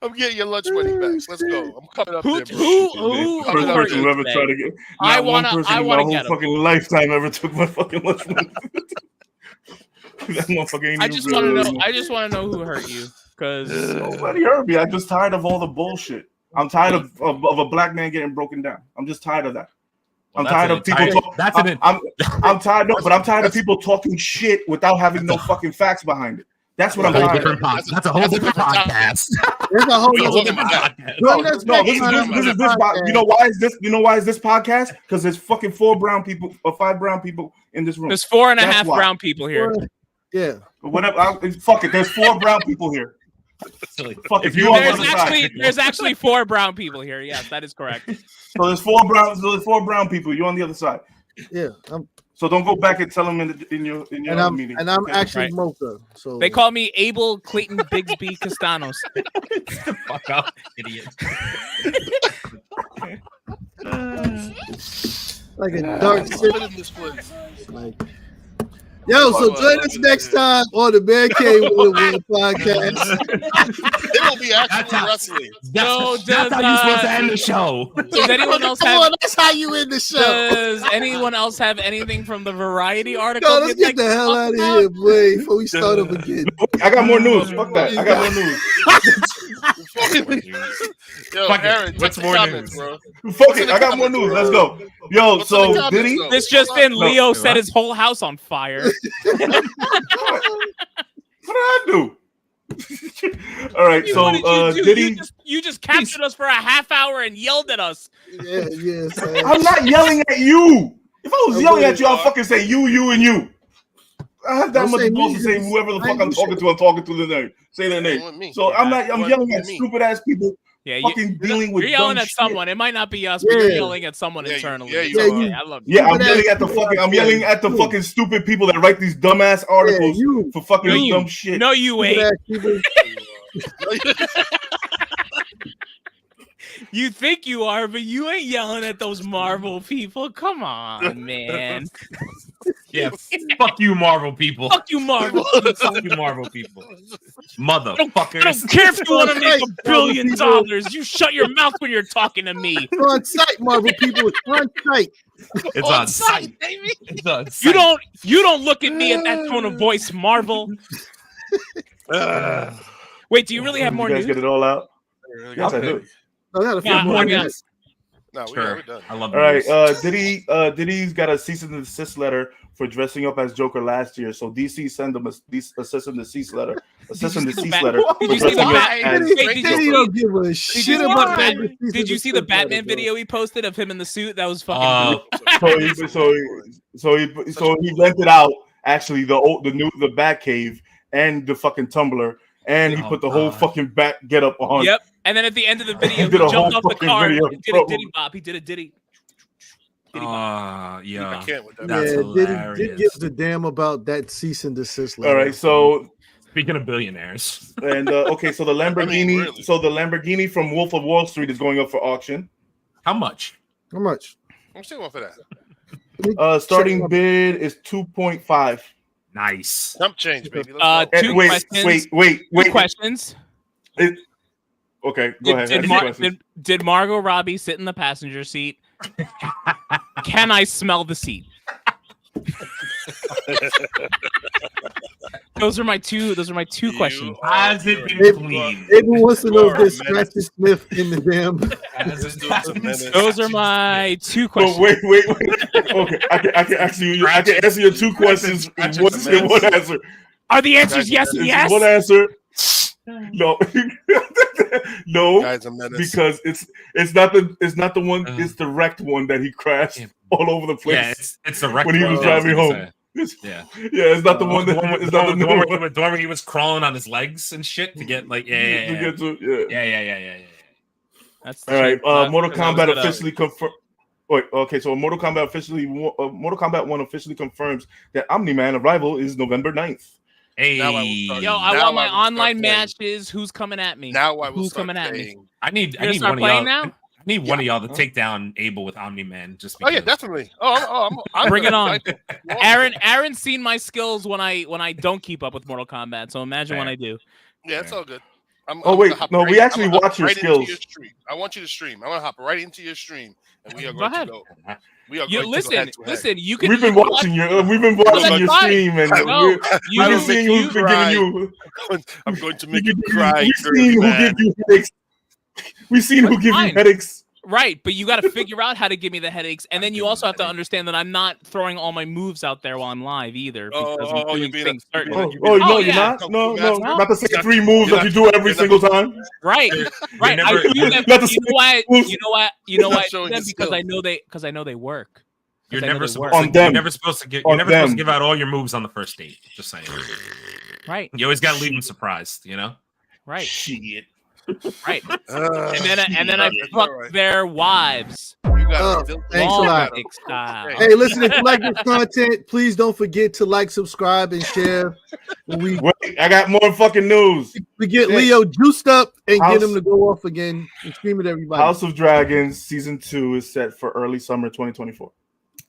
I'm getting your lunch money back. Let's go. I'm coming up there, bro. Who hurt you ever tried to get? I want to get them. Fucking lifetime ever took my fucking lunch money. I just want to know who hurt you because nobody hurt me. I'm just tired of all the bullshit. I'm tired of a black man getting broken down. I'm just tired of that. I'm tired of people. I'm tired. No, but I'm tired of people talking shit without having no fucking facts behind it. That's what I'm tired of. That's a whole different podcast. There's a whole different podcast. No, this is this. You know why is this? You know why is this podcast? Because there's fucking 4 brown people or 5 brown people in this room. There's 4.5 brown people here. Yeah. Whatever. Fuck it. There's 4 brown people here. Fuck if you there's actually 4 brown people here. Yes, that is correct. So there's 4 brown. So there's 4 brown people. You're on the other side. Yeah. So don't go back and tell them in your meeting. And I'm actually Mocha. So they call me Abel Clayton Bigsby Castanos. Fuck out, idiot. Like a dark city in this place. Like. Yo, so join us next time on the Mancave101 Podcast. There will be actual wrestling. That's how you're supposed to end the show. Does anyone else that's how you end the show. Does anyone else have anything from the Variety article? No, let's get the hell out of here, boy, before we start up again. I got more news. Fuck that. I got more news. Yo, Aaron, what's more news, bro? Fuck it. I got more news. Let's go. Yo, so did he? This just in, Leo set his whole house on fire. What did I do? All right, so did he? You just captured us for a half hour and yelled at us. Yeah. I'm not yelling at you. If I was yelling at you, I'll fucking say you, and you. I have that much balls to say whoever the fuck I'm talking to their name. Say their name. So I'm yelling at stupid ass people. Yeah, fucking dealing with. You're yelling at someone. It might not be us, but you're yelling at someone internally. I love you. Yeah, I'm yelling at the fucking stupid people that write these dumbass articles for fucking dumb shit. No, you ain't. You think you are, but you ain't yelling at those Marvel people. Come on, man. Yeah, fuck you, Marvel people. Fuck you, Marvel. Fuck you, Marvel people. Motherfuckers. I don't care if you want to make $1 billion. You shut your mouth when you're talking to me. It's on site, Marvel people. It's on site. It's on site, baby. It's on site. You don't look at me at that tone of voice, Marvel. Wait, do you really have more news? You guys get it all out? Yes, I do. I got a few more news. No, sure. we're done. I love. All right, Diddy's got a cease and desist letter for dressing up as Joker last year. So DC sent him a cease and desist letter. A cease and desist letter. Did you see the Batman? Did you see the Batman video he posted of him in the suit? That was fucking. So he rented out actually the Batcave and the fucking Tumblr, and he put the whole fucking Bat get up on. Yep. And then at the end of the video, he jumped off the car and did a Diddy bop. He did a Diddy. Yeah. I can't with that. That's hilarious. Diddy gives a damn about that cease and desist letter. All right, so speaking of billionaires, and okay, so the Lamborghini, from Wolf of Wall Street is going up for auction. How much? I'm still going for that. Starting bid is 2.5. Nice. Jump change, baby. Wait. Questions. Okay, go ahead. Did Margot Robbie sit in the passenger seat? Can I smell the seat? Those are my two questions. Has it been clean? Everyone wants to know if there's scratchy sniff in the damn. Those are my two questions. Wait. Okay, I can answer your two questions. What's your one answer? Are the answers yes and yes? One answer. No, no, Guy's a menace. because it's not the one. It's the wrecked one that he crashed all over the place. Yeah, it's the wreck when he was one, I driving gonna home. say. Yeah, Yeah. it's not the one that. It's not the new one. The one where he was crawling on his legs and shit to get like yeah. That's All right. Mortal Kombat good, officially confirmed. Wait, okay, so Mortal Kombat 1 officially confirms that Omni-Man arrival is November 9th. Hey, Now I will start- Yo, I Now want my I will start online playing. matches. Who's coming at me? Now I will Who's start coming at me? playing. I need You're gonna one of y'all. playing now? I need one of y'all to take down Abel with Omni-Man. Just Oh yeah, because. definitely. I'm Bring it on. Aaron. Aaron's seen my skills when I don't keep up with Mortal Kombat. So imagine when I do. Yeah, it's all good. I'm wait, gonna hop no, we actually I'm gonna hop watch your right into skills. your stream. I want you to stream. I'm gonna hop right into your stream, and we are Go going ahead. to go. We are You going to go head to head. listen. You can. We've been you can watching watch- your that's fine. stream, and No, we've you been can seeing you- who's been giving you. I'm going to make you cry. We've seen who give you headaches. We've seen who That's give you fine. headaches. Right, but you got to figure out how to give me the headaches, and then you also have to understand that I'm not throwing all my moves out there while I'm live either. Because I'm you're doing being things certain. No, Oh, you're yeah. not. No, No, not the same you're three moves you're that you not- do every you're single not- time. Right, right. never- I do them, not the you know why? moves. You know why? You know You're not why? I do showing them the because skill. I know they work. You're 'Cause I know never they supposed work. On them. You're never supposed to give. On You're never supposed to them. give out all your moves on the first date. Just saying. Right, You always got to leave them surprised. You know. right, Shit. right. Uh, And then I It's fuck all right. their wives. You got it. Thanks a Long lot. dick style. Hey, listen, if you like this content, please don't forget to like, subscribe, and share. When Wait, I got more fucking news. we get Yeah. Leo juiced up and House- get him to go off again and scream at everybody. House of Dragons season 2 is set for early summer 2024.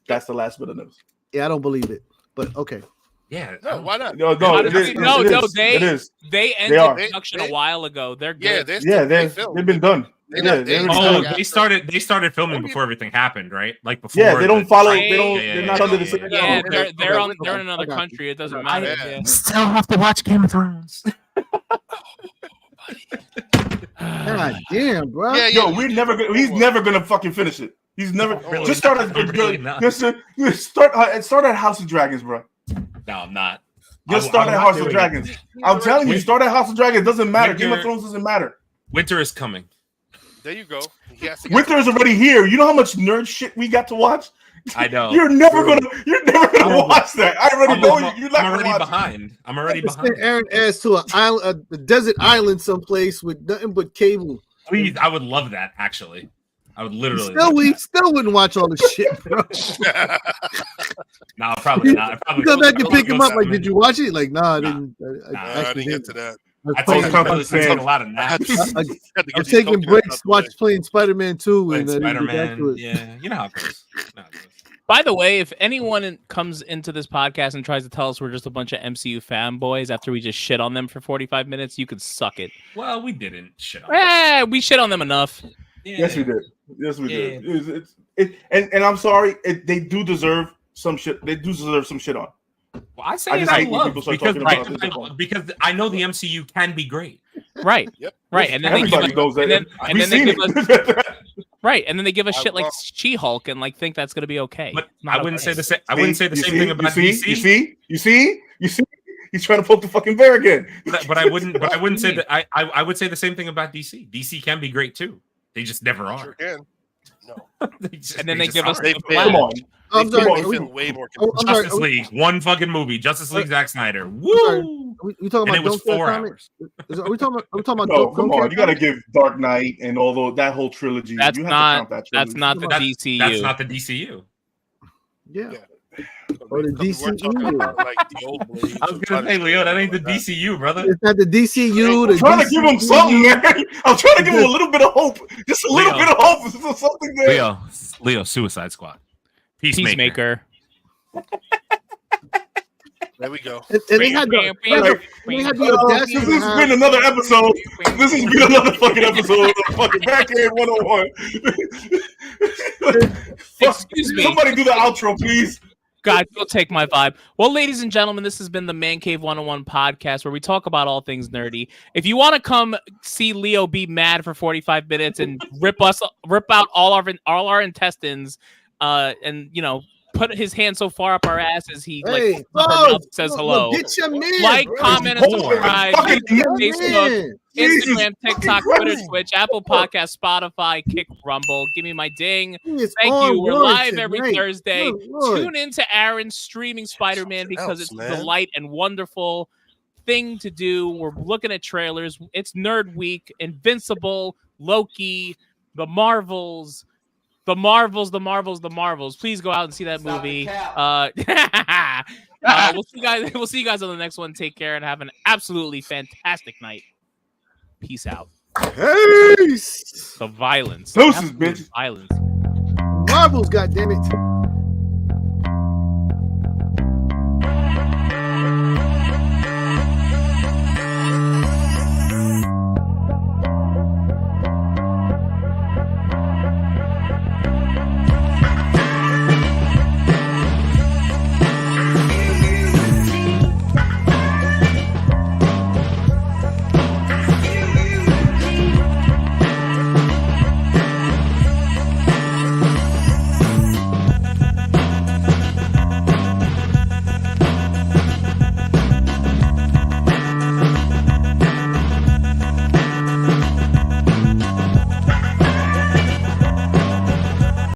That's the last bit of news. Yeah, I don't believe it, but okay. Yeah. No, why not? No, How it does is. it- no, it no, is. they- It is. They They ended are. production They- a while ago. They're Yeah, good. Yeah, they filmed. they've been done. They- Yeah, they- they're they- Oh, done. they started filming before everything happened, right? Like before. Yeah, they don't the- follow. They- They don't. Yeah, They're yeah, not yeah, under the yeah, same. yeah. Yeah, Okay, they're okay, in another I got you. country. It doesn't Yeah. matter. Yeah. Yeah. Still have to watch Game of Thrones. God damn, bro. Yeah, Yo, yeah, we're you- never. He's never gonna fucking finish it. He's never. Really Just start not. at. Really not. Just start at House of Dragons, bro. No, I'm not. Just I start will at not House do of it. Dragons. I'm telling you, Wait. start at House of Dragons. Doesn't matter. Game of Winter- Thrones doesn't matter. Winter is coming. There you go. He has to get Winter is already here. You know how much nerd shit we got to watch. I know. You're never gonna watch that. I already know you. You're not I'm gonna already watch it. behind. I'm already Send behind. Aaron ass to a desert island someplace with nothing but cable. Please, I would love that. Actually, I would literally. We still wouldn't watch all this shit, bro. No, probably not. I probably You go back and probably pick him go up. Like, 7 did you watch it? Like, nah, I Nah. didn't. I didn't get to that. I Oh, take, come I on, take fam. a lot of I had naps. to- had to I'm get these taking coconuts breaks, out the way. playing Spider-Man 2, Playing and then get back Spider-Man. to it. Yeah, you know how it goes. You know how it goes. By the way, if anyone comes into this podcast and tries to tell us we're just a bunch of MCU fanboys after we just shit on them for 45 minutes, you could suck it. Well, we didn't shit on it. We shit on them enough. Yeah. Yes, we did. Yes, we did. And I'm sorry. They do deserve some shit. They do deserve some shit on. Well, I say I it just out hate when loud people start because, talking about this. because I know the MCU can be great. Right. Yep. Right. And then they give Everybody us, knows that. and then, and We've then they seen give us it. right, and then they give us I shit like love- She-Hulk and like think that's gonna be okay. But Not I wouldn't okay. say the same. I wouldn't say the You same see? thing about you DC. see? You see? He's trying to poke the fucking bear again. But I wouldn't. But I wouldn't say that. I would say the same thing about DC. DC can be great too. They just never Sure are. can. No. And then they just give us aren't. They the fail. Come on. Oh, I'm They sorry. feel way more. I'm sorry. Justice League, one fucking movie. Justice League, Zack Snyder. sorry. Woo! We talking And about it was Don't Care 4 Comics? hours. Are we talking about No, come Don't Care on. You got to Comics? give Dark Knight and although that whole trilogy. That's you have not- to count that trilogy. That's not the That's DCU. not the DCU. Yeah. Or the DCU. Like the old Blades I was gonna say, Leo, that ain't the DCU, brother. It's not the DCU. I'm trying to give him something, man. I'm trying to give him a little bit of hope. Just a little Leo. bit of hope for something there. Leo, Suicide Squad, Peacemaker. There we go. And they had the audacity. This has been another episode. This has been another fucking episode of fucking Backhand 101. Excuse me. Somebody do the outro, please. God, you'll take my vibe. Well, ladies and gentlemen, this has been the Mancave101 podcast where we talk about all things nerdy. If you want to come see Leo be mad for 45 minutes and rip out all our intestines, and put his hand so far up our asses he Hey, says hello. Get your man, Like, bro. comment, and subscribe. Fucking Facebook, Man. Instagram, TikTok, Twitter, running. Twitch, Apple Podcast, Spotify, Kick, Rumble. Give me my ding. He is Thank on you. We're one live every tonight. Thursday. Good Lord. Tune in to Aaron's streaming Spider-Man because else, it's a man. delight and wonderful thing to do. We're looking at trailers. It's Nerd Week, Invincible, Loki, The Marvels. Please go out and see that movie. We'll see you guys on the next one. Take care and have an absolutely fantastic night. Peace out. Peace. The violence. Deuces, Absolute bitch. Violence. Marvels, goddammit.